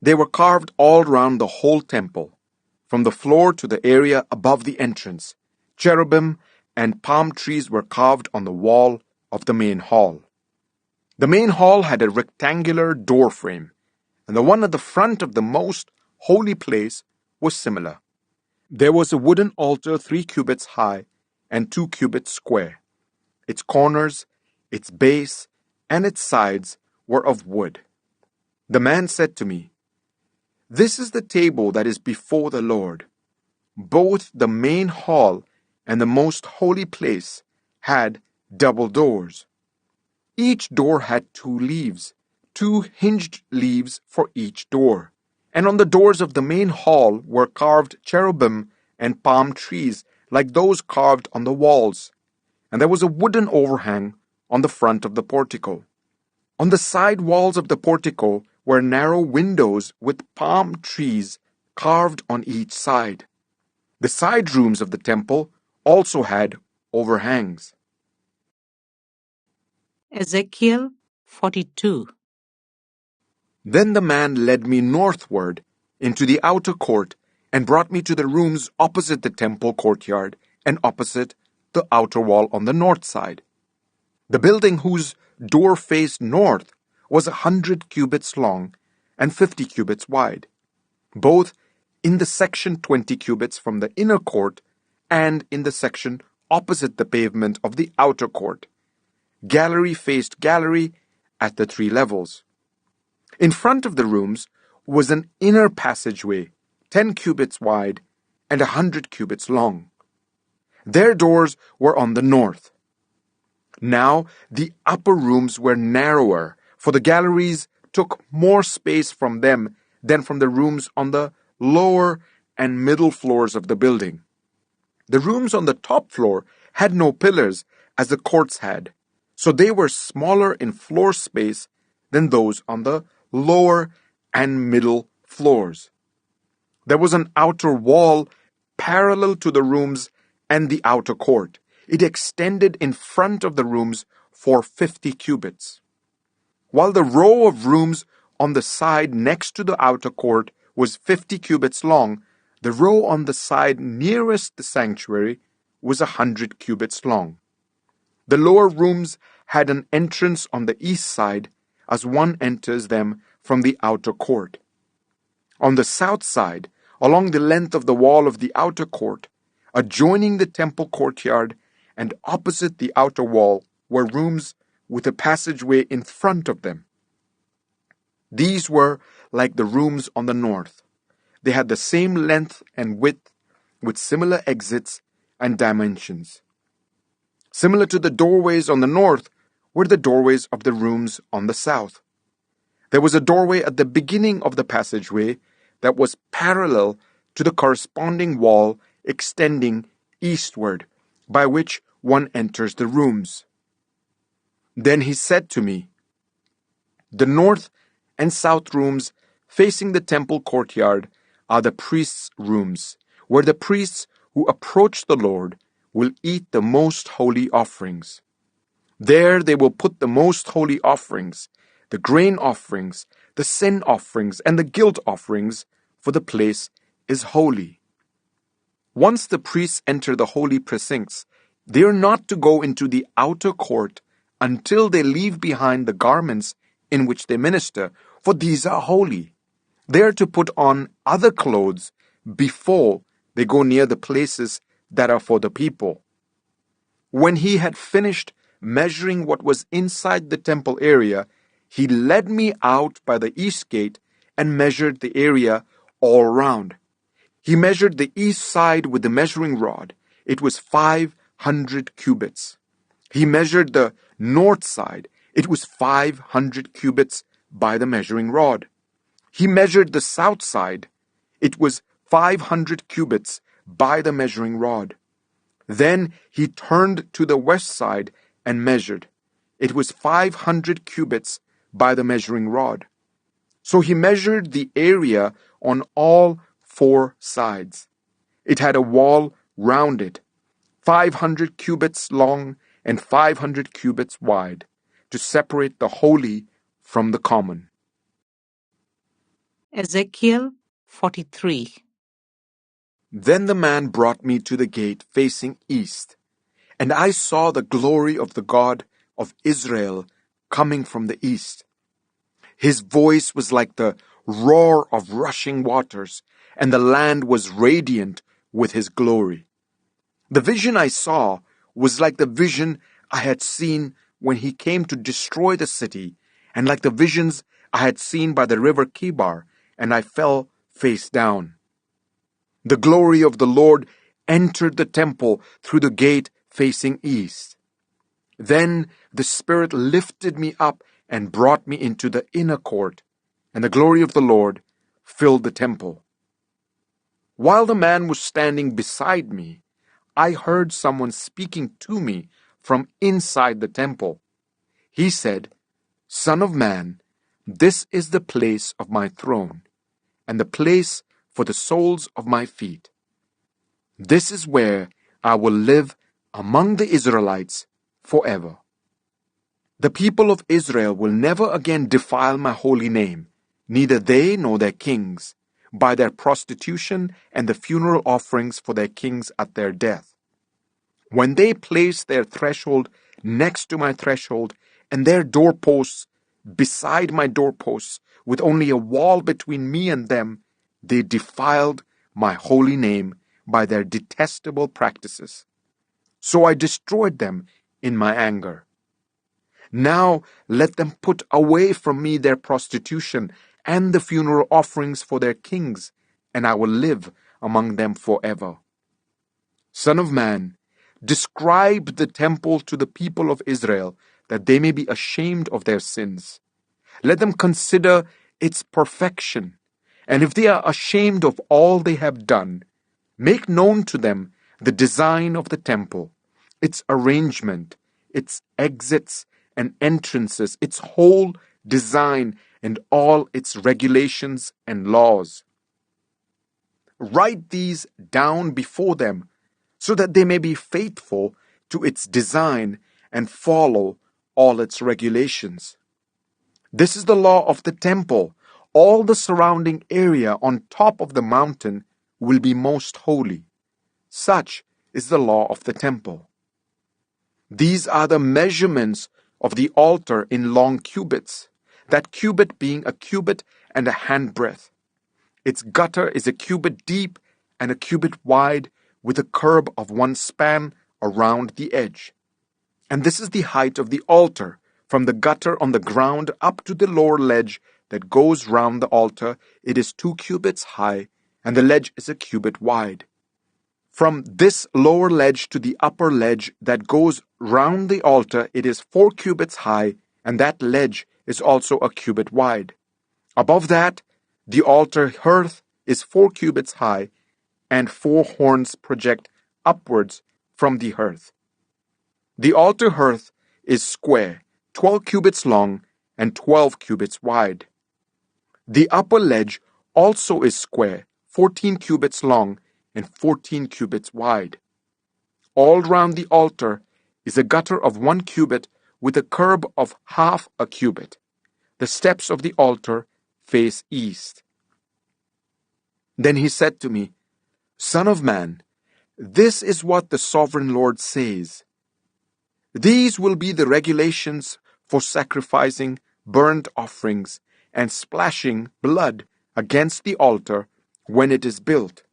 S2: They were carved all round the whole temple, from the floor to the area above the entrance. Cherubim and palm trees were carved on the wall of the main hall. The main hall had a rectangular door frame, and the one at the front of the most holy place was similar. There was a wooden altar 3 cubits high and 2 cubits square. Its corners, its base, and its sides were of wood. The man said to me, "This is the table that is before the Lord." Both the main hall and the most holy place had double doors. Each door had 2 leaves, 2 hinged leaves for each door. And on the doors of the main hall were carved cherubim and palm trees like those carved on the walls. And there was a wooden overhang on the front of the portico. On the side walls of the portico were narrow windows with palm trees carved on each side. The side rooms of the temple also had overhangs.
S1: Ezekiel 42.
S2: Then the man led me northward into the outer court and brought me to the rooms opposite the temple courtyard and opposite the outer wall on the north side. The building whose door faced north was 100 cubits long and 50 cubits wide, both in the section 20 cubits from the inner court and in the section opposite the pavement of the outer court. Gallery faced gallery at the 3 levels. In front of the rooms was an inner passageway, 10 cubits wide and 100 cubits long. Their doors were on the north. Now the upper rooms were narrower, for the galleries took more space from them than from the rooms on the lower and middle floors of the building. The rooms on the top floor had no pillars, as the courts had, so they were smaller in floor space than those on the lower and middle floors. There was an outer wall parallel to the rooms and the outer court. It extended in front of the rooms for 50 cubits. While the row of rooms on the side next to the outer court was 50 cubits long, the row on the side nearest the sanctuary was 100 cubits long. The lower rooms had an entrance on the east side as one enters them from the outer court. On the south side, along the length of the wall of the outer court, adjoining the temple courtyard and opposite the outer wall, were rooms with a passageway in front of them. These were like the rooms on the north. They had the same length and width, with similar exits and dimensions. Similar to the doorways on the north were the doorways of the rooms on the south. There was a doorway at the beginning of the passageway that was parallel to the corresponding wall extending eastward, by which one enters the rooms. Then he said to me, "The north and south rooms facing the temple courtyard are the priests' rooms, where the priests who approach the Lord will eat the most holy offerings. There they will put the most holy offerings, the grain offerings, the sin offerings, and the guilt offerings, for the place is holy. Once the priests enter the holy precincts, they are not to go into the outer court until they leave behind the garments in which they minister, for these are holy. They are to put on other clothes before they go near the places that are for the people." When he had finished measuring what was inside the temple area, he led me out by the east gate and measured the area all round. He measured the east side with the measuring rod. It was 500 cubits. He measured the north side. It was 500 cubits by the measuring rod. He measured the south side. It was 500 cubits by the measuring rod. Then he turned to the west side and measured. It was 500 cubits by the measuring rod. So he measured the area on all 4 sides. It had a wall round it, 500 cubits long and 500 cubits wide, to separate the holy from the common.
S1: Ezekiel 43.
S2: Then the man brought me to the gate facing east, and I saw the glory of the God of Israel coming from the east. His voice was like the roar of rushing waters, and the land was radiant with his glory. The vision I saw was like the vision I had seen when he came to destroy the city, and like the visions I had seen by the river Kibar, and I fell face down. The glory of the Lord entered the temple through the gate facing east. Then the Spirit lifted me up and brought me into the inner court, and the glory of the Lord filled the temple. While the man was standing beside me, I heard someone speaking to me from inside the temple. He said, "Son of man, this is the place of my throne, and the place for the soles of my feet. This is where I will live among the Israelites forever. The people of Israel will never again defile my holy name, neither they nor their kings, by their prostitution and the funeral offerings for their kings at their death. When they place their threshold next to my threshold, and their doorposts beside my doorposts, with only a wall between me and them, they defiled my holy name by their detestable practices. So I destroyed them in my anger. Now let them put away from me their prostitution and the funeral offerings for their kings, and I will live among them forever. Son of man, describe the temple to the people of Israel, that they may be ashamed of their sins. Let them consider its perfection, and if they are ashamed of all they have done, make known to them the design of the temple, its arrangement, its exits and entrances, its whole design, and all its regulations and laws. Write these down before them, so that they may be faithful to its design and follow all its regulations. This is the law of the temple. All the surrounding area on top of the mountain will be most holy. Such is the law of the temple. These are the measurements of the altar in long cubits, that cubit being a cubit and a handbreadth. Its gutter is a cubit deep and a cubit wide, with a curb of 1 span around the edge. And this is the height of the altar, from the gutter on the ground up to the lower ledge that goes round the altar. It is 2 cubits high, and the ledge is a cubit wide. From this lower ledge to the upper ledge that goes round the altar, it is 4 cubits high, and that ledge is also a cubit wide. Above that, the altar hearth is 4 cubits high, and 4 horns project upwards from the hearth. The altar hearth is square, 12 cubits long and 12 cubits wide. The upper ledge also is square, 14 cubits long and 14 cubits wide. All round the altar is a gutter of 1 cubit with a curb of half a cubit. The steps of the altar face east. Then he said to me, Son of man, this is what the sovereign Lord says. These will be the regulations for sacrificing burnt offerings and splashing blood against the altar when it is built.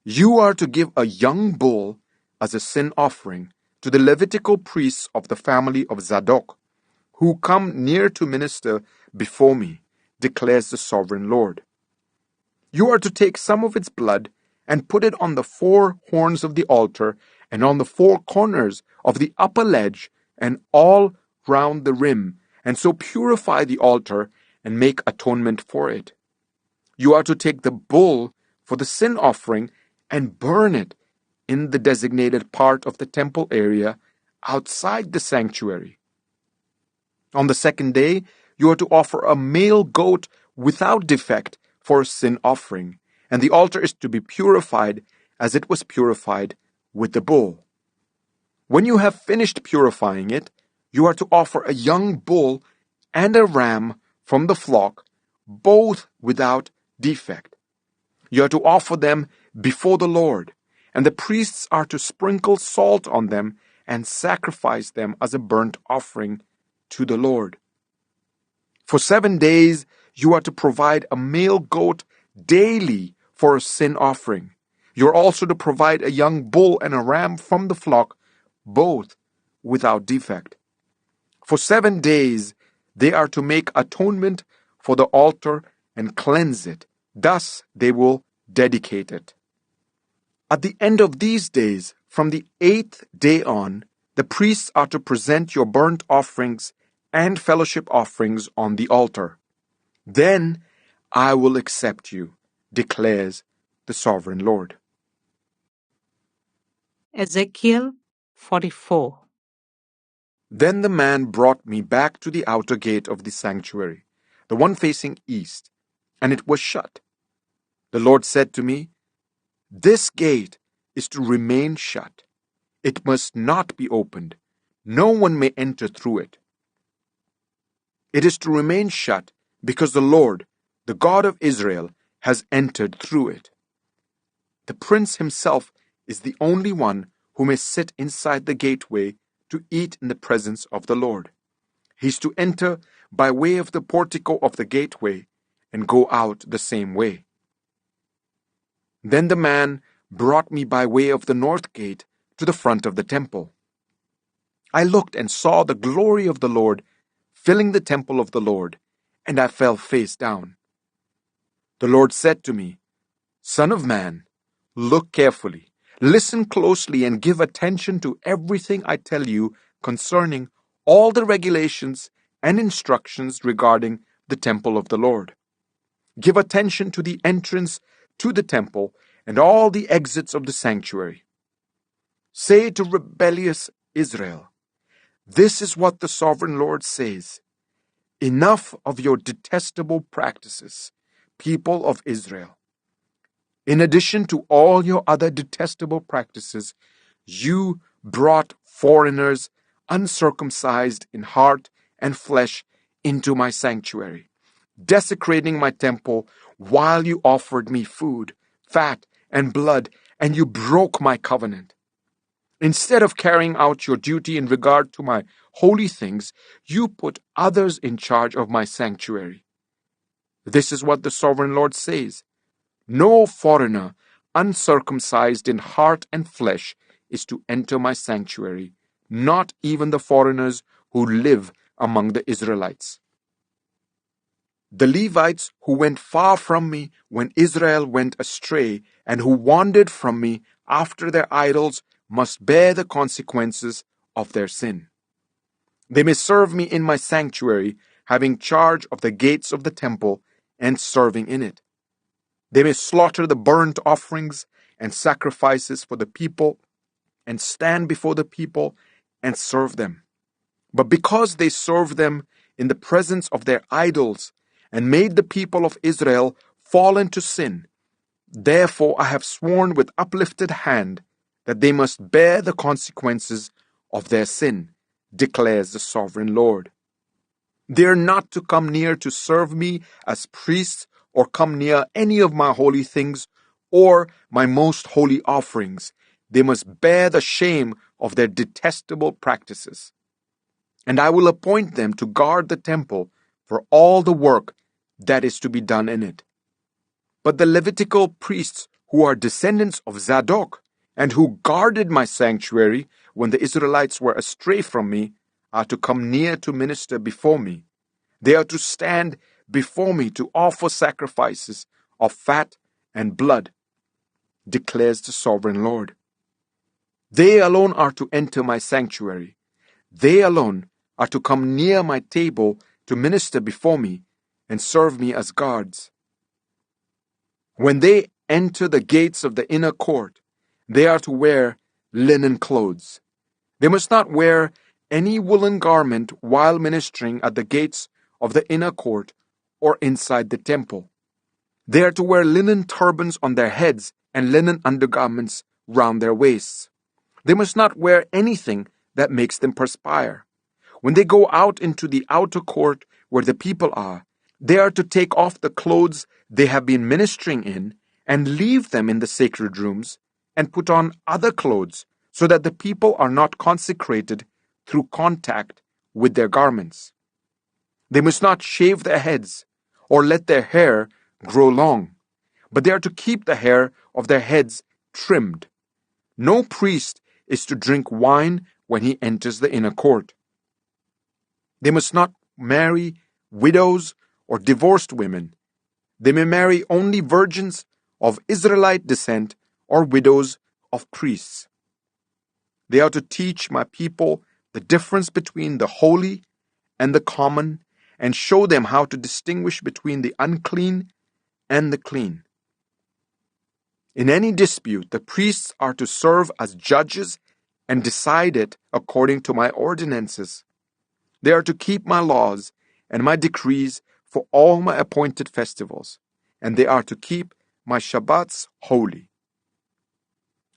S2: You are to give a young bull as a sin offering to the Levitical priests of the family of Zadok, who come near to minister before me, declares the sovereign Lord. You are to take some of its blood and put it on the 4 horns of the altar and on the 4 corners of the upper ledge and all round the rim, and so purify the altar and make atonement for it. You are to take the bull for the sin offering and burn it in the designated part of the temple area outside the sanctuary. On the 2nd day, you are to offer a male goat without defect for a sin offering, and the altar is to be purified as it was purified with the bull. When you have finished purifying it, you are to offer a young bull and a ram from the flock, both without defect. You are to offer them before the Lord, and the priests are to sprinkle salt on them and sacrifice them as a burnt offering to the Lord. For 7 days you are to provide a male goat daily for a sin offering. You are also to provide a young bull and a ram from the flock, both without defect. For 7 days they are to make atonement for the altar and cleanse it. Thus they will dedicate it. At the end of these days, from the 8th day on, the priests are to present your burnt offerings and fellowship offerings on the altar. Then I will accept you, declares the sovereign Lord.
S1: Ezekiel 44.
S2: Then the man brought me back to the outer gate of the sanctuary, the one facing east, and it was shut. The Lord said to me, "This gate is to remain shut. It must not be opened. No one may enter through it. It is to remain shut because the Lord, the God of Israel, has entered through it. The prince himself is the only one who may sit inside the gateway to eat in the presence of the Lord. He is to enter by way of the portico of the gateway and go out the same way." Then the man brought me by way of the north gate to the front of the temple. I looked and saw the glory of the Lord filling the temple of the Lord, and I fell face down. The Lord said to me, "Son of man, look carefully, listen closely, and give attention to everything I tell you concerning all the regulations and instructions regarding the temple of the Lord. Give attention to the entrance to the temple and all the exits of the sanctuary. Say to rebellious Israel, 'This is what the sovereign Lord says. Enough of your detestable practices, people of Israel. In addition to all your other detestable practices, you brought foreigners, uncircumcised in heart and flesh, into my sanctuary, desecrating my temple while you offered me food, fat, and blood, and you broke my covenant. Instead of carrying out your duty in regard to my holy things, you put others in charge of my sanctuary. This is what the sovereign Lord says. No foreigner, uncircumcised in heart and flesh, is to enter my sanctuary, not even the foreigners who live among the Israelites. The Levites who went far from me when Israel went astray and who wandered from me after their idols must bear the consequences of their sin. They may serve me in my sanctuary, having charge of the gates of the temple and serving in it. They may slaughter the burnt offerings and sacrifices for the people and stand before the people and serve them. But because they serve them in the presence of their idols and made the people of Israel fall into sin, therefore I have sworn with uplifted hand that they must bear the consequences of their sin, declares the sovereign Lord. They are not to come near to serve me as priests or come near any of my holy things or my most holy offerings. They must bear the shame of their detestable practices. And I will appoint them to guard the temple for all the work that is to be done in it. But the Levitical priests who are descendants of Zadok and who guarded my sanctuary when the Israelites were astray from me are to come near to minister before me. They are to stand before me to offer sacrifices of fat and blood, declares the sovereign Lord. They alone are to enter my sanctuary. They alone are to come near my table to minister before me and serve me as guards. When they enter the gates of the inner court, they are to wear linen clothes. They must not wear any woolen garment while ministering at the gates of the inner court or inside the temple. They are to wear linen turbans on their heads and linen undergarments round their waists. They must not wear anything that makes them perspire. When they go out into the outer court where the people are, they are to take off the clothes they have been ministering in and leave them in the sacred rooms and put on other clothes so that the people are not consecrated through contact with their garments. They must not shave their heads or let their hair grow long, but they are to keep the hair of their heads trimmed. No priest is to drink wine when he enters the inner court. They must not marry widows or divorced women. They may marry only virgins of Israelite descent or widows of priests. They are to teach my people the difference between the holy and the common and show them how to distinguish between the unclean and the clean. In any dispute, the priests are to serve as judges and decide it according to my ordinances. They are to keep my laws and my decrees for all my appointed festivals, and they are to keep my Shabbats holy.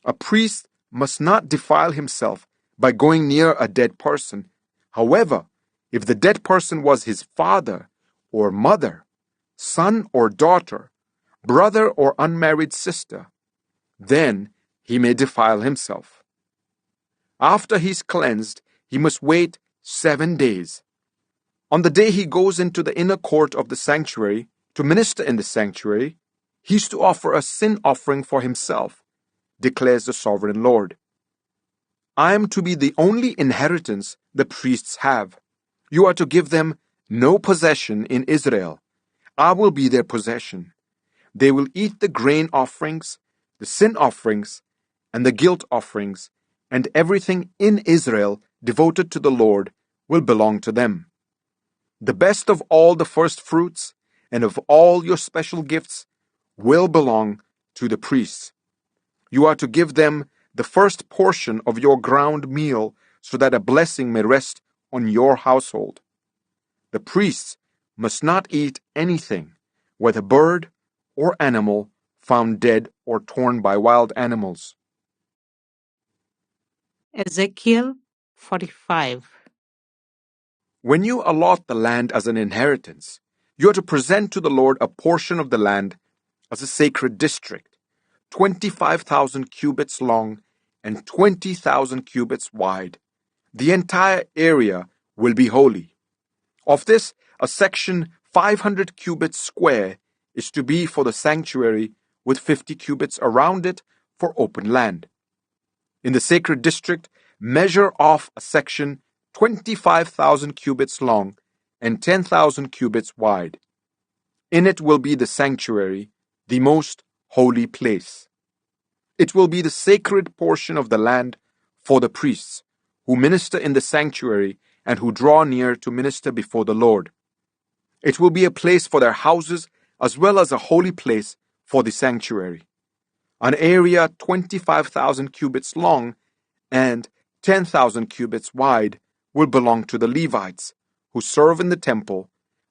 S2: A priest must not defile himself by going near a dead person. However, if the dead person was his father or mother, son or daughter, brother or unmarried sister, then he may defile himself. After he is cleansed, he must wait 7 days. On the day he goes into the inner court of the sanctuary to minister in the sanctuary, he is to offer a sin offering for himself, declares the sovereign Lord. I am to be the only inheritance the priests have. You are to give them no possession in Israel. I will be their possession. They will eat the grain offerings, the sin offerings, and the guilt offerings, and everything in Israel devoted to the Lord will belong to them. The best of all the first fruits and of all your special gifts will belong to the priests. You are to give them the first portion of your ground meal so that a blessing may rest on your household. The priests must not eat anything, whether bird or animal, found dead or torn by wild animals.
S1: Ezekiel 45.
S2: When you allot the land as an inheritance, you are to present to the Lord a portion of the land as a sacred district, 25,000 cubits long and 20,000 cubits wide. The entire area will be holy. Of this, a section 500 cubits square is to be for the sanctuary, with 50 cubits around it for open land. In the sacred district, measure off a section 25,000 cubits long and 10,000 cubits wide. In it will be the sanctuary, the most holy place. It will be the sacred portion of the land for the priests, who minister in the sanctuary and who draw near to minister before the Lord. It will be a place for their houses as well as a holy place for the sanctuary. An area 25,000 cubits long and 10,000 cubits wide will belong to the Levites, who serve in the temple,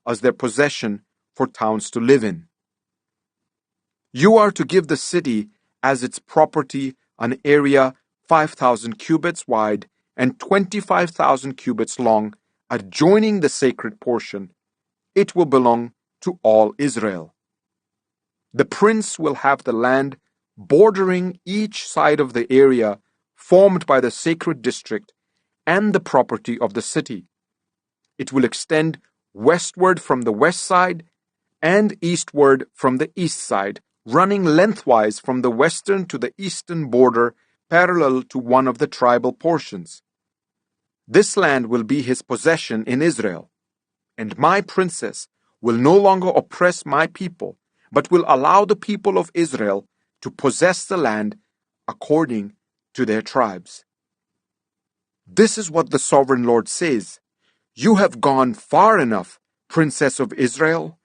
S2: as their possession for towns to live in. You are to give the city as its property an area 5,000 cubits wide and 25,000 cubits long, adjoining the sacred portion. It will belong to all Israel. The prince will have the land bordering each side of the area formed by the sacred district and the property of the city. It will extend westward from the west side and eastward from the east side, running lengthwise from the western to the eastern border, parallel to one of the tribal portions. This land will be his possession in Israel, and my princess will no longer oppress my people, but will allow the people of Israel to possess the land according to their tribes. This is what the sovereign Lord says: You have gone far enough, princess of Israel.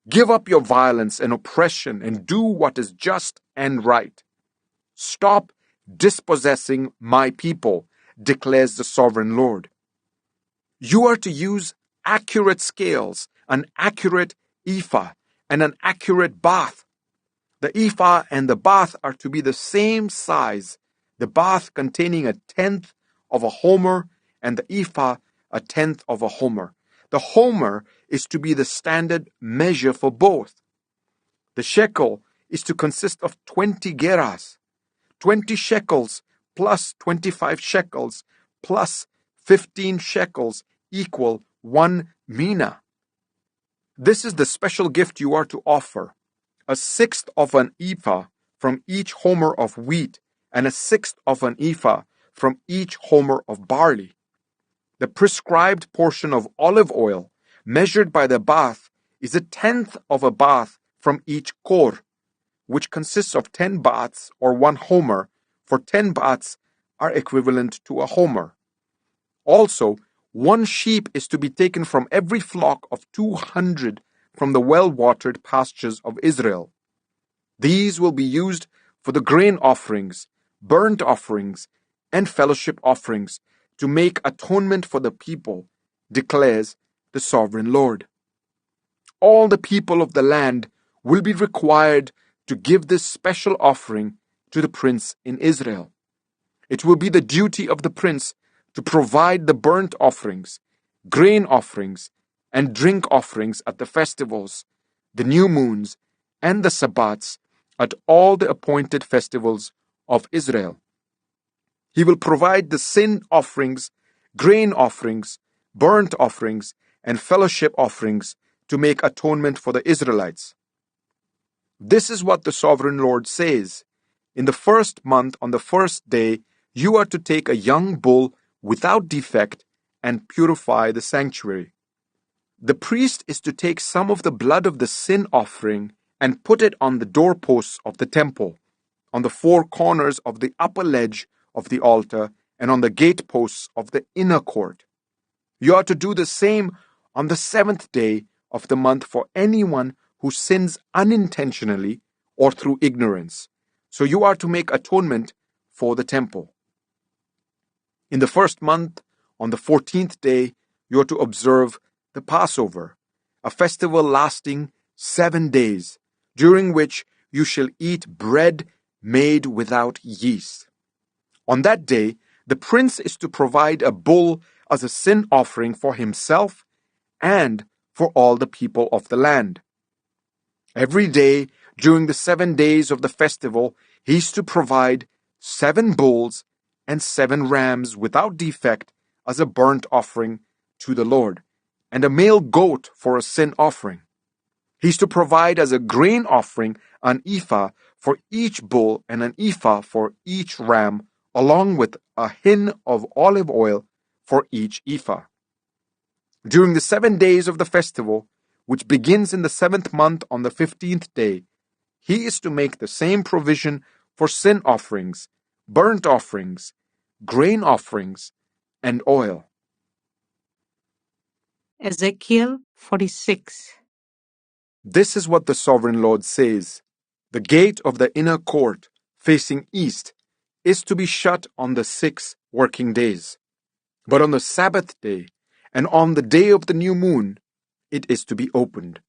S2: Give up your violence and oppression and do what is just and right. Stop dispossessing my people, declares the sovereign Lord. You are to use accurate scales, an accurate ephah, and an accurate bath. The ephah and the bath are to be the same size, the bath containing a tenth of a homer and the ephah a tenth of a homer. The homer is to be the standard measure for both. The shekel is to consist of 20 gerahs, 20 shekels plus 25 shekels plus 15 shekels equal 1 mina. This is the special gift you are to offer: a sixth of an ephah from each homer of wheat, and a sixth of an ephah from each homer of barley. The prescribed portion of olive oil, measured by the bath, is a tenth of a bath from each kor, which consists of 10 baths or 1 homer, for 10 baths are equivalent to a homer. Also, 1 sheep is to be taken from every flock of 200 from the well-watered pastures of Israel. These will be used for the grain offerings, burnt offerings, and fellowship offerings to make atonement for the people, declares the sovereign Lord. All the people of the land will be required to give this special offering to the prince in Israel. It will be the duty of the prince to provide the burnt offerings, grain offerings, and drink offerings at the festivals, the new moons, and the Sabbats at all the appointed festivals of Israel. He will provide the sin offerings, grain offerings, burnt offerings, and fellowship offerings to make atonement for the Israelites. This is what the sovereign Lord says: in the first month, on the first day, you are to take a young bull without defect and purify the sanctuary. The priest is to take some of the blood of the sin offering and put it on the doorposts of the temple, on the 4 corners of the upper ledge of the altar, and on the gateposts of the inner court. You are to do the same on the 7th day of the month for anyone who sins unintentionally or through ignorance. So you are to make atonement for the temple. In the first month, on the 14th day, you are to observe the Passover, a festival lasting 7 days, during which you shall eat bread made without yeast. On that day, the prince is to provide a bull as a sin offering for himself and for all the people of the land. Every day during the 7 days of the festival, he is to provide 7 bulls and 7 rams without defect as a burnt offering to the Lord, and a male goat for a sin offering. He is to provide as a grain offering an ephah for each bull and an ephah for each ram, along with a hin of olive oil for each ephah. During the 7 days of the festival, which begins in the 7th month on the 15th day, he is to make the same provision for sin offerings, burnt offerings, grain offerings, and oil.
S1: Ezekiel 46.
S2: This is what the sovereign Lord says: the gate of the inner court, facing east, is to be shut on the 6 working days. But on the Sabbath day, and on the day of the new moon, it is to be opened.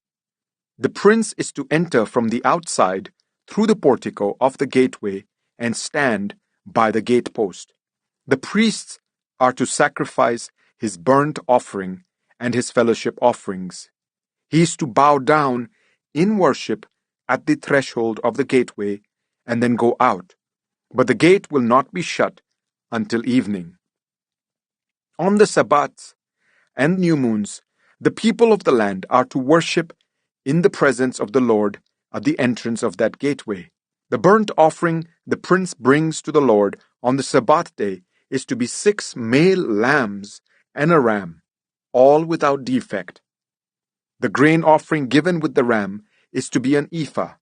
S2: The prince is to enter from the outside through the portico of the gateway and stand by the gatepost. The priests are to sacrifice his burnt offering and his fellowship offerings. He is to bow down in worship at the threshold of the gateway and then go out, but the gate will not be shut until evening. On the Sabbats and new moons, the people of the land are to worship in the presence of the Lord at the entrance of that gateway. The burnt offering the prince brings to the Lord on the Sabbath day is to be 6 male lambs and a ram, all without defect. The grain offering given with the ram is to be an ephah,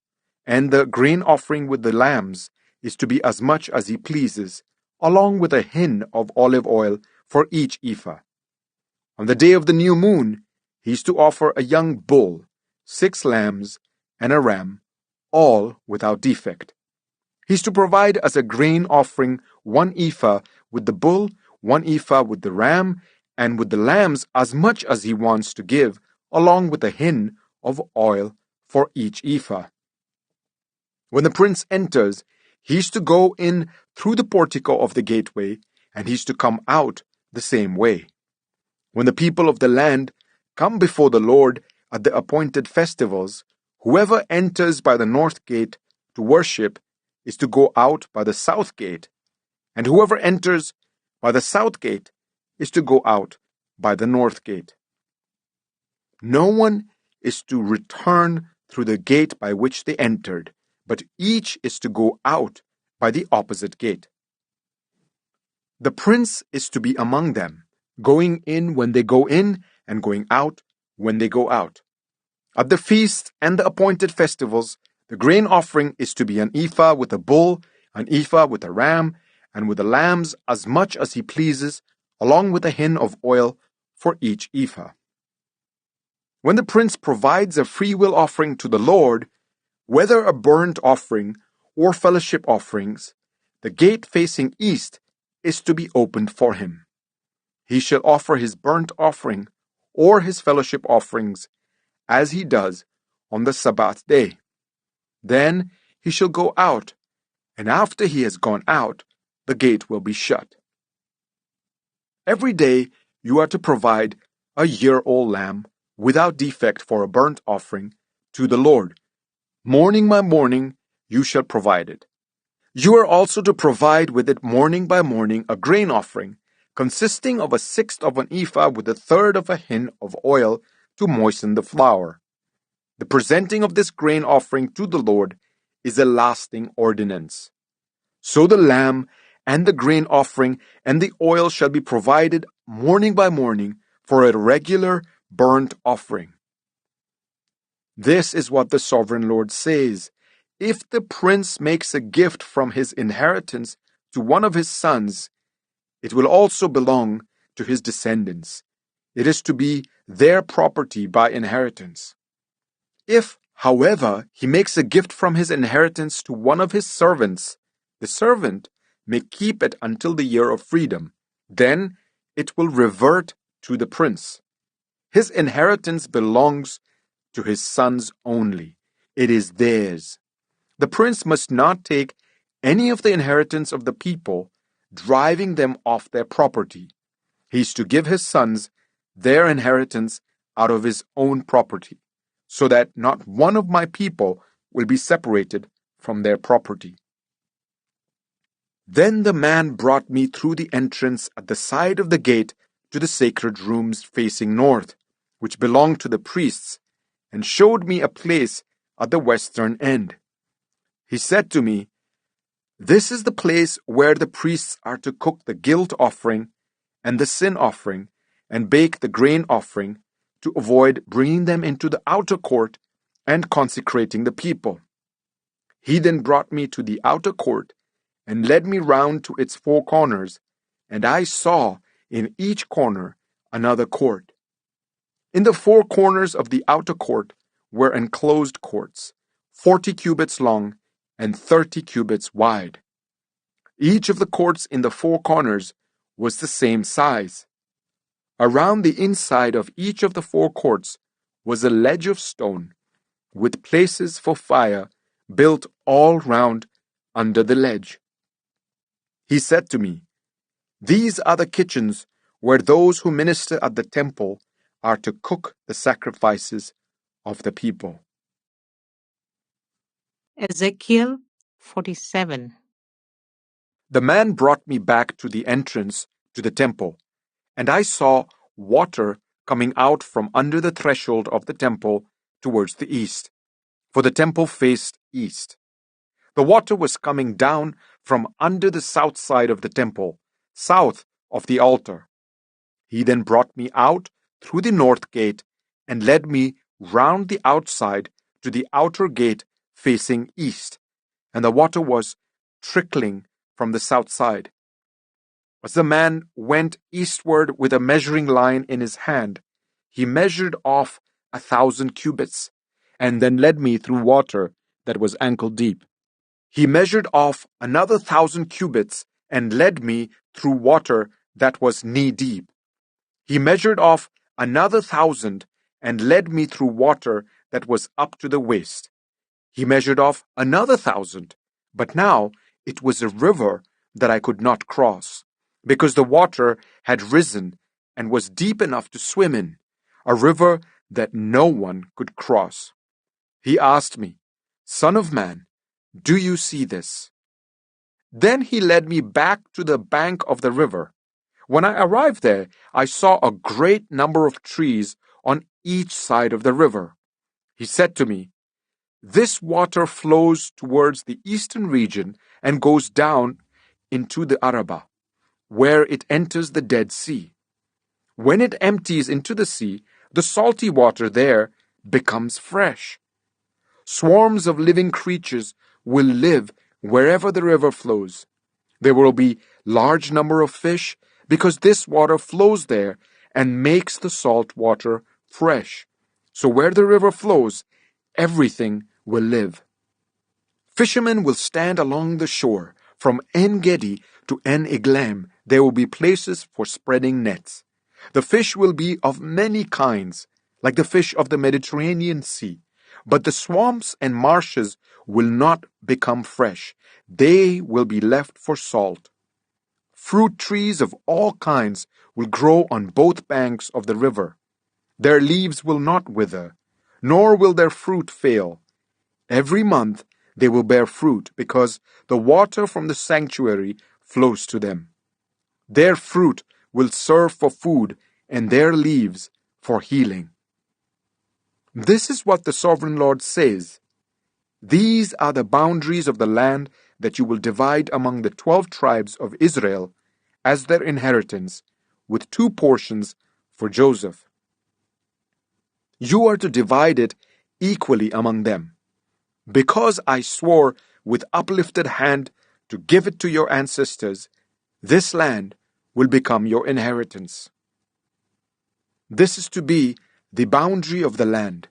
S2: and the grain offering with the lambs is to be as much as he pleases, along with a hin of olive oil for each ephah. On the day of the new moon, he is to offer a young bull, 6 lambs, and a ram, all without defect. He is to provide as a grain offering 1 ephah with the bull, 1 ephah with the ram, and with the lambs as much as he wants to give, along with a hin of oil for each ephah. When the prince enters, he is to go in through the portico of the gateway, and he is to come out the same way. When the people of the land come before the Lord at the appointed festivals, whoever enters by the north gate to worship is to go out by the south gate, and whoever enters by the south gate is to go out by the north gate. No one is to return through the gate by which they entered, but each is to go out by the opposite gate. The prince is to be among them, going in when they go in, and going out when they go out. At the feasts and the appointed festivals, the grain offering is to be an ephah with a bull, an ephah with a ram, and with the lambs as much as he pleases, along with a hin of oil for each ephah. When the prince provides a freewill offering to the Lord, whether a burnt offering or fellowship offerings, the gate facing east is to be opened for him. He shall offer his burnt offering or his fellowship offerings as he does on the Sabbath day. Then he shall go out, and after he has gone out, the gate will be shut. Every day you are to provide a year-old lamb without defect for a burnt offering to the Lord. Morning by morning you shall provide it. You are also to provide with it morning by morning a grain offering, consisting of 1/6 of an ephah with 1/3 of a hin of oil to moisten the flour. The presenting of this grain offering to the Lord is a lasting ordinance. So the lamb and the grain offering and the oil shall be provided morning by morning for a regular burnt offering. This is what the sovereign Lord says. If the prince makes a gift from his inheritance to one of his sons, it will also belong to his descendants. It is to be their property by inheritance. If, however, he makes a gift from his inheritance to one of his servants, the servant may keep it until the year of freedom. Then it will revert to the prince. His inheritance belongs to his sons only. It is theirs. The prince must not take any of the inheritance of the people, driving them off their property. He is to give his sons their inheritance out of his own property, so that not one of my people will be separated from their property. Then the man brought me through the entrance at the side of the gate to the sacred rooms facing north, which belonged to the priests, and showed me a place at the western end. He said to me, "This is the place where the priests are to cook the guilt offering and the sin offering and bake the grain offering to avoid bringing them into the outer court and consecrating the people." He then brought me to the outer court and led me round to its 4 corners, and I saw in each corner another court. In the 4 corners of the outer court were enclosed courts, 40 cubits long and 30 cubits wide. Each of the courts in the 4 corners was the same size. Around the inside of each of the 4 courts was a ledge of stone, with places for fire built all round under the ledge. He said to me, "These are the kitchens where those who minister at the temple are to cook the sacrifices of the people."
S1: Ezekiel 47.
S2: The man brought me back to the entrance to the temple, and I saw water coming out from under the threshold of the temple towards the east, for the temple faced east. The water was coming down from under the south side of the temple, south of the altar. He then brought me out through the north gate and led me round the outside to the outer gate facing east, and the water was trickling from the south side. As the man went eastward with a measuring line in his hand, he measured off 1,000 cubits, and then led me through water that was ankle deep. He measured off another 1,000 cubits and led me through water that was knee deep. He measured off another 1,000 and led me through water that was up to the waist. He measured off another 1,000, but now it was a river that I could not cross, because the water had risen and was deep enough to swim in, a river that no one could cross. He asked me, "Son of man, do you see this?" Then he led me back to the bank of the river. When I arrived there, I saw a great number of trees on each side of the river. He said to me, "This water flows towards the eastern region and goes down into the Arabah, where it enters the Dead Sea. When it empties into the sea, the salty water there becomes fresh. Swarms of living creatures will live wherever the river flows. There will be large number of fish because this water flows there and makes the salt water fresh. So where the river flows, everything will live. Fishermen will stand along the shore. From En Gedi to En Eglaim, there will be places for spreading nets. The fish will be of many kinds, like the fish of the Mediterranean Sea. But the swamps and marshes will not become fresh. They will be left for salt. Fruit trees of all kinds will grow on both banks of the river. Their leaves will not wither, nor will their fruit fail. Every month they will bear fruit, because the water from the sanctuary flows to them. Their fruit will serve for food, and their leaves for healing." This is what the Sovereign Lord says. "These are the boundaries of the land that you will divide among the 12 tribes of Israel as their inheritance, with 2 portions for Joseph. You are to divide it equally among them. Because I swore with uplifted hand to give it to your ancestors, this land will become your inheritance." This is to be the boundary of the land.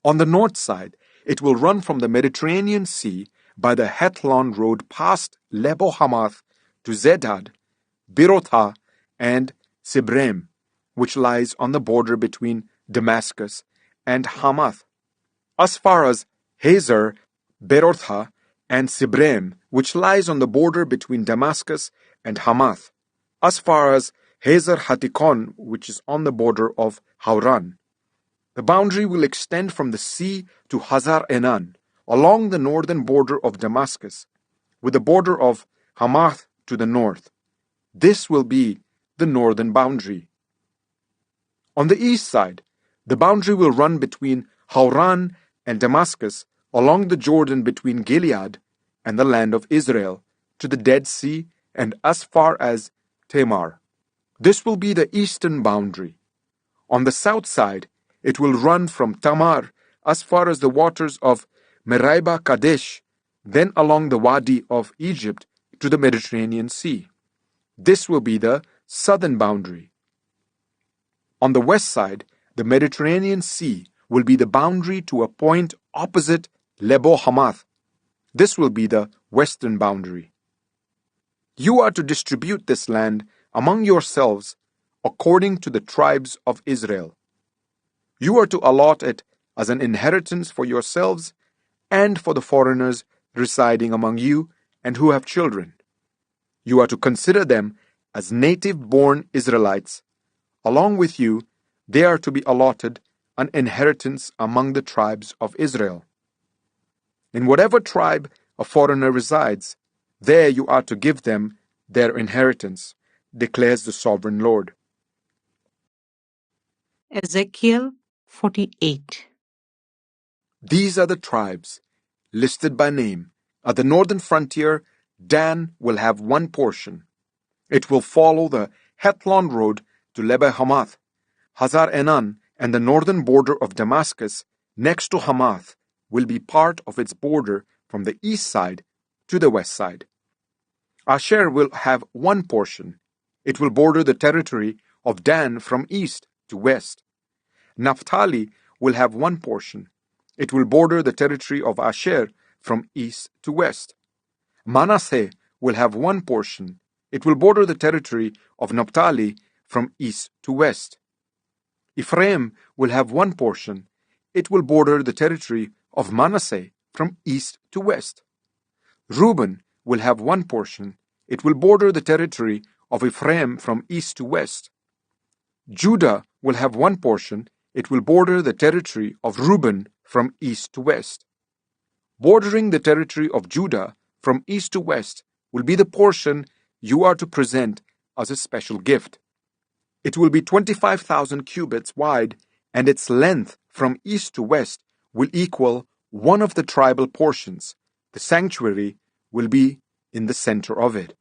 S2: On the north side, it will run from the Mediterranean Sea by the Hethlon road past Lebo Hamath to Zedad, Birotha, and Sibrem, which lies on the border between Damascus and Hamath, as far as Hazer, Berotha, and Sibrem, which lies on the border between Damascus and Hamath, as far as Hazer Hatikon, which is on the border of Hauran. The boundary will extend from the sea to Hazar Enan, along the northern border of Damascus, with the border of Hamath to the north. This will be the northern boundary. On the east side, the boundary will run between Hauran and Damascus, along the Jordan between Gilead and the land of Israel, to the Dead Sea and as far as Tamar. This will be the eastern boundary. On the south side, it will run from Tamar as far as the waters of Meribah Kadesh, then along the Wadi of Egypt to the Mediterranean Sea. This will be the southern boundary. On the west side, the Mediterranean Sea will be the boundary to a point opposite Lebo Hamath. This will be the western boundary. You are to distribute this land among yourselves according to the tribes of Israel. You are to allot it as an inheritance for yourselves and for the foreigners residing among you and who have children. You are to consider them as native-born Israelites. Along with you, they are to be allotted an inheritance among the tribes of Israel. In whatever tribe a foreigner resides, there you are to give them their inheritance, declares the Sovereign Lord.
S1: Ezekiel 48.
S2: These are the tribes, listed by name. At the northern frontier, Dan will have 1 portion. It will follow the Hethlon road to Lebo Hamath, Hazar Enan, and the northern border of Damascus, next to Hamath, will be part of its border from the east side to the west side. Asher will have 1 portion. It will border the territory of Dan from east to west. Naphtali will have 1 portion. It will border the territory of Asher from east to west. Manasseh will have 1 portion. It will border the territory of Naphtali from east to west. Ephraim will have 1 portion. it will border the territory of Manasseh from east to west. Reuben will have one portion. It will border the territory of Ephraim from east to west. Judah will have one portion. It will border the territory of Reuben from east to west. Bordering the territory of Judah from east to west will be the portion you are to present as a special gift. It will be 25,000 cubits wide, and its length from east to west will equal one of the tribal portions. The sanctuary will be in the center of it.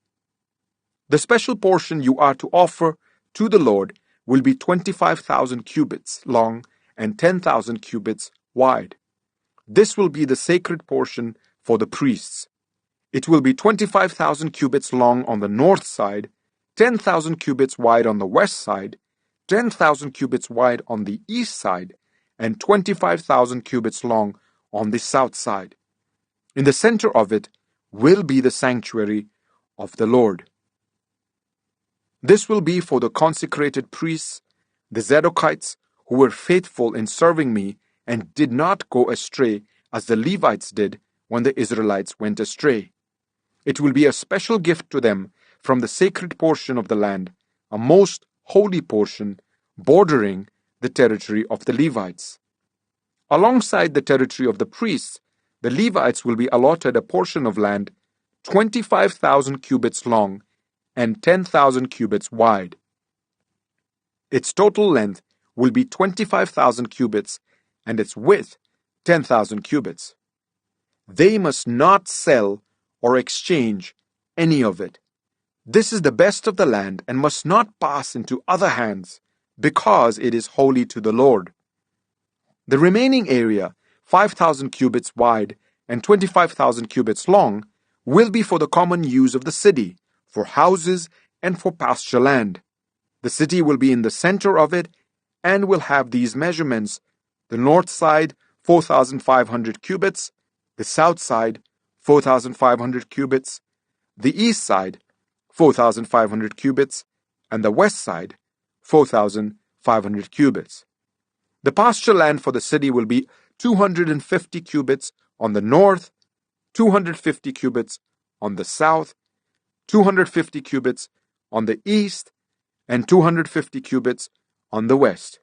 S2: The special portion you are to offer to the Lord will be 25,000 cubits long and 10,000 cubits wide. This will be the sacred portion for the priests. It will be 25,000 cubits long on the north side, 10,000 cubits wide on the west side, 10,000 cubits wide on the east side, and 25,000 cubits long on the south side. In the center of it will be the sanctuary of the Lord. This will be for the consecrated priests, the Zadokites, who were faithful in serving me and did not go astray as the Levites did when the Israelites went astray. It will be a special gift to them from the sacred portion of the land, a most holy portion bordering the territory of the Levites. Alongside the territory of the priests, the Levites will be allotted a portion of land 25,000 cubits long and 10,000 cubits wide. Its total length will be 25,000 cubits and its width 10,000 cubits. They must not sell or exchange any of it. This is the best of the land and must not pass into other hands, because it is holy to the Lord. The remaining area, 5,000 cubits wide and 25,000 cubits long, will be for the common use of the city, for houses and for pasture land. The city will be in the center of it and will have these measurements: the north side 4,500 cubits, the south side 4,500 cubits, the east side 4,500 cubits, and the west side 4,500 cubits. The pasture land for the city will be 250 cubits on the north, 250 cubits on the south, 250 cubits on the east, and 250 cubits on the west.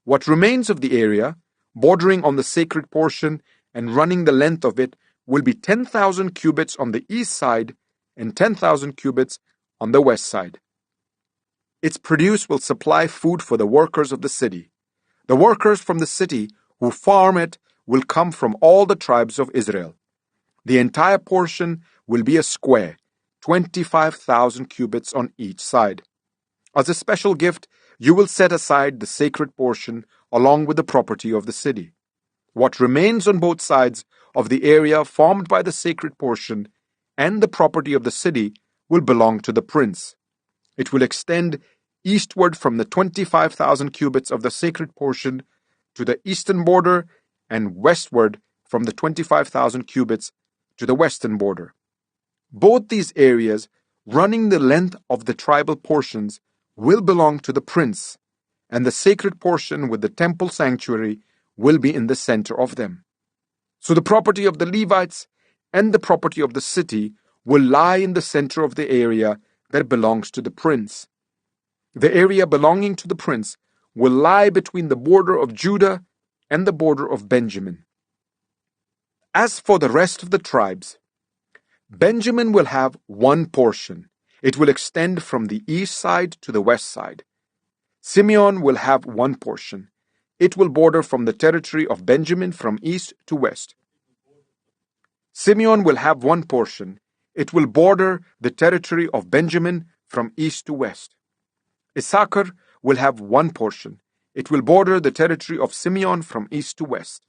S2: What remains of the area, bordering on the sacred portion and running the length of it, will be 10,000 cubits on the east side and 10,000 cubits on the west side. Its produce will supply food for the workers of the city. The workers from the city who farm it will come from all the tribes of Israel. The entire portion will be a square, 25,000 cubits on each side. As a special gift, you will set aside the sacred portion along with the property of the city. What remains on both sides of the area formed by the sacred portion and the property of the city will belong to the prince. It will extend eastward from the 25,000 cubits of the sacred portion to the eastern border, and westward from the 25,000 cubits to the western border. Both these areas, running the length of the tribal portions, will belong to the prince, and the sacred portion with the temple sanctuary will be in the center of them. So the property of the Levites and the property of the city will lie in the center of the area that belongs to the prince. The area belonging to the prince will lie between the border of Judah and the border of Benjamin. As for the rest of the tribes, Benjamin will have one portion. It will extend from the east side to the west side. Simeon will have one portion. It will border from the territory of Benjamin from east to west. Simeon will have one portion. It will border the territory of Benjamin from east to west. Issachar will have one portion. It will border the territory of Simeon from east to west.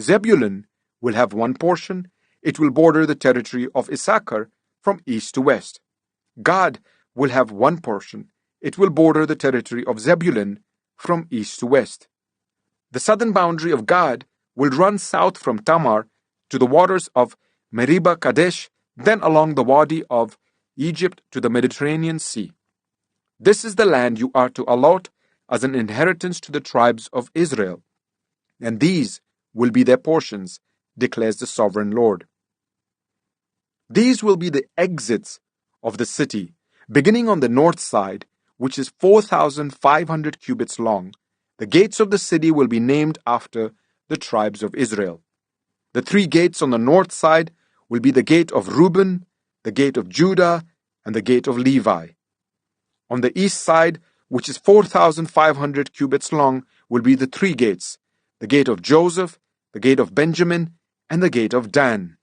S2: Zebulun will have one portion. It will border the territory of Issachar from east to west. Gad will have one portion. It will border the territory of Zebulun from east to west. The southern boundary of Gad will run south from Tamar to the waters of Meribah Kadesh, then along the Wadi of Egypt to the Mediterranean Sea. This is the land you are to allot as an inheritance to the tribes of Israel. and these will be their portions, declares the sovereign Lord. These will be the exits of the city, beginning on the north side, which is 4,500 cubits long. The gates of the city will be named after the tribes of Israel. The three gates on the north side will be the gate of Reuben, the gate of Judah, and the gate of Levi. On the east side, which is 4,500 cubits long, will be the three gates, the gate of Joseph, the gate of Benjamin, and the gate of Dan.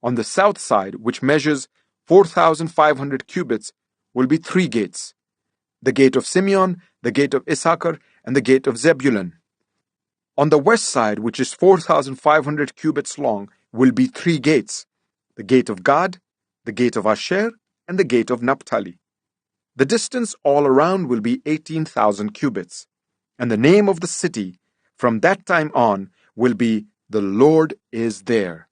S2: On the south side, which measures 4,500 cubits, will be three gates, the gate of Simeon, the gate of Issachar, and the gate of Zebulun. On the west side, which is 4,500 cubits long, will be three gates, the gate of Gad, the gate of Asher, and the gate of Naphtali. The distance all around will be 18,000 cubits, and the name of the city from that time on will be "The Lord is there."